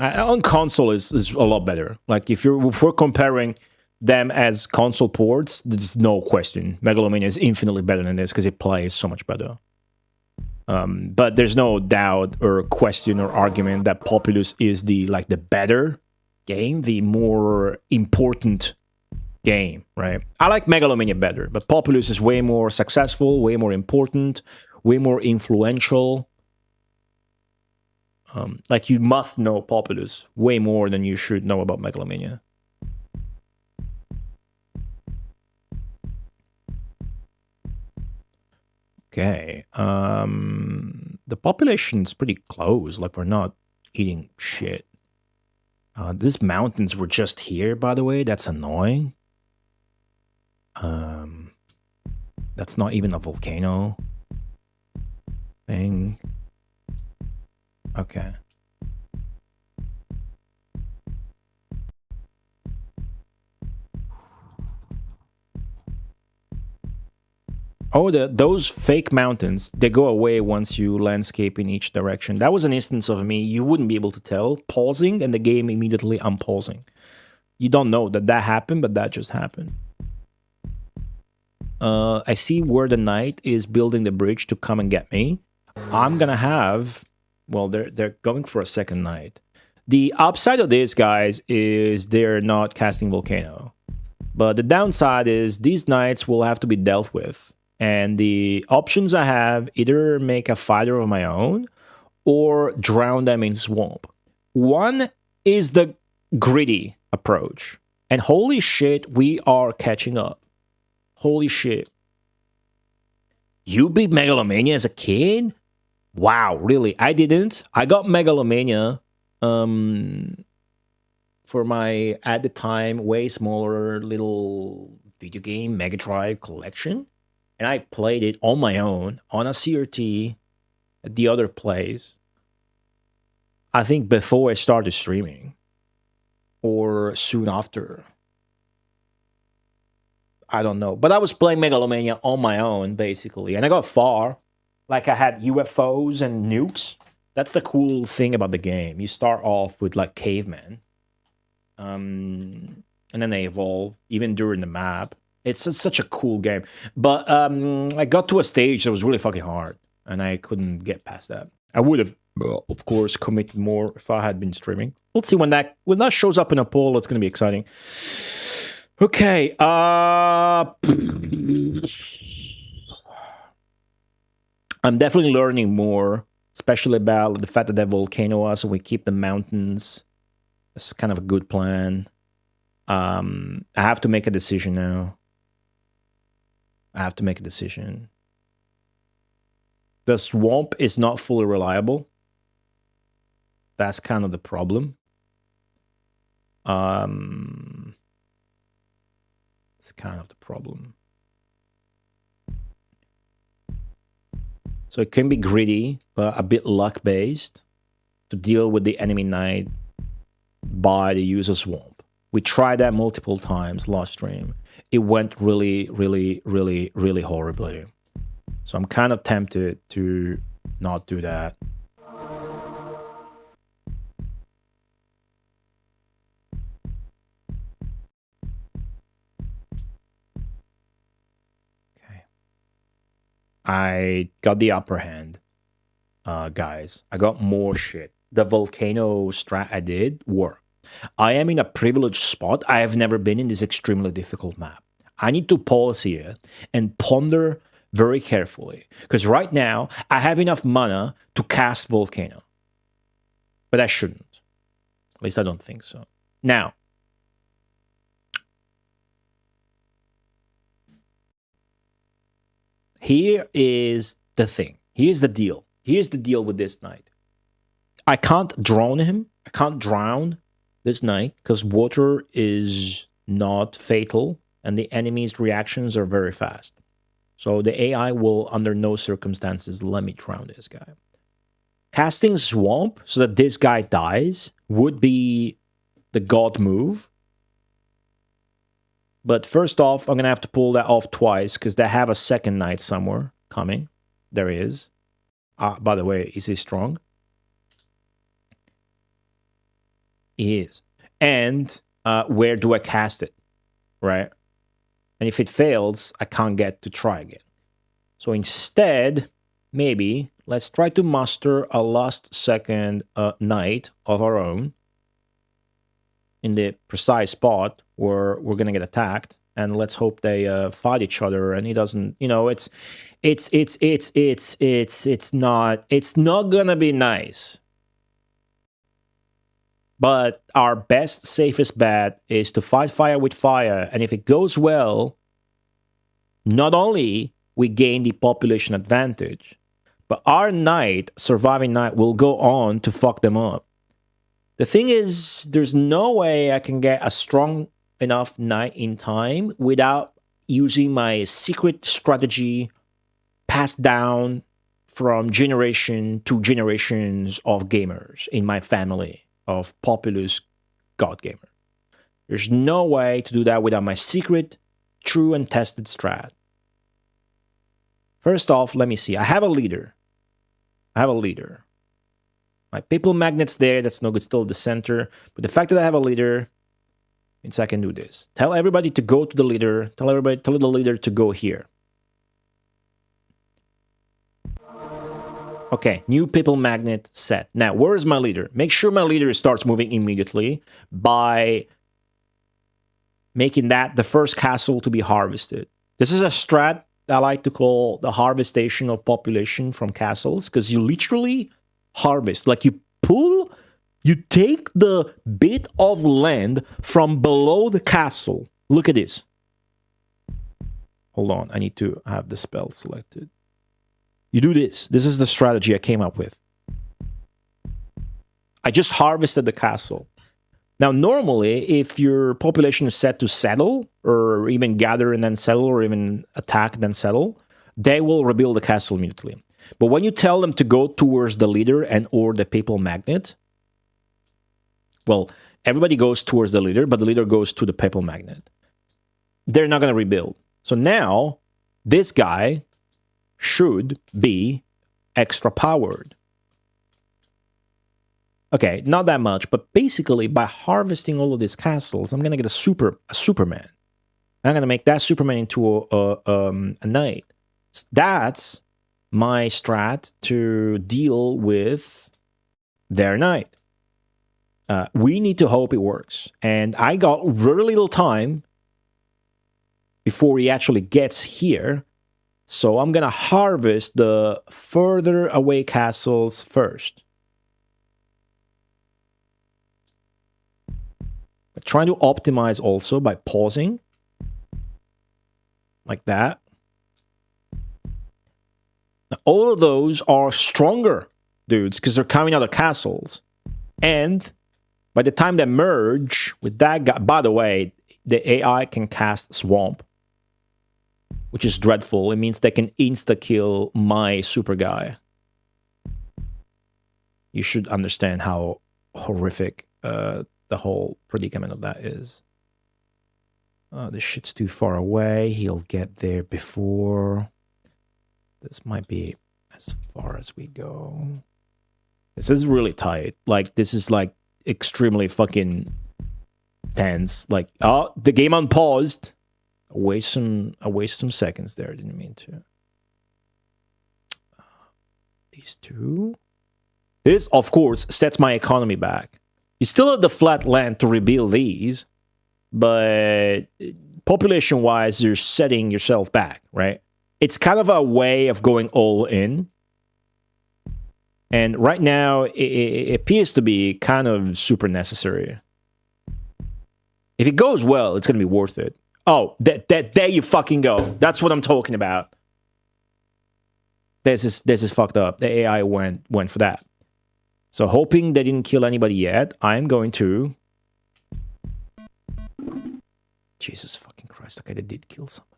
On console is a lot better. Like if we're comparing them as console ports, there's no question. Megalomania is infinitely better than this because it plays so much better. But there's no doubt or question or argument that Populous is the better game, the more important game, right? I like Megalomania better, but Populous is way more successful, way more important, way more influential. Like you must know Populous way more than you should know about Megalomania. Okay, the population's pretty close, like we're not eating shit. These mountains were just here, by the way, that's annoying. That's not even a volcano thing. Okay. Oh, those fake mountains, they go away once you landscape in each direction. That was an instance of me. You wouldn't be able to tell. Pausing and the game immediately unpausing. You don't know that happened, but that just happened. I see where the knight is building the bridge to come and get me. I'm gonna have... Well, they're going for a second knight. The upside of this, guys, is they're not casting Volcano. But the downside is these knights will have to be dealt with. And the options I have either make a fighter of my own or drown them in swamp. One is the greedy approach. And holy shit, we are catching up. Holy shit. You beat Megalomania as a kid? Wow, really? I didn't. I got Megalomania for my, at the time, way smaller little video game Mega Drive collection. And I played it on my own on a CRT at the other place. I think before I started streaming or soon after. I don't know. But I was playing Megalomania on my own, basically. And I got far. Like, I had UFOs and nukes. That's the cool thing about the game. You start off with, like, cavemen. And then they evolve, even during the map. It's such a cool game. But I got to a stage that was really fucking hard. And I couldn't get past that. I would have, of course, committed more if I had been streaming. We'll see when that shows up in a poll. It's going to be exciting. Okay. I'm definitely learning more, especially about the fact that they volcano us and we keep the mountains. It's kind of a good plan. I have to make a decision now. The swamp is not fully reliable. That's kind of the problem. It's kind of the problem. So it can be greedy, but a bit luck-based to deal with the enemy knight by the use of swamp. We tried that multiple times last stream. It went really, really, really, really horribly. So I'm kind of tempted to not do that. I got the upper hand, guys. I got more shit. The volcano strat I did worked. I am in a privileged spot. I have never been in this extremely difficult map. I need to pause here and ponder very carefully. Because right now, I have enough mana to cast Volcano. But I shouldn't. At least I don't think so. Now, here is the thing. Here's the deal. Here's the deal with this knight. I can't drown him. I can't drown this knight because water is not fatal and the enemy's reactions are very fast. So the AI will, under no circumstances, let me drown this guy. Casting Swamp so that this guy dies would be the god move. But first off, I'm going to have to pull that off twice because they have a second knight somewhere coming. There he is. By the way, is he strong? He is. And where do I cast it? Right? And if it fails, I can't get to try again. So instead, maybe, let's try to muster a last second knight of our own in the precise spot where we're gonna get attacked, and let's hope they fight each other. And he doesn't, you know, it's not gonna be nice. But our best, safest bet is to fight fire with fire, and if it goes well, not only we gain the population advantage, but our knight, surviving knight, will go on to fuck them up. The thing is, there's no way I can get a strong enough knight in time without using my secret strategy passed down from generation to generations of gamers in my family of Populous God Gamer. There's no way to do that without my secret, true and tested strat. First off, let me see. I have a leader. My people magnet's there. That's no good. Still at the center. But the fact that I have a leader means I can do this. Tell everybody to go to the leader. Tell the leader to go here. Okay, new people magnet set. Now, where is my leader? Make sure my leader starts moving immediately by making that the first castle to be harvested. This is a strat I like to call the harvestation of population from castles, because you literally harvest. Like you take the bit of land from below the castle. Look at this. Hold on, I need to have the spell selected. You do this. This is the strategy I came up with. I just harvested the castle. Now, normally, if your population is set to settle, or even gather and then settle, or even attack and then settle, they will rebuild the castle immediately. But when you tell them to go towards the leader and or the papal magnet, well, everybody goes towards the leader, but the leader goes to the papal magnet. They're not going to rebuild. So now, this guy should be extra powered. Okay, not that much, but basically by harvesting all of these castles, I'm going to get a Superman. I'm going to make that Superman into a knight. That's my strat to deal with their knight. We need to hope it works. And I got very little time before he actually gets here. So I'm going to harvest the further away castles first. But trying to optimize also by pausing. Like that. Now, all of those are stronger dudes because they're coming out of castles. And by the time they merge with that guy, by the way, the AI can cast Swamp, which is dreadful. It means they can insta-kill my super guy. You should understand how horrific the whole predicament of that is. This shit's too far away. He'll get there before. This might be as far as we go. This is really tight. Like, this is like extremely fucking tense. Like, oh, the game unpaused. I waste some seconds there. I didn't mean to. These two. This, of course, sets my economy back. You still have the flat land to rebuild these, but population-wise, you're setting yourself back, right? It's kind of a way of going all in. And right now, it appears to be kind of super necessary. If it goes well, it's going to be worth it. Oh, there you fucking go. That's what I'm talking about. This is fucked up. The AI went for that. So hoping they didn't kill anybody yet, I'm going to... Jesus fucking Christ. Okay, they did kill somebody.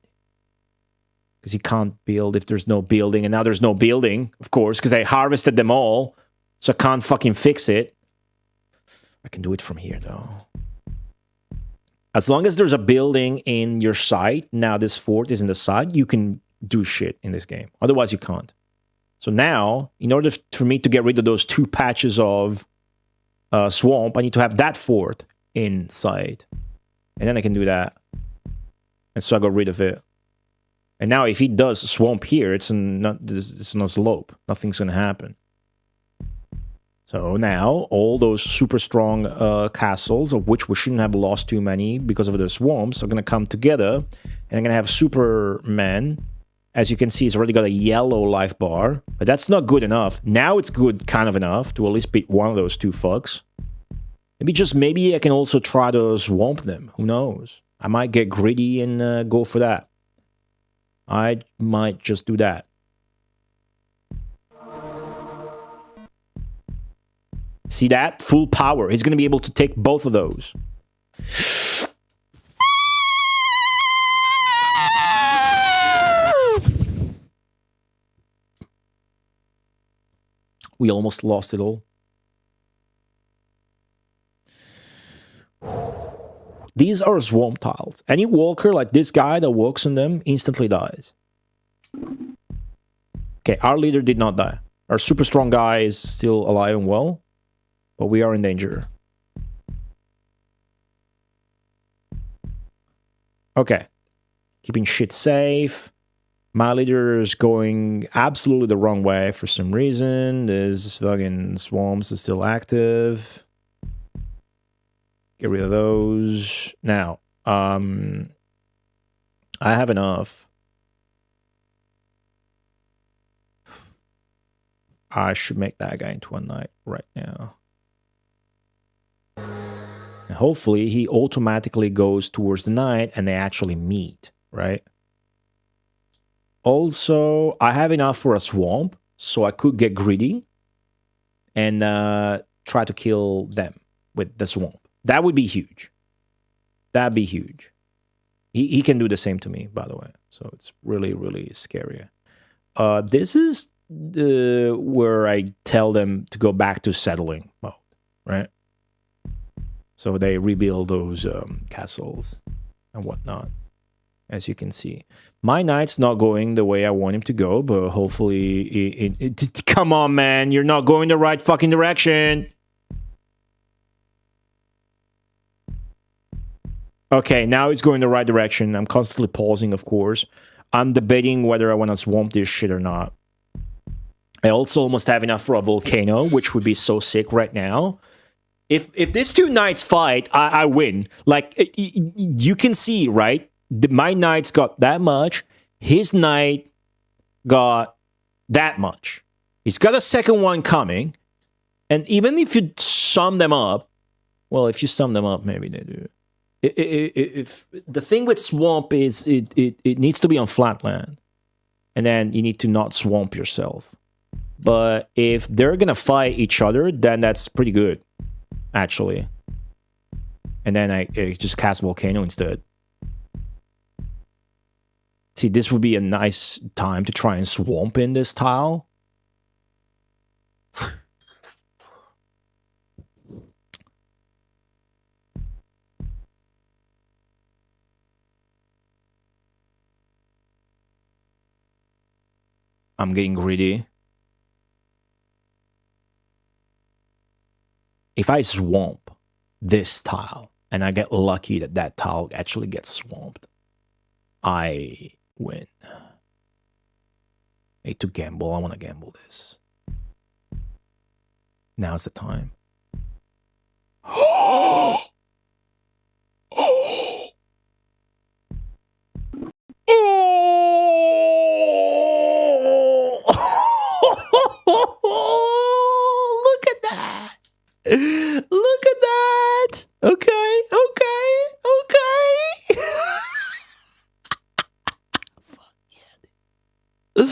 Because you can't build if there's no building. And now there's no building, of course, because I harvested them all. So I can't fucking fix it. I can do it from here, though. As long as there's a building in your site, now this fort is in the side, you can do shit in this game. Otherwise, you can't. So now, in order for me to get rid of those 2 patches of swamp, I need to have that fort inside. And then I can do that. And so I got rid of it. And now if he does swamp here, it's on a slope. Nothing's going to happen. So now, all those super strong castles, of which we shouldn't have lost too many because of the swamps, are going to come together. And I'm going to have Superman. As you can see, it's already got a yellow life bar. But that's not good enough. Now it's good kind of enough to at least beat one of those 2 fucks. Maybe I can also try to swamp them. Who knows? I might get greedy and go for that. I might just do that. See that? Full power. He's going to be able to take both of those. We almost lost it all. These are swamp tiles. Any walker like this guy that walks on them instantly dies. Okay, our leader did not die. Our super strong guy is still alive and well. But we are in danger. Okay. Keeping shit safe. My leader is going absolutely the wrong way for some reason. This fucking swamps is still active. Get rid of those. Now, I have enough. I should make that guy into a knight right now. And hopefully he automatically goes towards the knight and they actually meet, right? Also, I have enough for a swamp, so I could get greedy and try to kill them with the swamp. That would be huge. That'd be huge. He can do the same to me, by the way. So it's really, really scary. This is where I tell them to go back to settling mode, right? So they rebuild those castles and whatnot, as you can see. My knight's not going the way I want him to go, but hopefully come on, man, you're not going the right fucking direction. Okay, now it's going the right direction. I'm constantly pausing, of course. I'm debating whether I want to swamp this shit or not. I also almost have enough for a volcano, which would be so sick right now. If these two knights fight, I win. Like, you can see, right? My knight's got that much. His knight got that much. He's got a second one coming. And even if you sum them up, well, if you sum them up, maybe they do. If the thing with swamp is it needs to be on flat land, and then you need to not swamp yourself. But if they're gonna fight each other, then that's pretty good, actually. And then I just cast volcano instead. See, this would be a nice time to try and swamp in this tile. I'm getting greedy. If I swamp this tile, and I get lucky that that tile actually gets swamped, I win. I hate to gamble. I want to gamble this. Now's the time. Oh! Look at that. Look at that. Okay. Fuck yeah.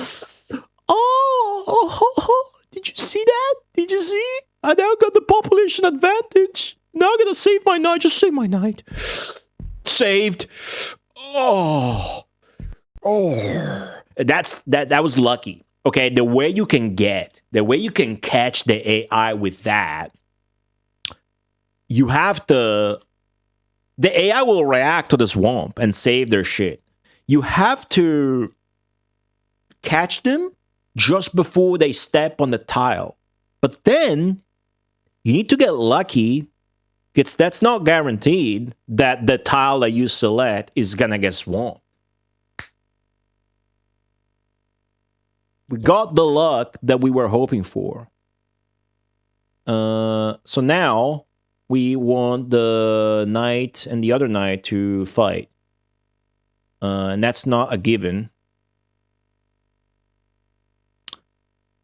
Oh, did you see that? Did you see? I now got the population advantage. Now I'm gonna save my knight. Just save my knight. Saved. Oh. That was lucky. Okay, the way you can catch the AI with that, you have to. The AI will react to the swamp and save their shit. You have to catch them just before they step on the tile. But then you need to get lucky, because that's not guaranteed that the tile that you select is gonna get swamped. We got the luck that we were hoping for. So now we want the knight and the other knight to fight. And that's not a given.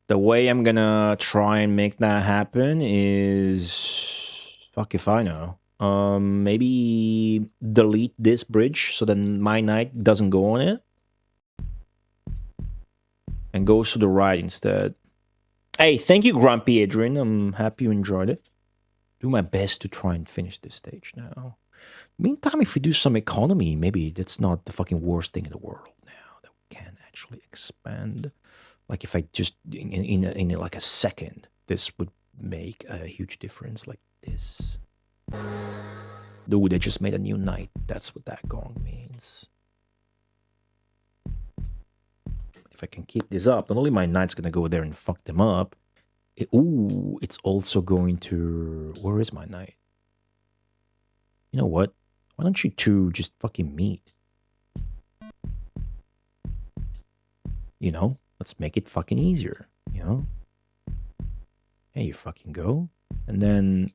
The way I'm gonna try and make that happen is... fuck if I know. Maybe delete this bridge so then my knight doesn't go on it. And goes to the right instead. Hey, thank you, Grumpy Adrian. I'm happy you enjoyed it. Do my best to try and finish this stage now. Meantime, if we do some economy, maybe that's not the fucking worst thing in the world now. That we can actually expand. Like if I just, in like a second, this would make a huge difference like this. Dude, they just made a new knight. That's what that gong means. If I can keep this up, not only my knight's gonna go there and fuck them up, it's also going to... Where is my knight? You know what? Why don't you two just fucking meet? You know? Let's make it fucking easier, you know? Hey, you fucking go. And then...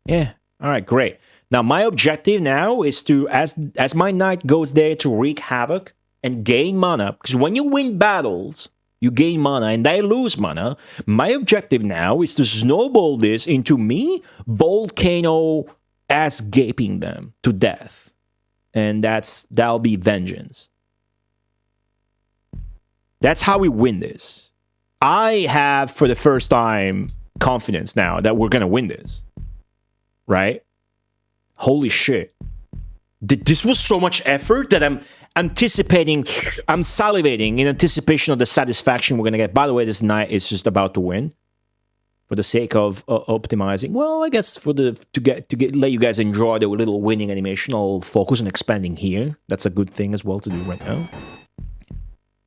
Yeah. Alright, great. Now, my objective now is to, as my knight goes there to wreak havoc, and gain mana, because when you win battles, you gain mana, and I lose mana. My objective now is to snowball this into me volcano-ass gaping them to death. And that'll be vengeance. That's how we win this. I have, for the first time, confidence now that we're gonna win this. Right? Holy shit. This was so much effort that anticipating, I'm salivating in anticipation of the satisfaction we're gonna get. By the way, this knight is just about to win. For the sake of optimizing, well, I guess for the let you guys enjoy the little winning animation, I'll focus on expanding here. That's a good thing as well to do right now.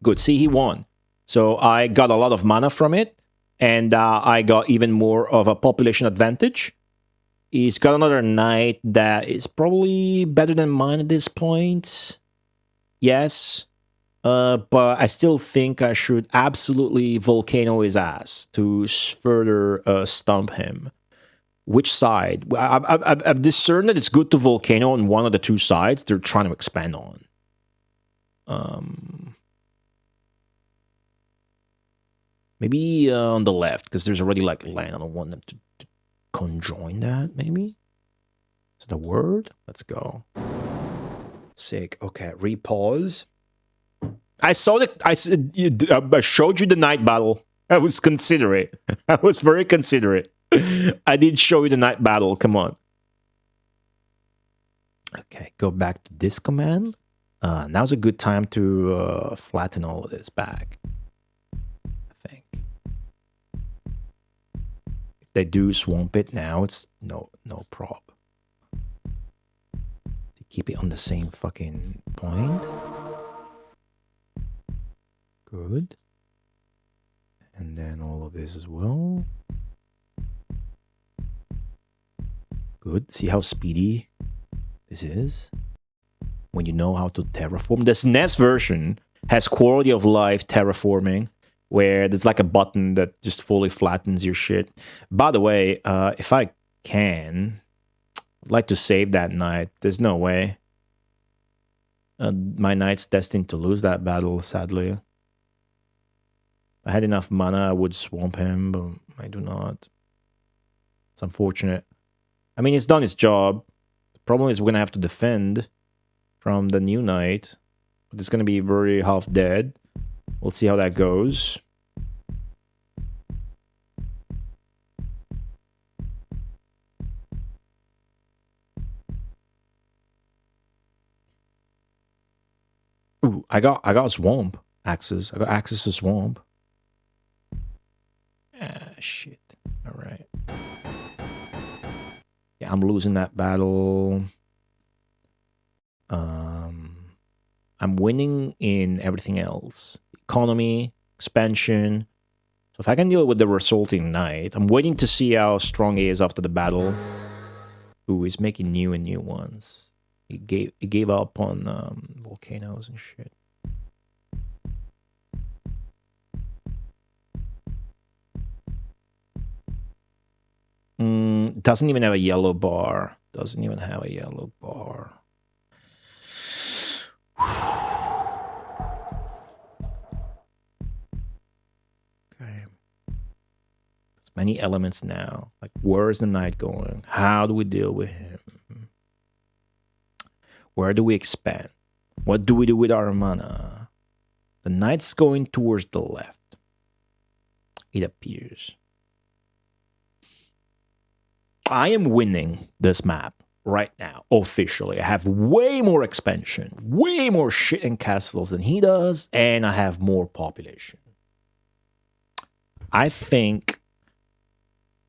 Good. See, he won. So I got a lot of mana from it, and I got even more of a population advantage. He's got another knight that is probably better than mine at this point. Yes. But I still think I should absolutely volcano his ass to further stump him. Which side? I've discerned that it's good to volcano on one of the two sides they're trying to expand on. Maybe on the left, because there's already like land. I don't want them to conjoin that, maybe? Is that a word? Let's go. Sick. Okay, repause. I saw that. I showed you the night battle. I was considerate. I was very considerate. I did show you the night battle. Come on. Okay, go back to this command. Now's a good time to flatten all of this back. I think. If they do swamp it now, it's no prob. To keep it on the same fucking point. Good. And then all of this as well. Good. See how speedy this is? When you know how to terraform. The SNES version has quality of life terraforming, where there's like a button that just fully flattens your shit. By the way, if I can, I'd like to save that knight. There's no way. My knight's destined to lose that battle, sadly. If I had enough mana, I would swamp him, but I do not. It's unfortunate. I mean, it's done its job. The problem is we're going to have to defend from the new knight. But it's going to be very half dead. We'll see how that goes. Ooh, I got swamp axes. I got access to swamp. Ah, shit. All right. Yeah, I'm losing that battle. I'm winning in everything else. Economy, expansion. So if I can deal with the resulting knight, I'm waiting to see how strong he is after the battle. Ooh, he's making new ones. He gave up on volcanoes and shit. Doesn't even have a yellow bar. Doesn't even have a yellow bar. Okay. There's many elements now. Like, where's the knight going? How do we deal with him? Where do we expand? What do we do with our mana? The knight's going towards the left. It appears. I am winning this map right now, officially. I have way more expansion, way more shit and castles than he does, and I have more population. I think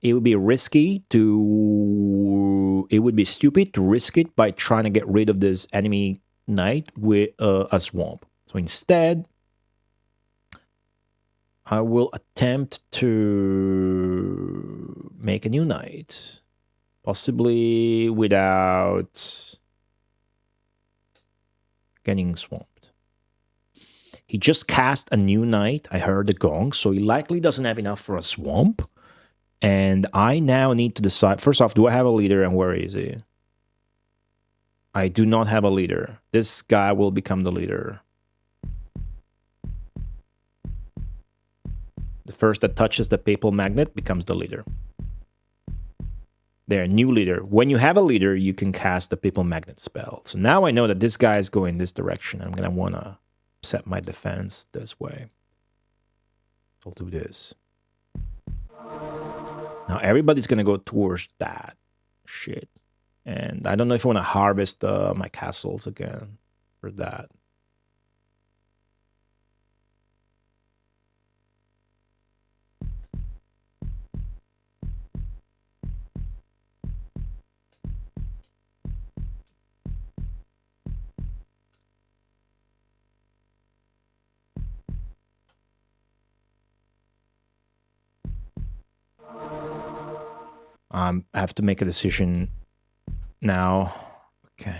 it would be risky to... It would be stupid to risk it by trying to get rid of this enemy knight with a swamp. So instead, I will attempt to make a new knight. Possibly without getting swamped. He just cast a new knight. I heard the gong, so he likely doesn't have enough for a swamp. And I now need to decide, first off, do I have a leader and where is he? I do not have a leader. This guy will become the leader. The first that touches the papal magnet becomes the leader. There, new leader. When you have a leader, you can cast the papal magnet spell. So now I know that this guy is going this direction. I'm going to want to set my defense this way. I'll do this. Now everybody's going to go towards that shit. And I don't know if I want to harvest my castles again for that. I have to make a decision now. Okay.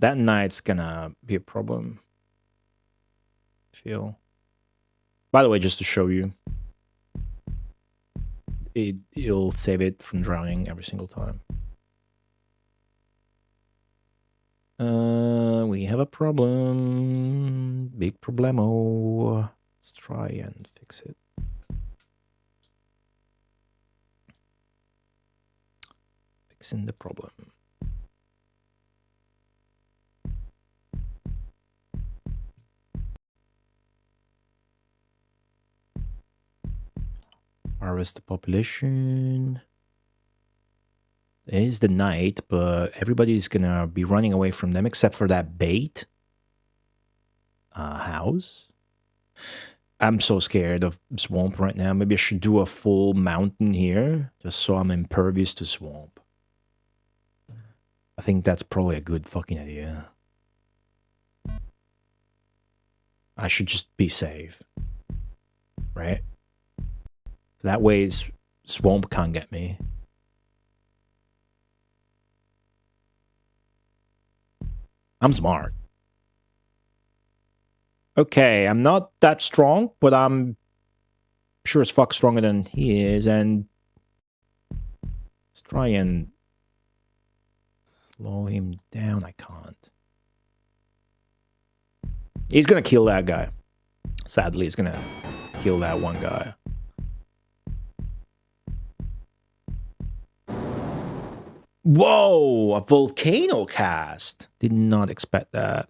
That night's gonna be a problem. I feel. By the way, just to show you, it'll save it from drowning every single time. We have a problem. Big problemo. Let's try and fix it. Fixing the problem. Harvest the population. It is the night, but everybody's gonna be running away from them except for that bait house. I'm so scared of swamp right now. Maybe I should do a full mountain here just so I'm impervious to swamp. I think that's probably a good fucking idea. I should just be safe, right? That way swamp can't get me. I'm smart. Okay, I'm not that strong, but I'm sure as fuck stronger than he is, and let's try and slow him down. I can't. He's gonna kill that guy. Sadly, he's gonna kill that one guy. Whoa, a volcano cast. Did not expect that.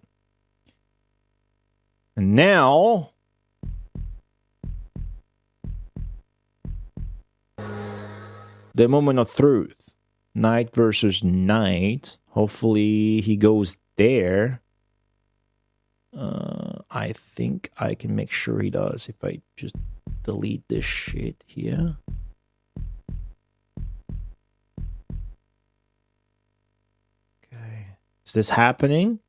And now the moment of truth. Night versus night. Hopefully he goes there. I think I can make sure he does if I just delete this shit here. Is this happening?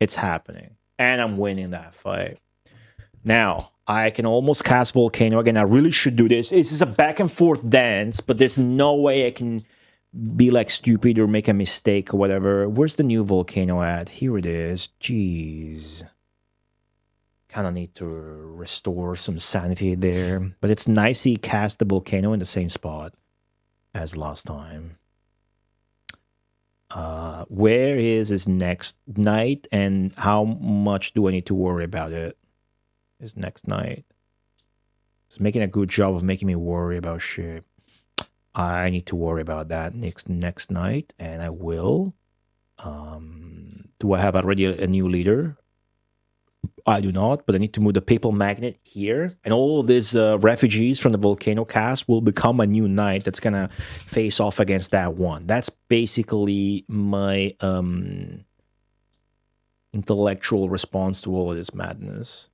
It's happening. And I'm winning that fight. Now, I can almost cast Volcano again. I really should do this. This is a back and forth dance, but there's no way I can be like stupid or make a mistake or whatever. Where's the new Volcano at? Here it is. Jeez. Kind of need to restore some sanity there. But it's nice he cast the Volcano in the same spot as last time. Where is his next night and how much do I need to worry about it? His next night. He's making a good job of making me worry about shit. I need to worry about that next night, and I will. Do I have already a new leader? I do not, but I need to move the papal magnet here. And all of these refugees from the volcano cast will become a new knight that's going to face off against that one. That's basically my intellectual response to all of this madness.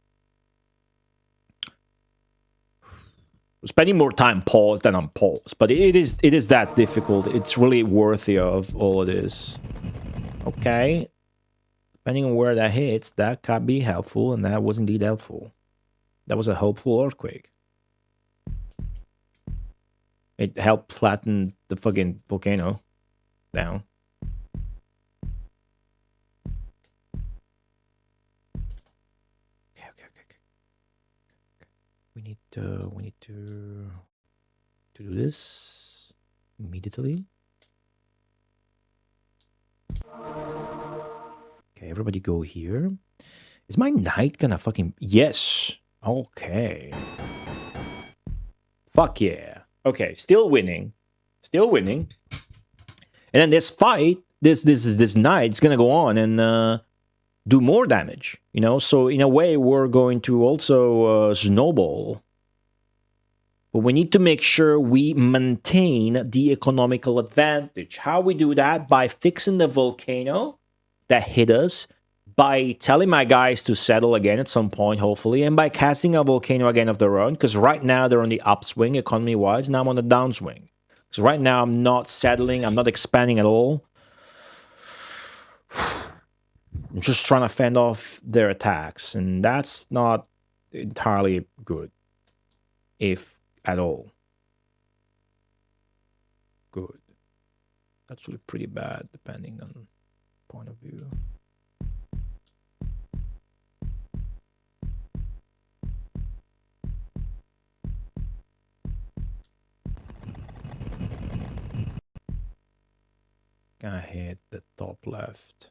Spending more time paused than unpaused, but it is that difficult. It's really worthy of all of this. Okay. Depending on where that hits, that could be helpful, and that was indeed helpful. That was a helpful earthquake. It helped flatten the fucking volcano down. Okay. We need to do this immediately. Okay, everybody go here. Is my knight gonna fucking... Yes! Okay. Fuck yeah. Okay, still winning. Still winning. And then this fight, this knight's gonna go on and do more damage. You know, so in a way, we're going to also snowball. But we need to make sure we maintain the economical advantage. How we do that? By fixing the volcano that hit us, by telling my guys to settle again at some point, hopefully, and by casting a volcano again of their own, because right now they're on the upswing economy-wise, and I'm on the downswing. So right now I'm not settling, I'm not expanding at all. I'm just trying to fend off their attacks, and that's not entirely good. if at all. Good. Actually pretty bad, depending on point of view. Gonna hit the top left.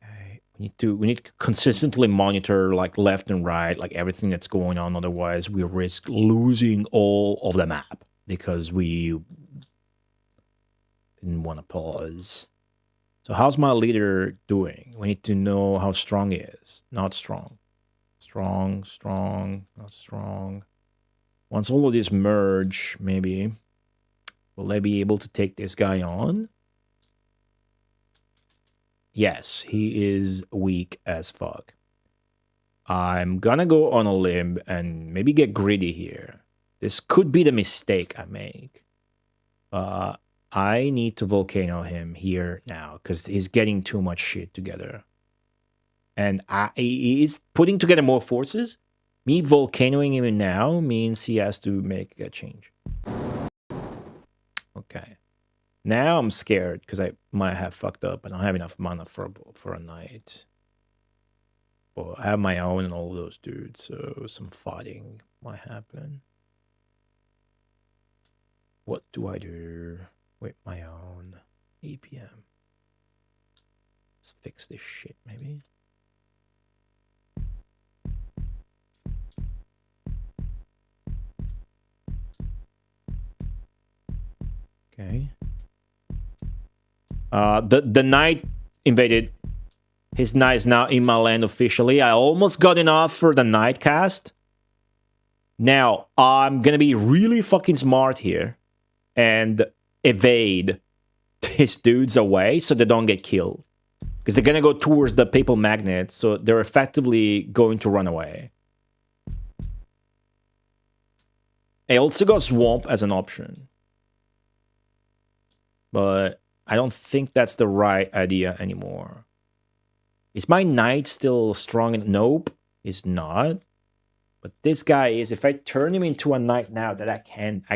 Okay, we need to consistently monitor like left and right, like everything that's going on. Otherwise, we risk losing all of the map because we didn't want to pause. So how's my leader doing? We need to know how strong he is. Not strong. Strong, strong, not strong. Once all of these merge, maybe, will I be able to take this guy on? Yes, he is weak as fuck. I'm gonna go on a limb and maybe get greedy here. This could be the mistake I make. I need to volcano him here now because he's getting too much shit together. And he is putting together more forces. Me volcanoing him now means he has to make a change. Okay. Now I'm scared because I might have fucked up and I don't have enough mana for a night. But I have my own and all those dudes, so some fighting might happen. What do I do with my own APM? Let's fix this shit, maybe. Okay. The knight invaded. His knight is now in my land officially. I almost got enough for the knight cast. Now, I'm gonna be really fucking smart here and evade his dudes away so they don't get killed. Because they're gonna go towards the papal magnet, so they're effectively going to run away. I also got swamp as an option. But I don't think that's the right idea anymore. Is my knight still strong? Nope, he's not. But this guy is. If I turn him into a knight now, that I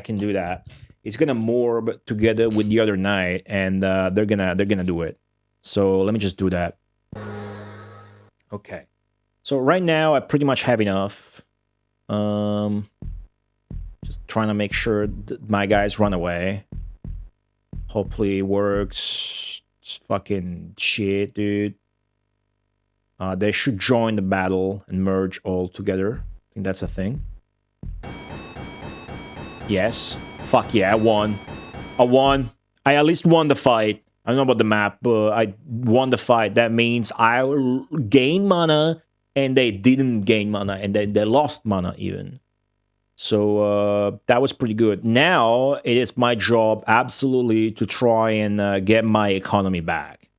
can do that. He's gonna morph together with the other knight, and they're gonna do it. So let me just do that. Okay. So right now I pretty much have enough. Just trying to make sure that my guys run away. Hopefully it works. It's fucking shit, dude. They should join the battle and merge all together. I think that's a thing. Yes. Fuck yeah, I won. I won. I at least won the fight. I don't know about the map, but I won the fight. That means I gained mana and they didn't gain mana and they lost mana even. So that was pretty good. Now it is my job absolutely to try and get my economy back.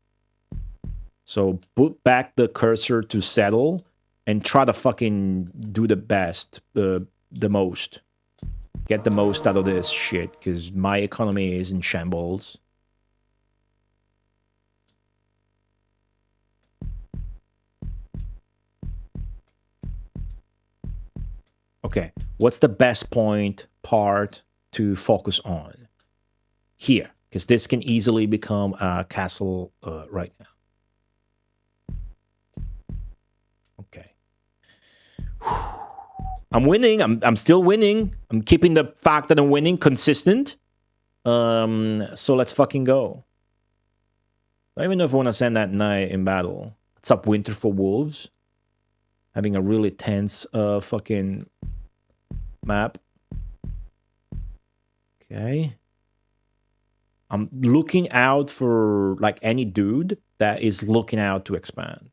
So put back the cursor to settle and try to fucking do the best, the most. Get the most out of this shit because my economy is in shambles. Okay, what's the best part to focus on? Here, because this can easily become a castle right now. Okay. I'm winning. I'm still winning. I'm keeping the fact that I'm winning consistent. So let's fucking go. I don't even know if I want to send that knight in battle. What's up, Winter for Wolves? Having a really tense fucking map. Okay. I'm looking out for like any dude that is looking out to expand.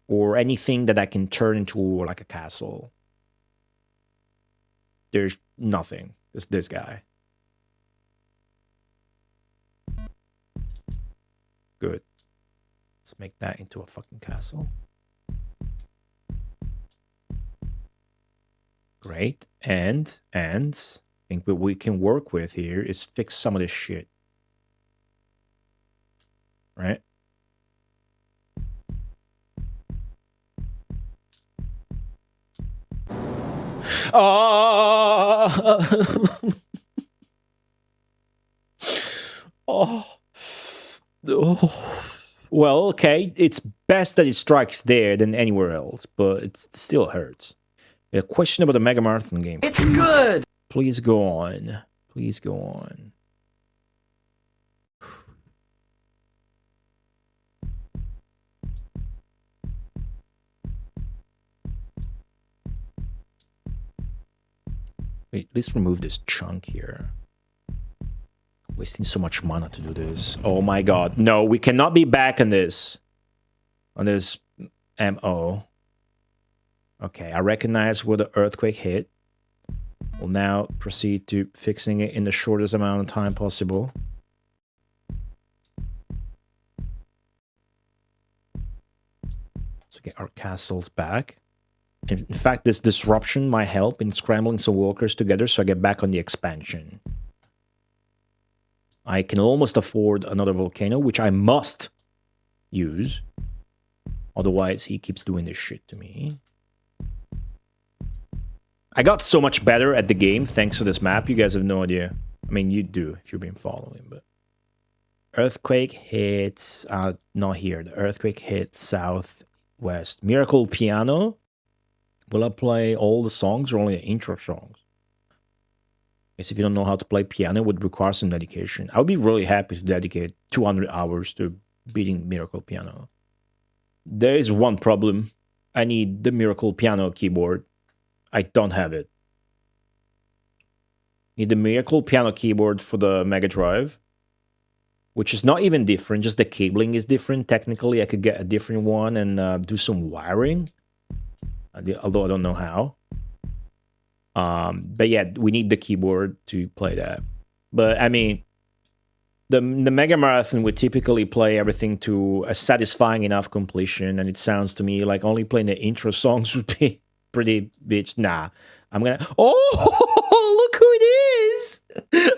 Or anything that I can turn into like a castle. There's nothing. It's this guy. Good. Let's make that into a fucking castle. Great. And I think what we can work with here is fix some of this shit. right? Oh, oh, oh. Well, okay. It's best that it strikes there than anywhere else, but it still hurts. A question about the Mega Marathon game. It's good. Please go on. Please go on. Wait, let's remove this chunk here. Wasting so much mana to do this. Oh my god. No, we cannot be back on this. On this MO. Okay, I recognize where the earthquake hit. We'll now proceed to fixing it in the shortest amount of time possible. So get our castles back. In fact, this disruption might help in scrambling some workers together so I get back on the expansion. I can almost afford another volcano, which I must use. Otherwise, he keeps doing this shit to me. I got so much better at the game thanks to this map. You guys have no idea. I mean, you do if you've been following, but... Earthquake hits... not here. The earthquake hits southwest. Miracle Piano. Will I play all the songs or only the intro songs? Guess if you don't know how to play piano, it would require some dedication. I would be really happy to dedicate 200 hours to beating Miracle Piano. There is one problem. I need the Miracle Piano keyboard. I don't have it. Need the Miracle Piano keyboard for the Mega Drive, which is not even different, just the cabling is different. Technically, I could get a different one and do some wiring, although I don't know how. But yeah, we need the keyboard to play that. But I mean, the Mega Marathon would typically play everything to a satisfying enough completion, and it sounds to me like only playing the intro songs would be pretty bitch. Nah, I'm gonna... Oh, look who it is!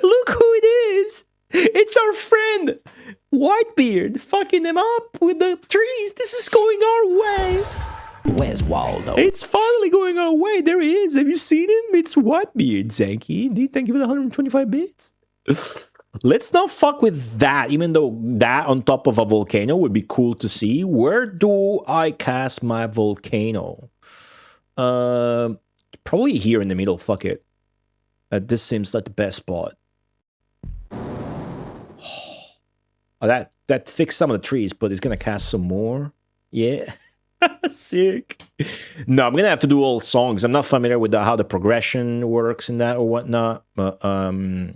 Look who it is! It's our friend, Whitebeard, fucking them up with the trees. This is going our way. Where's Waldo? It's finally going our way. There he is. Have you seen him? It's Whitebeard, Zanky. Indeed, thank you for the 125 bits. Let's not fuck with that, even though that on top of a volcano would be cool to see. Where do I cast my volcano? Probably here in the middle. Fuck it. This seems like the best spot. Oh, that fixed some of the trees, but it's gonna cast some more. Yeah. Sick. No, I'm gonna have to do all songs. I'm not familiar with how the progression works in that or whatnot. But I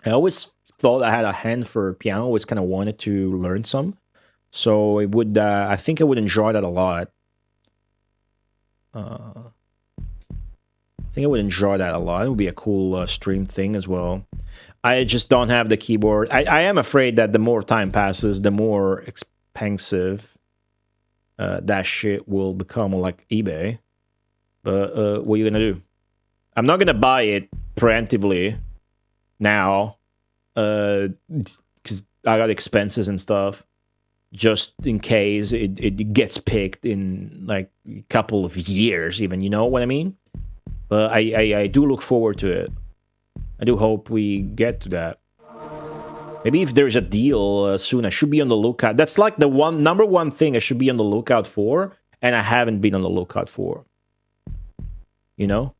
always thought I had a hand for piano. Always kind of wanted to learn some. So it would. I think I would enjoy that a lot. I think I would enjoy that a lot. It would be a cool stream thing as well. I just don't have the keyboard. I am afraid that the more time passes, the more expensive that shit will become like eBay. But what are you gonna do? I'm not gonna buy it preemptively now, because I got expenses and stuff, just in case it gets picked in like a couple of years, even. You know what I mean? But I do look forward to it. I do hope we get to that. Maybe if there's a deal soon, I should be on the lookout. That's like the number one thing I should be on the lookout for, and I haven't been on the lookout for. You know?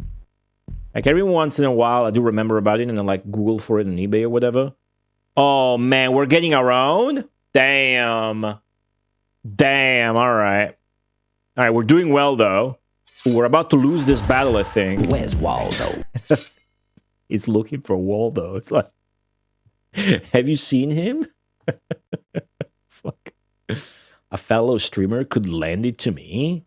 Like every once in a while, I do remember about it, and I like Google for it on eBay or whatever. Oh man, we're getting around? Damn. Damn, alright. Alright, we're doing well though. We're about to lose this battle, I think. Where's Waldo? He's looking for Waldo. It's like, have you seen him? Fuck. A fellow streamer could lend it to me?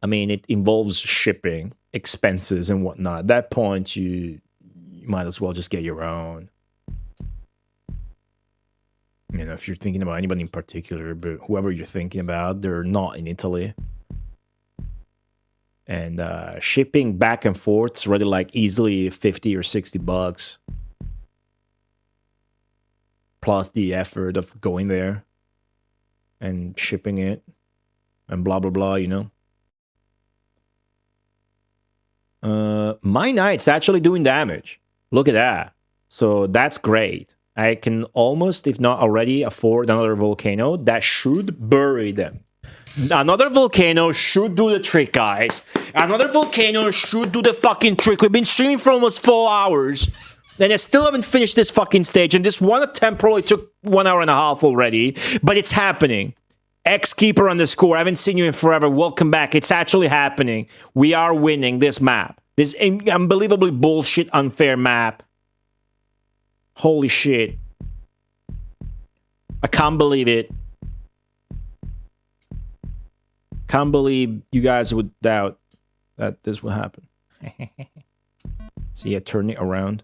I mean, it involves shipping, expenses, and whatnot. At that point, you might as well just get your own. You know, if you're thinking about anybody in particular, but whoever you're thinking about, they're not in Italy. And shipping back and forth is already like easily 50 or 60 bucks. Plus the effort of going there. and shipping it and blah, blah, blah, you know. My knight's actually doing damage. Look at that. So that's great. I can almost, if not already, afford another volcano that should bury them. Another volcano should do the trick, guys. Another volcano should do the fucking trick. We've been streaming for almost 4 hours, and I still haven't finished this fucking stage, and this one attempt probably took 1.5 hours already, but it's happening. Xkeeper _ I haven't seen you in forever. Welcome back. It's actually happening. We are winning this map. This unbelievably bullshit, unfair map. Holy shit. I can't believe it. Can't believe you guys would doubt that this would happen. See, I turn it around.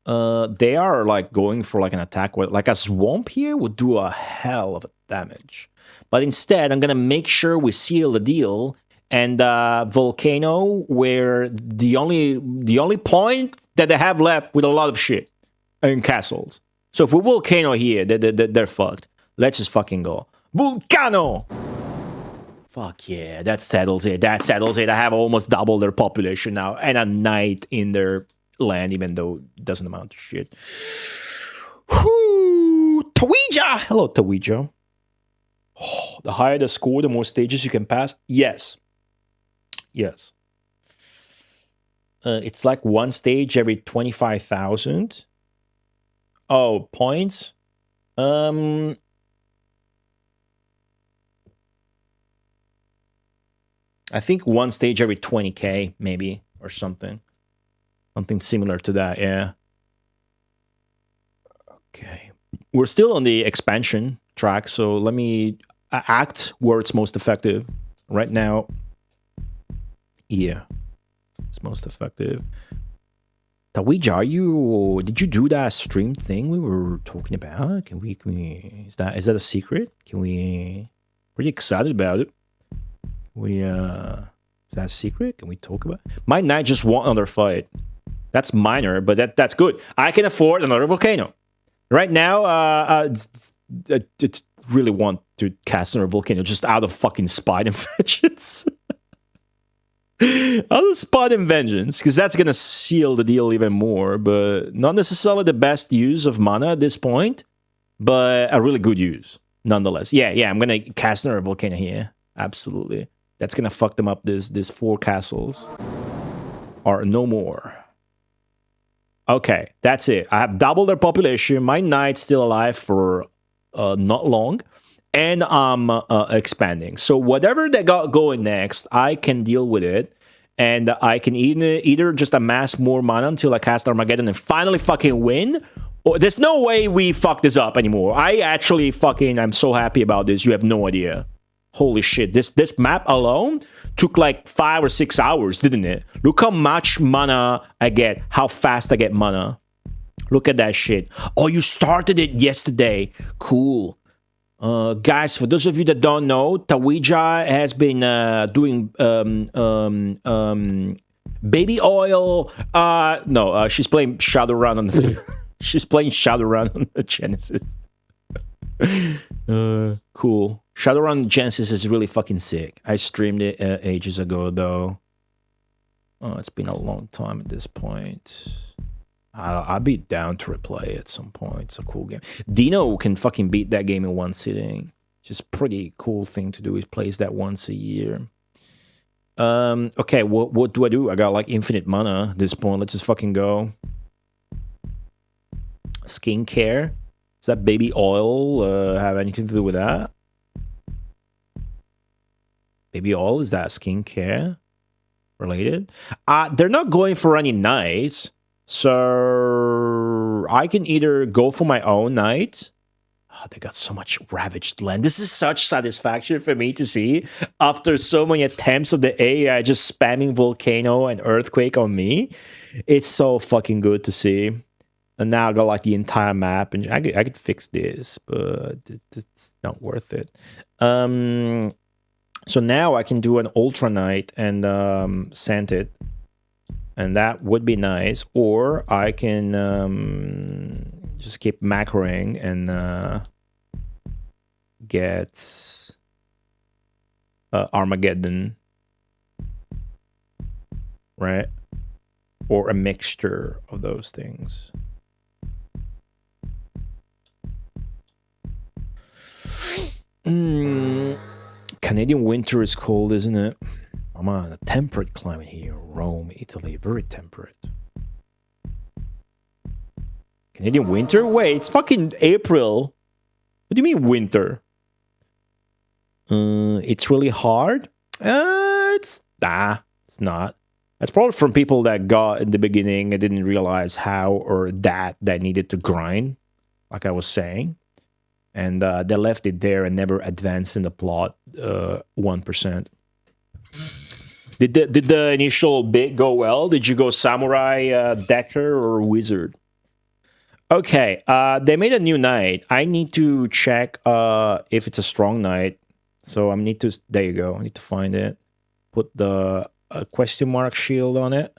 They are like going for like an attack where like a swamp here would do a hell of a damage. But instead, I'm gonna make sure we seal the deal and volcano where the only point that they have left with a lot of shit in castles. So if we volcano here, they're fucked. Let's just fucking go. Volcano! Fuck yeah, that settles it. That settles it. I have almost double their population now and a knight in their land, even though it doesn't amount to shit. Whoo! Tawija! Hello, Tawija. Oh, the higher the score, the more stages you can pass. Yes. Yes. It's like one stage every 25,000. Oh, points? I think one stage every 20k, maybe, or something. Something similar to that, yeah. Okay. We're still on the expansion track, so let me act where it's most effective. Right now, yeah, it's most effective. Tawija, did you do that stream thing we were talking about? Can we, is that a secret? Pretty excited about it. Is that a secret? Can we talk about it? My knight just won another fight. That's minor, but that's good. I can afford another volcano. Right now, I really want to cast another volcano just out of fucking spite and vengeance. Out of spite and vengeance, because that's gonna seal the deal even more, but not necessarily the best use of mana at this point, but a really good use nonetheless. Yeah, I'm gonna cast another volcano here. Absolutely. That's gonna fuck them up. This 4 castles are no more. Okay, that's it. I have doubled their population. My knight's still alive for not long, and I'm expanding. So whatever they got going next, I can deal with it, and I can either just amass more mana until I cast Armageddon and finally fucking win. Or there's no way we fuck this up anymore. I actually I'm so happy about this. You have no idea. Holy shit, this map alone took like 5 or 6 hours, didn't it? Look how much mana I get, how fast I get mana. Look at that shit. Oh, you started it yesterday. Cool. Guys, for those of you that don't know, Tawija has been doing baby oil. No, she's playing Shadowrun on the she's playing Shadowrun on the Genesis. Cool. Shadowrun Genesis is really fucking sick. I streamed it ages ago, though. Oh, it's been a long time at this point. I'll be down to replay it at some point. It's a cool game. Dino can fucking beat that game in one sitting. Just pretty cool thing to do. He plays that once a year. Okay, what do I do? I got like infinite mana at this point. Let's just fucking go. Skincare. Does that baby oil have anything to do with that? Baby oil, is that skincare related? They're not going for any knights, so I can either go for my own knight. Oh, they got so much ravaged land. This is such satisfaction for me to see after so many attempts of the AI just spamming volcano and earthquake on me. It's so fucking good to see. And now I got like the entire map, and I could fix this, but it's not worth it. So now I can do an Ultra Knight and send it, and that would be nice. Or I can just keep macroing and gets Armageddon, right? Or a mixture of those things. Canadian winter is cold, isn't it? I'm on a temperate climate here. Rome, Italy, very temperate. Canadian winter? Wait, it's fucking April. What do you mean winter? It's really hard? It's not. That's probably from people that got in the beginning and didn't realize how or that needed to grind, like I was saying. And they left it there and never advanced in the plot 1%. Did the initial bit go well? Did you go samurai, decker, or wizard? Okay, they made a new knight. I need to check if it's a strong knight. So I need to, there you go. I need to find it. Put the question mark shield on it.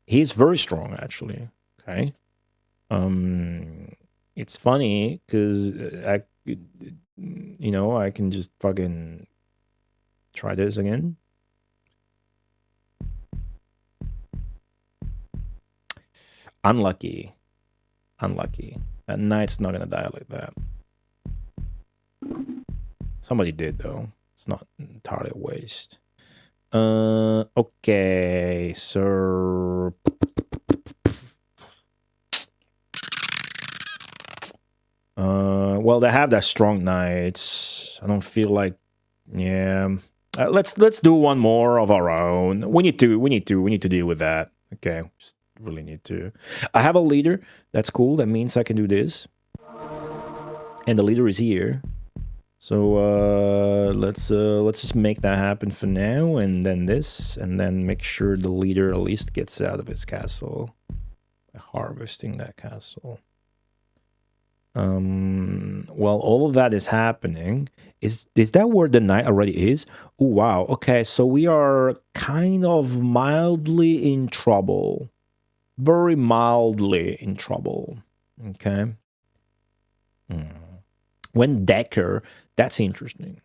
He's very strong, actually. Okay. It's funny because I can just fucking try this again. Unlucky. That knight's not gonna die like that. Somebody did though. It's not entirely a waste. Okay, so well, they have that strong knights. I don't feel like, yeah. Let's do one more of our own. We need to deal with that. Okay, just really need to. I have a leader. That's cool. That means I can do this. And the leader is here. So let's just make that happen for now, and then this, and then make sure the leader at least gets out of his castle by harvesting that castle. While all of that is happening, is that where the knight already is? Oh wow. Okay, so we are kind of mildly in trouble. Very mildly in trouble. Okay. When Decker, that's interesting.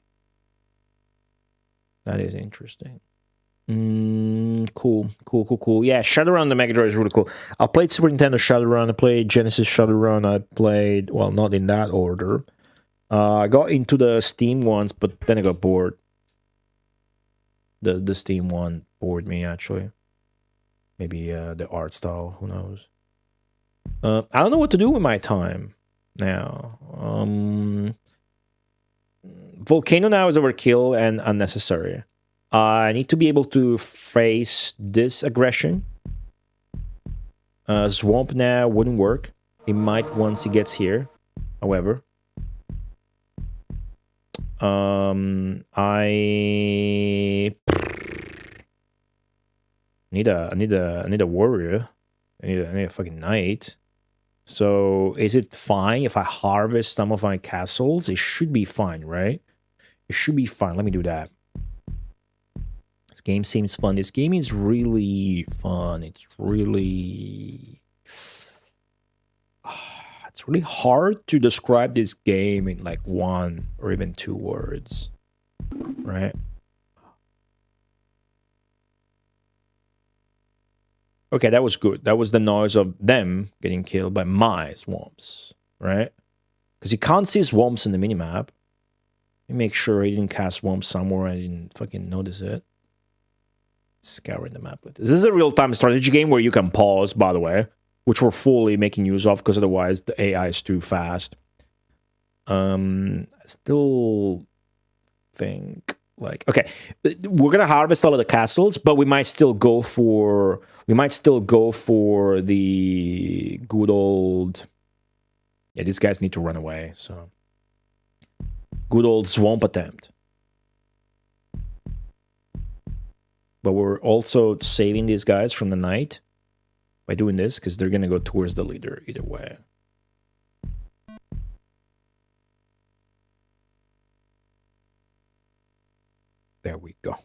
That is interesting. Cool. Yeah, Shadowrun on the Mega Drive is really cool. I played Super Nintendo Shadowrun. I played Genesis Shadowrun. I played, well, not in that order. I got into the Steam ones, but then I got bored. The Steam one bored me, actually. Maybe the art style, who knows. I don't know what to do with my time now. Volcano now is overkill and unnecessary. I need to be able to face this aggression. Swamp now wouldn't work. It might once he gets here. However, I need a warrior. I need a fucking knight. So is it fine if I harvest some of my castles? It should be fine, right? It should be fine. Let me do that. This game seems fun. This game is really fun. It's really hard to describe this game in like 1 or even 2 words, right? Okay, that was good. That was the noise of them getting killed by my swamps, right? Because you can't see swamps in the minimap. Let me make sure I didn't cast swamps somewhere and I didn't fucking notice it. Scouring the map with this. This is a real-time strategy game where you can pause, by the way, which we're fully making use of because otherwise the AI is too fast. I still think like, okay, we're gonna harvest all of the castles, but we might still go for the good old, yeah, these guys need to run away, so good old swamp attempt. But we're also saving these guys from the knight by doing this, because they're gonna go towards the leader either way. There we go.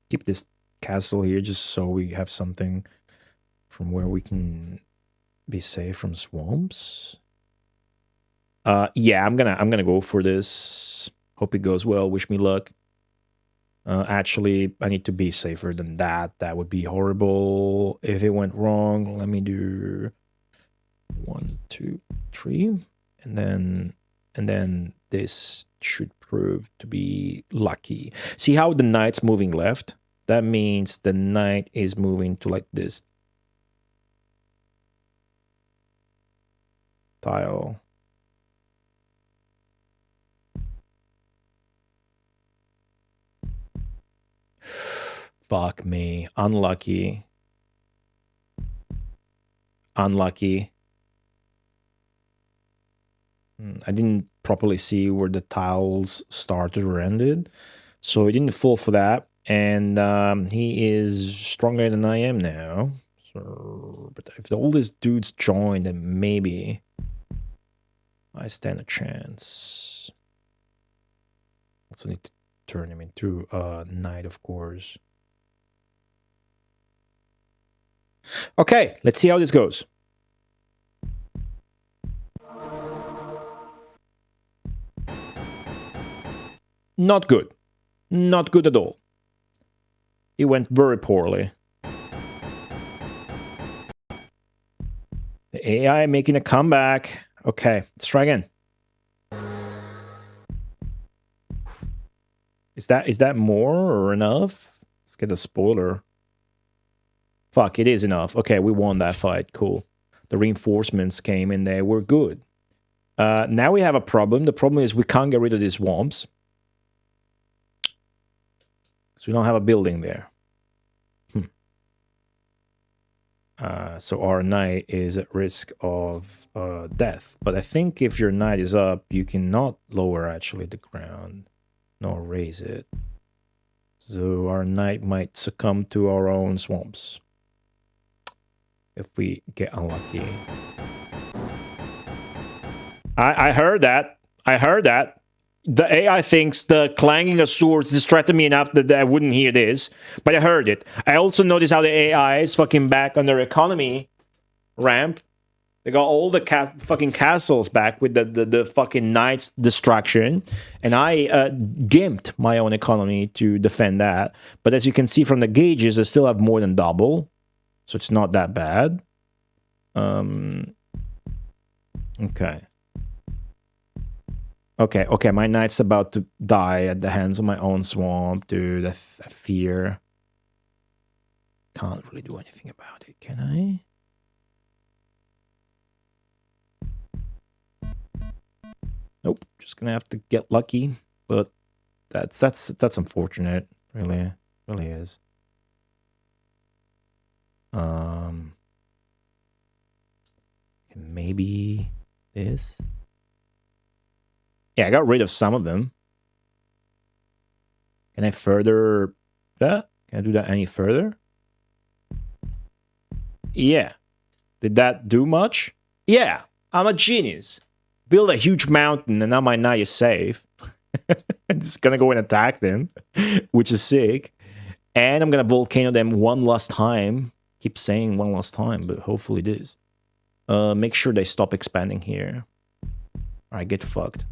Keep this castle here just so we have something from where we can be safe from swamps. Yeah, I'm gonna go for this. Hope it goes well. Wish me luck. Actually, I need to be safer than that. That would be horrible if it went wrong. Let me do 1, 2, 3, and then this should prove to be lucky. See how the knight's moving left? That means the knight is moving to like this tile. Fuck me. Unlucky. Unlucky. I didn't properly see where the tiles started or ended. So he didn't fall for that. And he is stronger than I am now. So, but if all these dudes join, then maybe I stand a chance. Also need to turn him into a knight, of course. Okay, let's see how this goes. Not good. Not good at all. It went very poorly. The AI making a comeback. Okay, let's try again. Is that more or enough? Let's get a spoiler. Fuck, it is enough. Okay, we won that fight. Cool. The reinforcements came in there. We're good. Now we have a problem. The problem is we can't get rid of these swamps. So we don't have a building there. So our knight is at risk of death. But I think if your knight is up, you cannot lower actually the ground, nor raise it. So our knight might succumb to our own swamps if we get unlucky. I heard that. I heard that. The AI thinks the clanging of swords distracted me enough that I wouldn't hear this, but I heard it. I also noticed how the AI is fucking back on their economy ramp. They got all the fucking castles back with the fucking knight's distraction, and I gimped my own economy to defend that. But as you can see from the gauges, I still have more than double, so it's not that bad. Okay. Okay, my knight's about to die at the hands of my own swamp, dude. I fear. Can't really do anything about it, can I? Nope, just gonna have to get lucky, but that's unfortunate, really is. Maybe this. Yeah, I got rid of some of them. Can I further that? Can I do that any further? Yeah. Did that do much? Yeah, I'm a genius. Build a huge mountain and now my knight is safe. I'm just gonna go and attack them, which is sick. And I'm gonna volcano them one last time. Keep saying one last time, but hopefully it is. Make sure they stop expanding here. Alright, get fucked.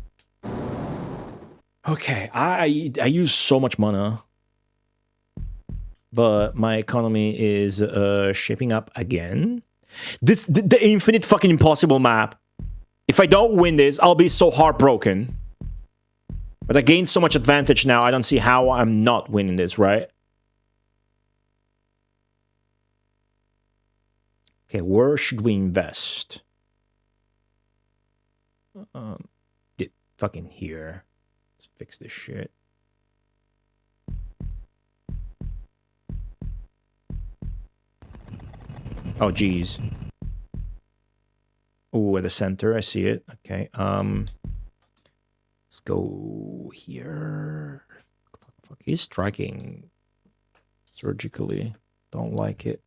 Okay, I use so much mana, but my economy is shaping up again. The infinite fucking impossible map. If I don't win this, I'll be so heartbroken. But I gained so much advantage now, I don't see how I'm not winning this, right? Okay, where should we invest? Get fucking here. Let's fix this shit. Oh, geez. Oh, at the center, I see it. Okay, let's go here. Fuck, he's striking surgically. Don't like it.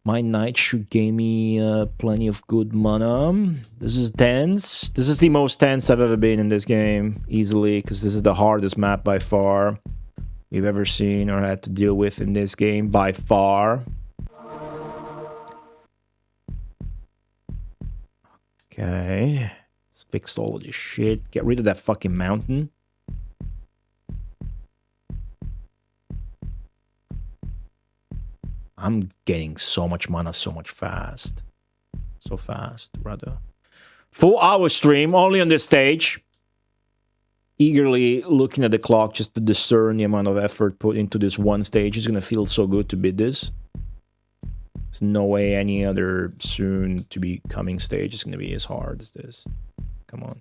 My knight should gain me plenty of good mana. This is tense. This is the most tense I've ever been in this game, easily, because this is the hardest map by far we've ever seen or had to deal with in this game, by far. Okay. Let's fix all of this shit. Get rid of that fucking mountain. I'm getting so much mana so much fast. So fast, rather. 4-hour stream, only on this stage. Eagerly looking at the clock just to discern the amount of effort put into this one stage. It's gonna feel so good to beat this. There's no way any other soon-to-be coming stage is gonna be as hard as this. Come on.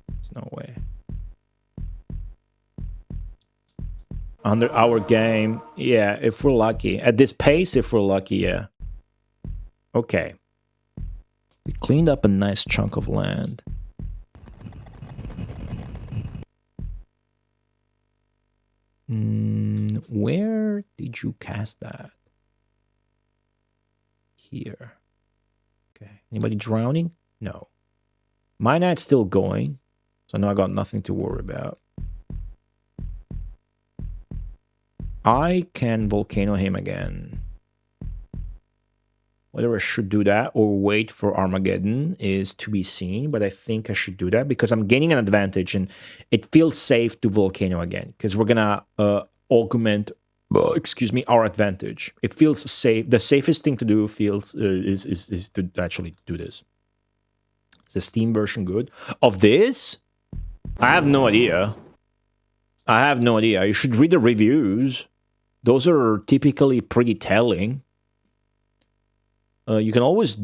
There's no way. Under our game, yeah, if we're lucky. At this pace, if we're lucky, yeah. Okay. We cleaned up a nice chunk of land. Where did you cast that? Here. Okay. Anybody drowning? No. My night's still going, so now I got nothing to worry about. I can volcano him again. Whether I should do that or wait for Armageddon is to be seen, but I think I should do that because I'm gaining an advantage and it feels safe to volcano again because we're gonna augment, our advantage. It feels safe. The safest thing to do is to actually do this. Is the Steam version good? Of this? I have no idea. You should read the reviews. Those are typically pretty telling. You can always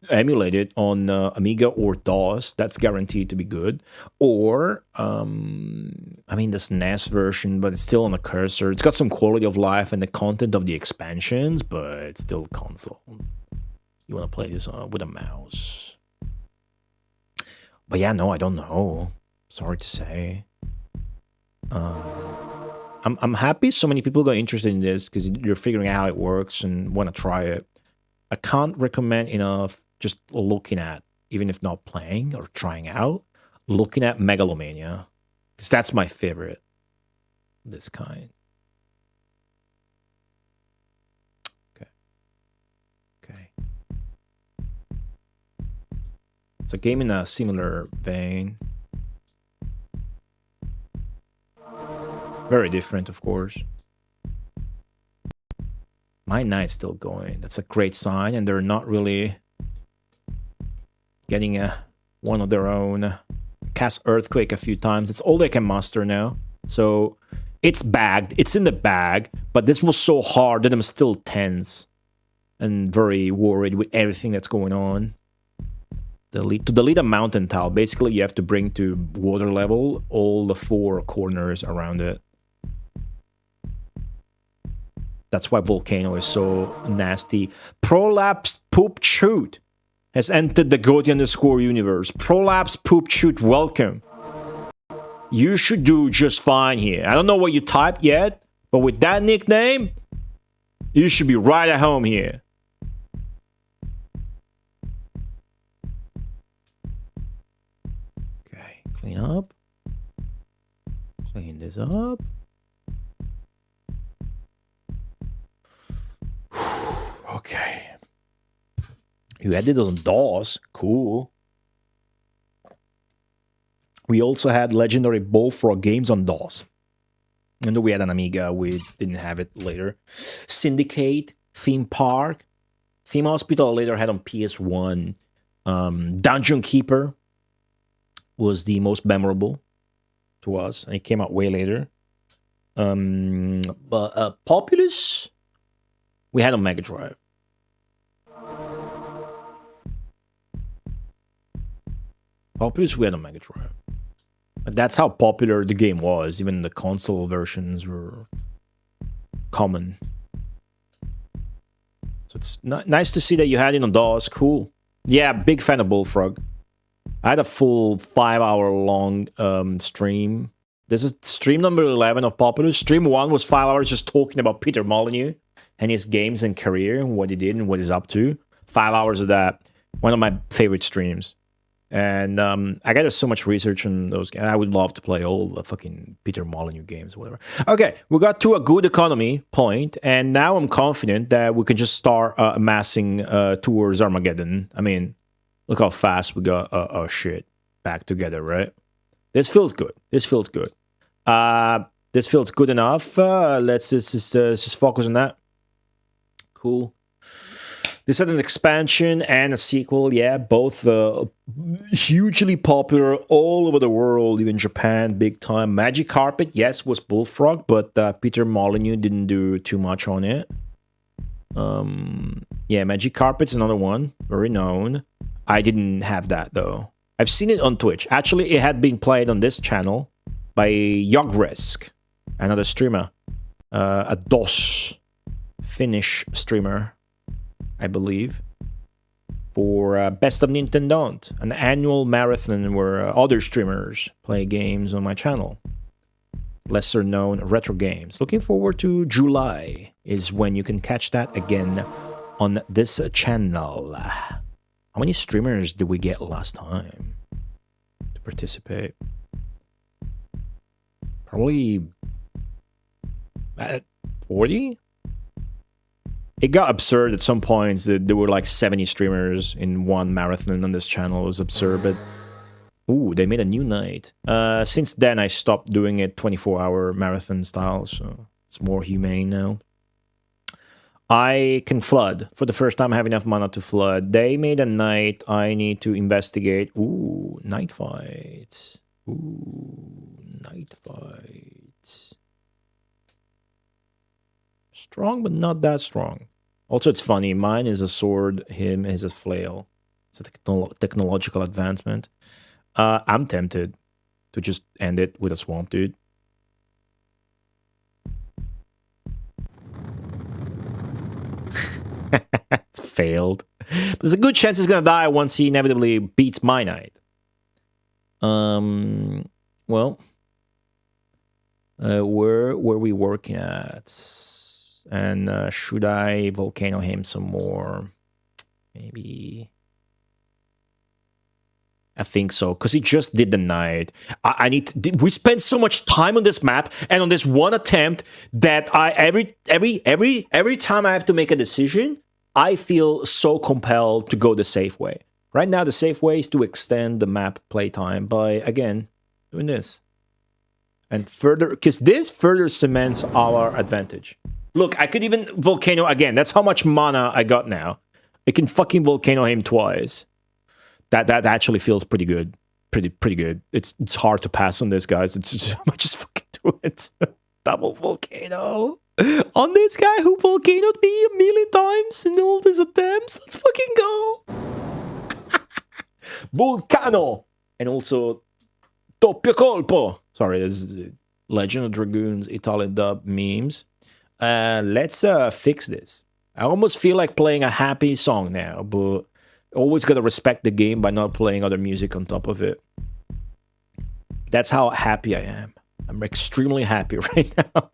emulate it on Amiga or DOS. That's guaranteed to be good. Or, I mean, the SNES version, but it's still on a cursor. It's got some quality of life and the content of the expansions, but it's still console. You want to play this with a mouse. But yeah, no, I don't know. Sorry to say. I'm happy so many people got interested in this because you're figuring out how it works and want to try it. I can't recommend enough just looking at, even if not playing or trying out, looking at Megalomania. Because that's my favorite. This kind. Okay. It's a game in a similar vein. Very different, of course. My night's still going. That's a great sign, and they're not really getting one of their own. Cast Earthquake a few times. It's all they can muster now. So it's bagged. It's in the bag, but this was so hard that I'm still tense and very worried with everything that's going on. To delete a mountain tile, basically you have to bring to water level all the 4 corners around it. That's why Volcano is so nasty. Prolapsed Poop Shoot has entered the Goaty_ universe. Prolapsed Poop Shoot, welcome. You should do just fine here. I don't know what you typed yet, but with that nickname, you should be right at home here. Okay, clean up. Clean this up. Okay. You added those on DOS. Cool. We also had legendary Bullfrog games on DOS. And we had an Amiga. We didn't have it later. Syndicate, Theme Park, Theme Hospital later had on PS1. Dungeon Keeper was the most memorable to us. And it came out way later. But Populous, we had on Mega Drive. Populous, we had on Mega Drive. But that's how popular the game was. Even the console versions were common. So it's nice to see that you had it on DOS. Cool. Yeah, big fan of Bullfrog. I had a full 5-hour-long stream. This is stream number 11 of Populous. Stream 1 was 5 hours just talking about Peter Molyneux and his games and career and what he did and what he's up to. 5 hours of that. One of my favorite streams. And I got so much research on those games. I would love to play all the fucking Peter Molyneux games, whatever. Okay, we got to a good economy point, and now I'm confident that we can just start amassing towards Armageddon. I mean, Look how fast we got our shit back together, right? This feels good. This feels good. This feels good enough. Let's just focus on that. Cool. This had an expansion and a sequel. Yeah, both hugely popular all over the world, even Japan, big time. Magic Carpet, yes, was Bullfrog, but Peter Molyneux didn't do too much on it. Yeah, Magic Carpet's another one, very known. I didn't have that though. I've seen it on Twitch. Actually, it had been played on this channel by Yogresk, another streamer, a DOS Finnish streamer, I believe, for Best of Nintendo, an annual marathon where other streamers play games on my channel. Lesser known retro games. Looking forward to July is when you can catch that again on this channel. How many streamers did we get last time to participate? Probably 40? It got absurd at some points. There were like 70 streamers in one marathon on this channel. It was absurd, but ooh, they made a new night. Since then, I stopped doing it 24-hour marathon style, so it's more humane now. I can flood. For the first time, I have enough mana to flood. They made a night. I need to investigate. Ooh, night fight. Ooh, night fight. Strong, but not that strong. Also, it's funny. Mine is a sword. Him is a flail. It's a technological advancement. I'm tempted to just end it with a swamp dude. It's failed. But there's a good chance he's gonna die once he inevitably beats my knight. Well, where were we working at? And should I volcano him some more? Maybe. I think so, because he just did the night. I need to, we spent so much time on this map and on this one attempt that every time I have to make a decision, I feel so compelled to go the safe way. Right now, the safe way is to extend the map playtime by, again, doing this. And further, because this further cements our advantage. Look, I could even volcano again. That's how much mana I got now. I can fucking volcano him twice. That actually feels pretty good. Pretty good. It's hard to pass on this, guys. It's just, I might just fucking do it. Double volcano on this guy who volcanoed me 1,000,000 times in all these attempts. Let's fucking go. Vulcano. And also doppio colpo. Sorry, this is Legend of Dragoons Italian dub memes. Let's fix this. I almost feel like playing a happy song now, but always gotta respect the game by not playing other music on top of it. That's how happy I am. I'm extremely happy right now.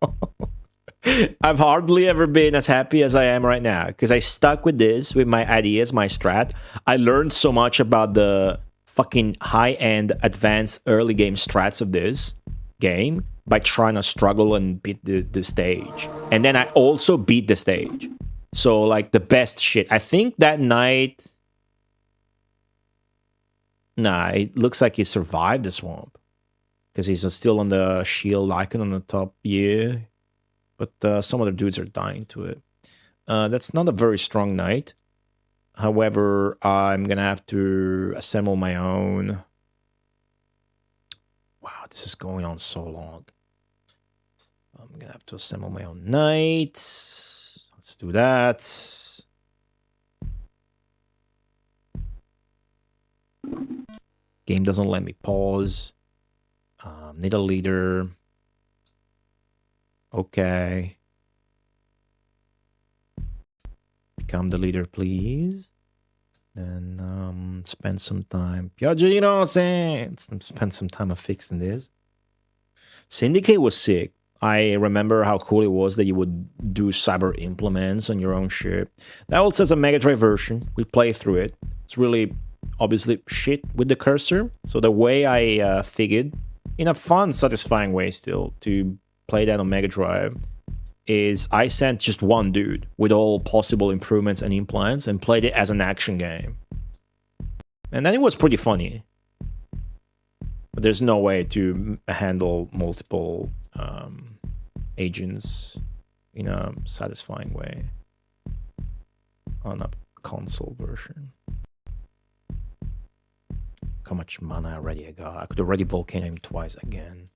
I've hardly ever been as happy as I am right now because I stuck with this, with my ideas, my strat. I learned so much about the fucking high-end, advanced early game strats of this game by trying to struggle and beat the stage. And then I also beat the stage. So, like, the best shit. I think that night... Nah, it looks like he survived the swamp. Because he's still on the shield icon on the top. Yeah. But some other dudes are dying to it. That's not a very strong knight. However, I'm going to have to assemble my own. Wow, this is going on so long. I'm going to have to assemble my own knight. Let's do that. Game doesn't let me pause. Need a leader. Okay. Become the leader, please. Then spend some time. Spend some time on fixing this. Syndicate was sick. I remember how cool it was that you would do cyber implements on your own ship. That also has a Mega Drive version. We play through it. It's really obviously shit with the cursor. So the way I figured, in a fun, satisfying way still, to play that on Mega Drive, is I sent just one dude with all possible improvements and implants and played it as an action game. And then it was pretty funny. But there's no way to handle multiple agents in a satisfying way on a console version. How much mana already I got? I could already volcano him twice again.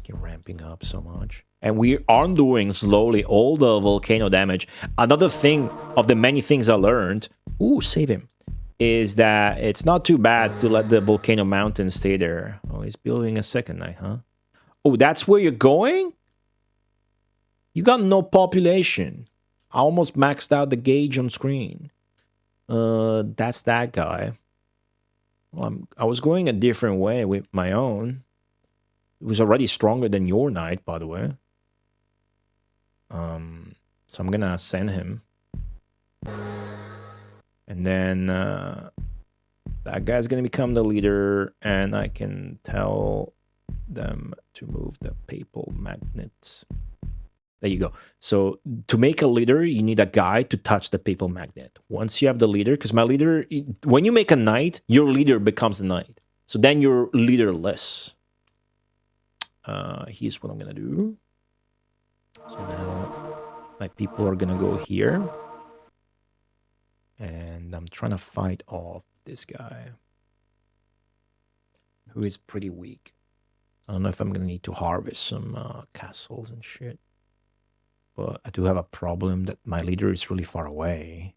Keep ramping up so much. And we are doing slowly all the volcano damage. Another thing of the many things I learned, ooh, save him, is that it's not too bad to let the volcano mountain stay there. Oh, he's building a second night, huh? Oh, that's where you're going? You got no population. I almost maxed out the gauge on screen. That's that guy. Well, I was going a different way with my own. It was already stronger than your knight, by the way. So I'm gonna send him. And then that guy's gonna become the leader, and I can tell them to move the papal magnets. There you go. So to make a leader, you need a guy to touch the papal magnet. Once you have the leader, because my leader, when you make a knight, your leader becomes the knight. So then you're leaderless. Here's what I'm gonna do. So now my people are gonna go here. And I'm trying to fight off this guy, who is pretty weak. I don't know if I'm gonna need to harvest some castles and shit. But I do have a problem that my leader is really far away.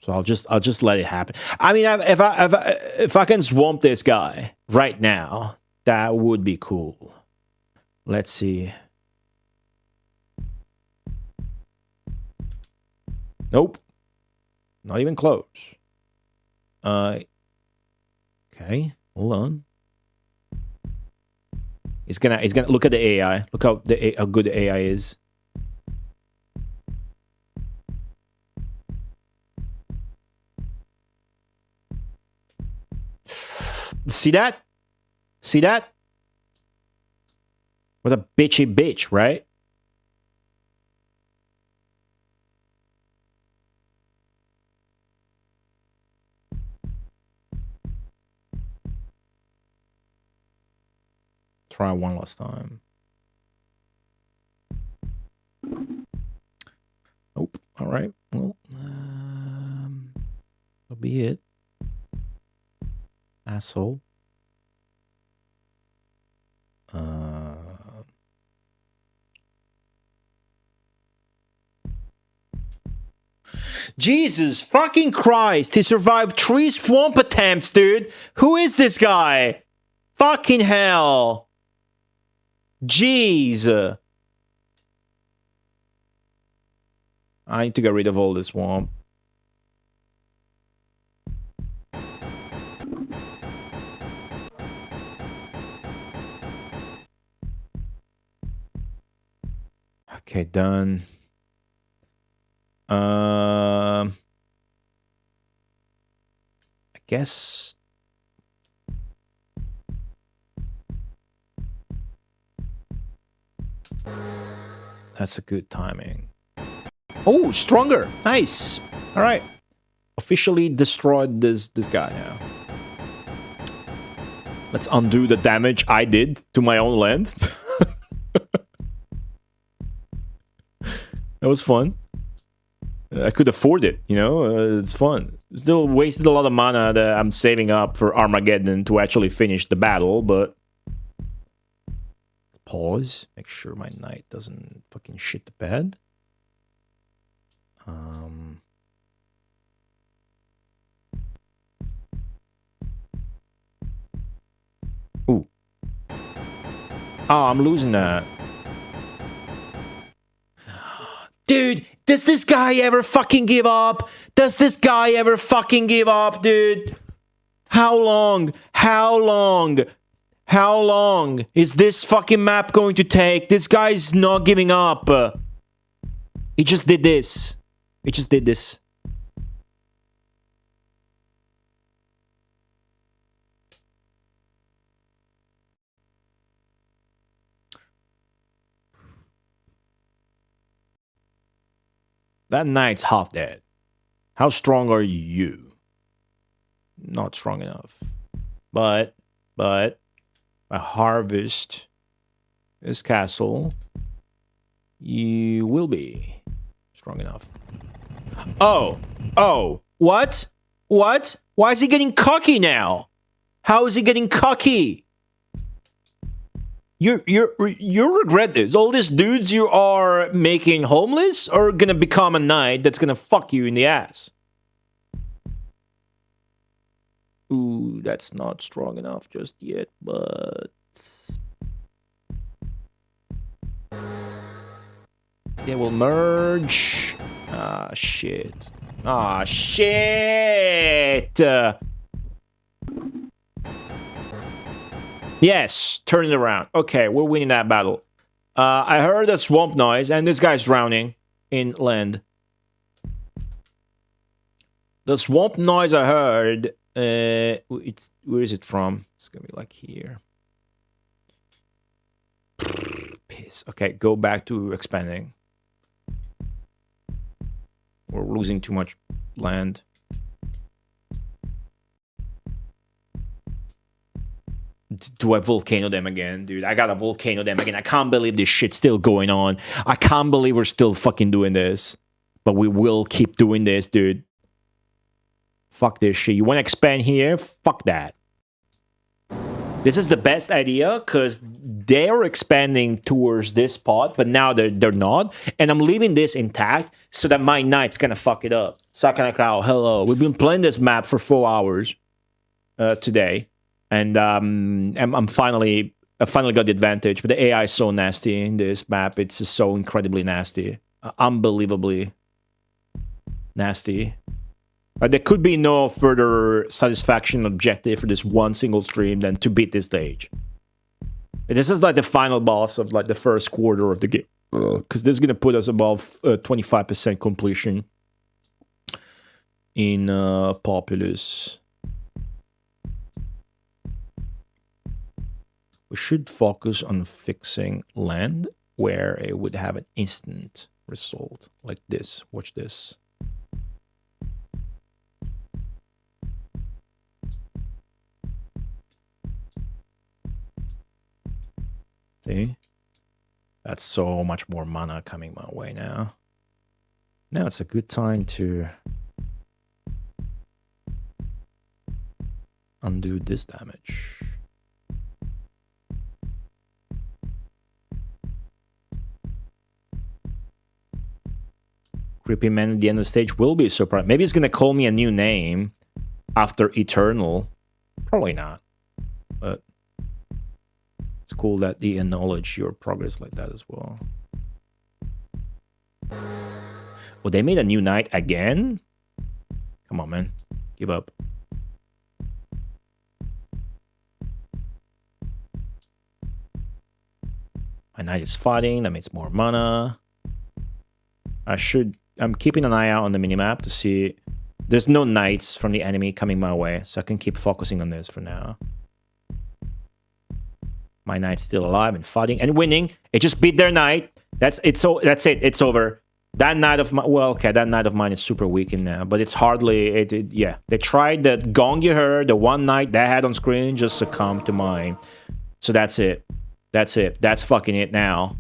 So I'll just let it happen. I mean, if I can swamp this guy right now, that would be cool. Let's see. Nope. Not even close. Okay. Hold on. He's gonna look at the AI. Look how good the AI is. See that? See that? What a bitchy bitch, right? Try one last time. Nope. All right. Well, that'll be it. Asshole. Jesus fucking Christ! He survived 3 swamp attempts, dude. Who is this guy? Fucking hell. Jeez. I need to get rid of all this swamp. Okay, done. I guess. That's a good timing. Oh, stronger. Nice. All right. Officially destroyed this guy now. Let's undo the damage I did to my own land. That was fun. I could afford it, you know? It's fun. Still wasted a lot of mana that I'm saving up for Armageddon to actually finish the battle, but... Pause. Make sure my knight doesn't fucking shit the bed. Ooh. Oh, I'm losing that. Dude, does this guy ever fucking give up? Does this guy ever fucking give up, dude? How long? How long? How long is this fucking map going to take? This guy's not giving up. He just did this. He just did this. That knight's half dead. How strong are you? Not strong enough. But I harvest this castle, you will be strong enough. Oh, what? What? Why is he getting cocky now? How is he getting cocky? You regret this. All these dudes you are making homeless are gonna become a knight that's gonna fuck you in the ass. Ooh, that's not strong enough just yet, but they will merge. Ah, shit. Ah, shit! Yes, turn it around. Okay, we're winning that battle. I heard a swamp noise, and this guy's drowning in land. The swamp noise I heard, where is it from? It's gonna be like here. Piss. Okay, go back to expanding. We're losing too much land. Do I volcano them again? Dude, I gotta volcano them again. I can't believe this shit's still going on. I can't believe we're still fucking doing this. But we will keep doing this, dude. Fuck this shit. You wanna expand here? Fuck that. This is the best idea, because they're expanding towards this spot, but now they're not. And I'm leaving this intact so that my knight's gonna fuck it up. Sakanakao, hello. We've been playing this map for 4 hours today. And I finally got the advantage, but the AI is so nasty in this map. It's just so incredibly nasty. Unbelievably nasty. There could be no further satisfaction objective for this one single stream than to beat this stage. This is like the final boss of like the first quarter of the game. Because this is going to put us above 25% completion in Populous. We should focus on fixing land where it would have an instant result. Like this. Watch this. See? That's so much more mana coming my way now. Now it's a good time to undo this damage. Creepy Man at the end of the stage will be surprised. Maybe he's gonna call me a new name after Eternal. Probably not. But it's cool that they acknowledge your progress like that as well. Oh, they made a new knight again? Come on, man. Give up. My knight is fighting. That makes more mana. I'm keeping an eye out on the minimap to see. There's no knights from the enemy coming my way, so I can keep focusing on this for now. My knight's still alive and fighting and winning. It just beat their knight. That's it. It's over. That knight of mine. Well, okay, that knight of mine is super weakened now, but it's hardly. Yeah, they tried the gong you heard. The one knight they had on screen just succumbed to mine. So that's it. That's it. That's fucking it now.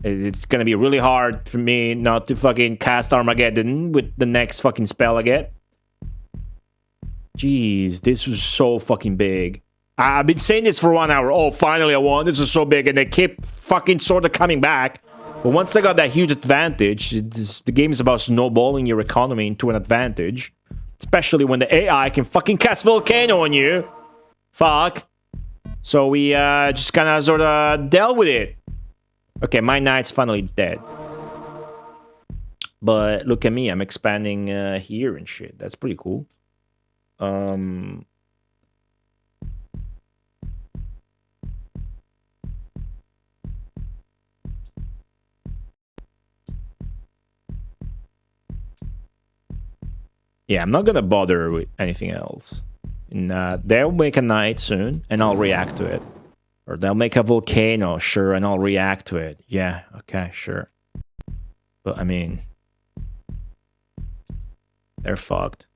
It's gonna be really hard for me not to fucking cast Armageddon with the next fucking spell I get. Jeez, this was so fucking big. I've been saying this for 1 hour. Oh, finally I won. This is so big. And they keep fucking sort of coming back. But once I got that huge advantage, the game is about snowballing your economy into an advantage. Especially when the AI can fucking cast Volcano on you. Fuck. So we just kind of sort of dealt with it. Okay, my knight's finally dead. But look at me, I'm expanding here and shit. That's pretty cool. Yeah, I'm not gonna bother with anything else. And, they'll make a knight soon, and I'll react to it. Or they'll make a volcano, sure, and I'll react to it. Yeah, okay, sure. But, I mean... they're fucked.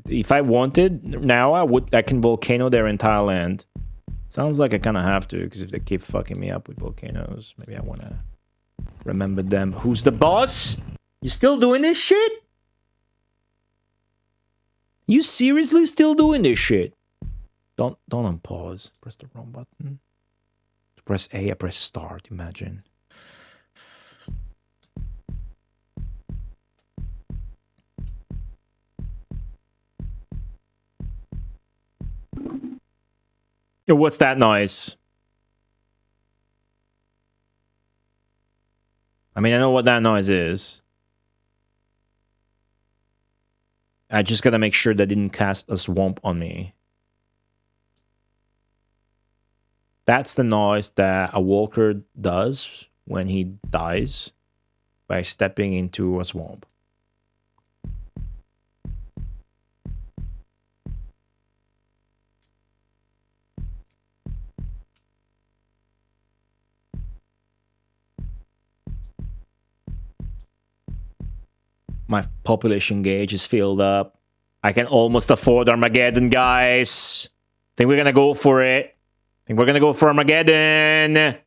If I wanted, now I can volcano their entire land. Sounds like I kind of have to, because if they keep fucking me up with volcanoes, maybe I want to remember them. Who's the boss? You still doing this shit? You seriously still doing this shit? Don't unpause. Press the wrong button. Press A, I press start, imagine. Yo, what's that noise? I mean, I know what that noise is. I just gotta make sure that didn't cast a swamp on me. That's the noise that a walker does when he dies by stepping into a swamp. My population gauge is filled up. I can almost afford Armageddon, guys. Think we're gonna go for it. Think we're gonna go for Armageddon.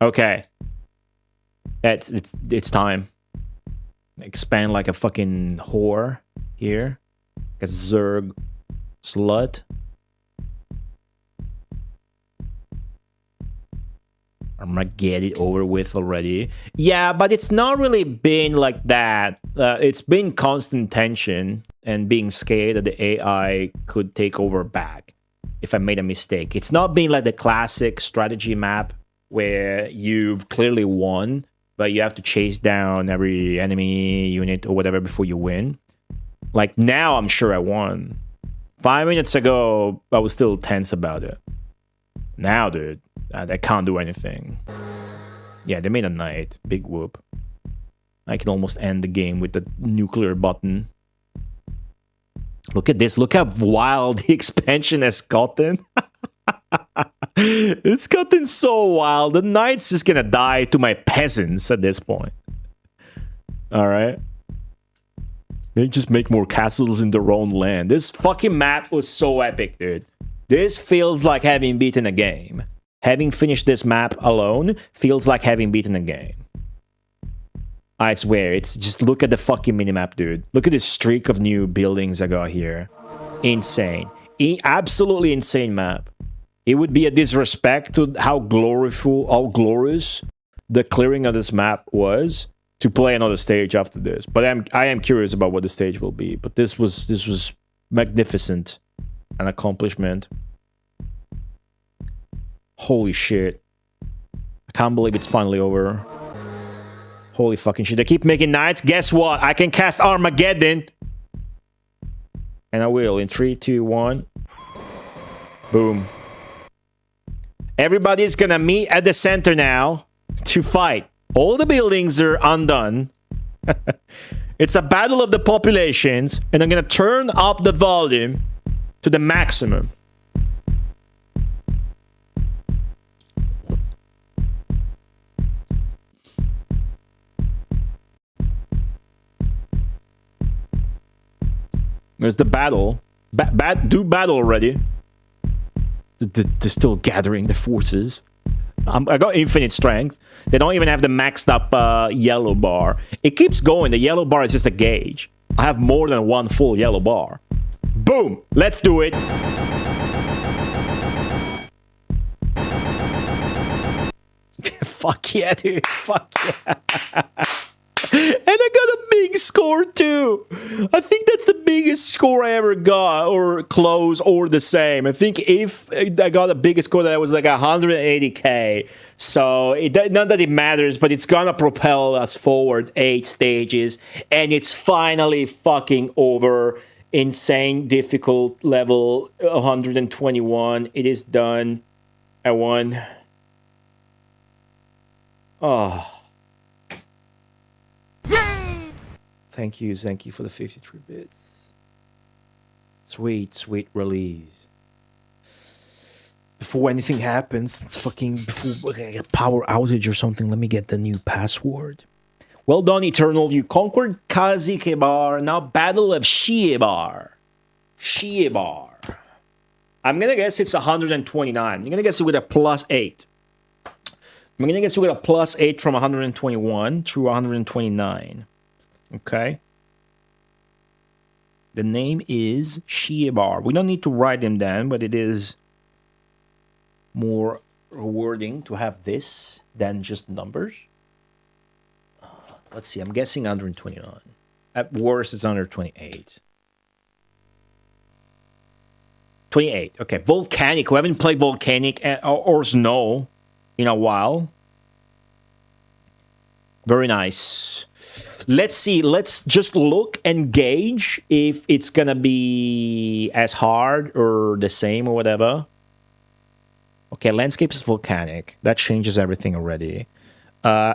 Okay. It's time. Expand like a fucking whore here. Get Zerg slut. I'm gonna get it over with already. Yeah, but it's not really been like that. It's been constant tension and being scared that the AI could take over back if I made a mistake. It's not been like the classic strategy map where you've clearly won, but you have to chase down every enemy unit or whatever before you win. Like now, I'm sure I won. 5 minutes ago, I was still tense about it. Now, dude, I can't do anything. Yeah, they made a knight. Big whoop. I can almost end the game with the nuclear button. Look at this. Look how wild the expansion has gotten. It's gotten so wild. The knight's just gonna die to my peasants at this point. Alright. They just make more castles in their own land. This fucking map was so epic, dude. This feels like having beaten a game. Having finished this map alone feels like having beaten a game. I swear, it's just look at the fucking minimap, dude. Look at this streak of new buildings I got here. Insane. Absolutely insane map. It would be a disrespect to how glorious the clearing of this map was to play another stage after this. But I am curious about what the stage will be. But this was magnificent. An accomplishment. Holy shit. I can't believe it's finally over. Holy fucking shit. They keep making knights. Guess what? I can cast Armageddon. And I will. In 3, 2, 1. Boom. Everybody's gonna meet at the center now to fight. All the buildings are undone. It's a battle of the populations. And I'm gonna turn up the volume to the maximum. There's the battle. Do battle already. They're still gathering the forces. I got infinite strength. They don't even have the maxed up yellow bar. It keeps going. The yellow bar is just a gauge. I have more than one full yellow bar. Boom! Let's do it! Fuck yeah, dude. Fuck yeah. And I got a big score too. I think that's the biggest score I ever got, or close, or the same. I think if I got the biggest score, that was like 180k. So not that it matters, but it's gonna propel us forward 8 stages, and it's finally fucking over. Insane difficult level 121. It is done. I won. Oh. Thank you for the 53 bits. Sweet release. Before anything happens, before I get a power outage or something, let me get the new password. Well done, Eternal. You conquered Kazikebar. Now Battle of Shiebar. Shiebar. I'm going to guess it's 129. I'm going to guess it with a +8. I'm going to guess it with a +8 from 121 to 129. Okay. The name is Shiebar. We don't need to write them down, but it is more rewarding to have this than just numbers. Let's see. I'm guessing 129. At worst, it's under 28. 28. Okay. Volcanic. We haven't played Volcanic or Snow in a while. Very nice. Let's see. Let's just look and gauge if it's going to be as hard or the same or whatever. Okay. Landscape is volcanic. That changes everything already.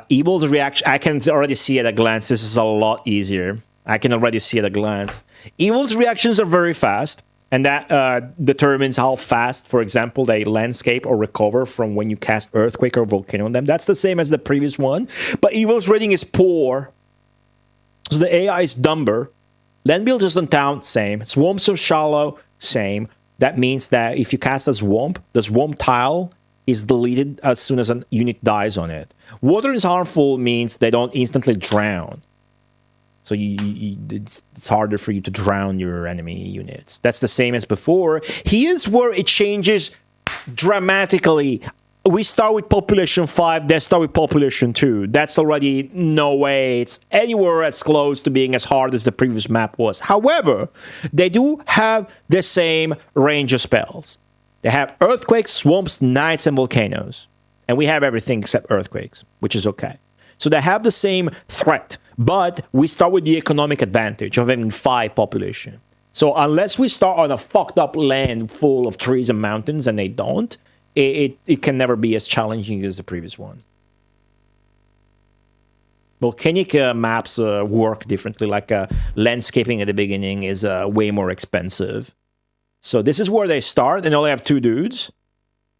Evil's reaction, I can already see at a glance. This is a lot easier. I can already see at a glance. Evil's reactions are very fast, and that determines how fast, for example, they landscape or recover from when you cast Earthquake or Volcano on them. That's the same as the previous one, but Evil's rating is poor, so the AI is dumber. Land build is on town, same. Swamps are shallow, same. That means that if you cast a swamp, the swamp tile is deleted as soon as a unit dies on it. Water is harmful means they don't instantly drown. So it's harder for you to drown your enemy units. That's the same as before. Here's where it changes dramatically. We start with population 5, they start with population 2. That's already no way it's anywhere as close to being as hard as the previous map was. However, they do have the same range of spells. They have earthquakes, swamps, nights, and volcanoes. And we have everything except earthquakes, which is okay. So they have the same threat, but we start with the economic advantage of having 5 population. So unless we start on a fucked up land full of trees and mountains, and they don't, it can never be as challenging as the previous one. Volcanic maps work differently, like landscaping at the beginning is way more expensive. So this is where they start, and they only have 2 dudes.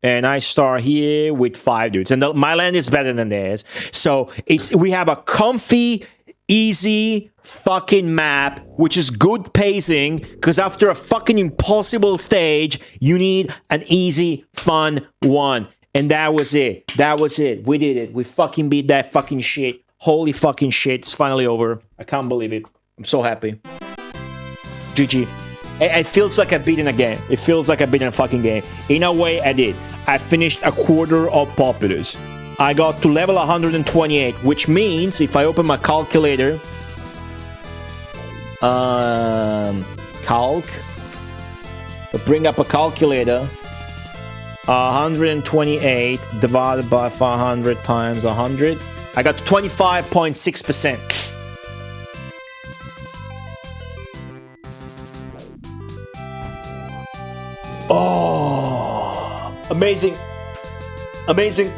And I start here with 5 dudes. And my land is better than theirs. So we have a comfy, easy fucking map, which is good pacing, because after a fucking impossible stage, you need an easy, fun one. And that was it. That was it. We did it. We fucking beat that fucking shit. Holy fucking shit. It's finally over. I can't believe it. I'm so happy. GG. It feels like I've beaten a game. It feels like I've beaten a fucking game. In a way, I did. I finished a quarter of Populous. I got to level 128, which means if I open my calculator, bring up a calculator, 128 divided by 500 times 100, I got 25.6%. Oh, amazing. Amazing.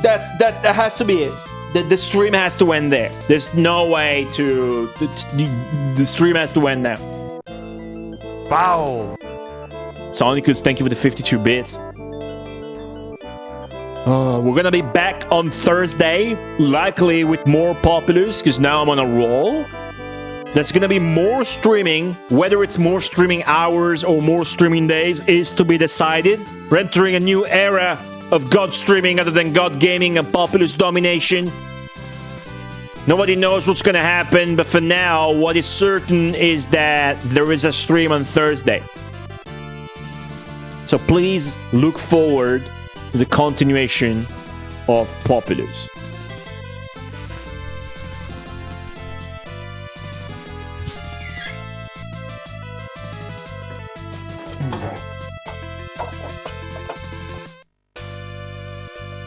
That has to be it. The stream has to end there. There's no way to... The stream has to end now. Wow. Sonicus, thank you for the 52 bits. We're gonna be back on Thursday, likely with more Populous, because now I'm on a roll. There's gonna be more streaming. Whether it's more streaming hours or more streaming days is to be decided. We're entering a new era of God streaming other than God gaming and Populous domination. Nobody knows what's gonna happen, but for now, what is certain is that there is a stream on Thursday. So please look forward to the continuation of Populous.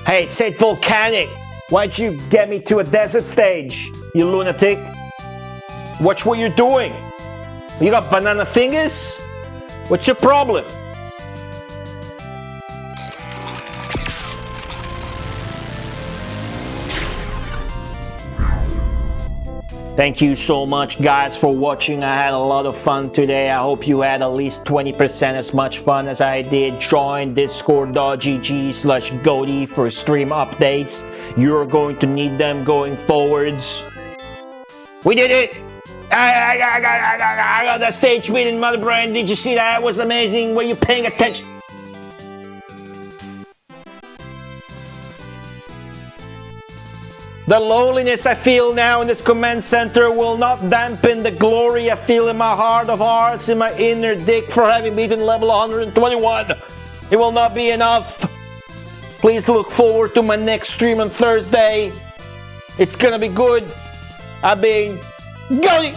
Hey, it said volcanic. Why'd you get me to a desert stage, you lunatic? Watch what you're doing. You got banana fingers? What's your problem? Thank you so much, guys, for watching. I had a lot of fun today. I hope you had at least 20% as much fun as I did. Join discord.gg/Goaty for stream updates. You're going to need them going forwards. We did it! I got the stage meeting, Mother Brain. Did you see that? It was amazing. Were you paying attention? The loneliness I feel now in this command center will not dampen the glory I feel in my heart of hearts, in my inner dick for having beaten level 121. It will not be enough. Please look forward to my next stream on Thursday. It's gonna be good. I've been Goaty.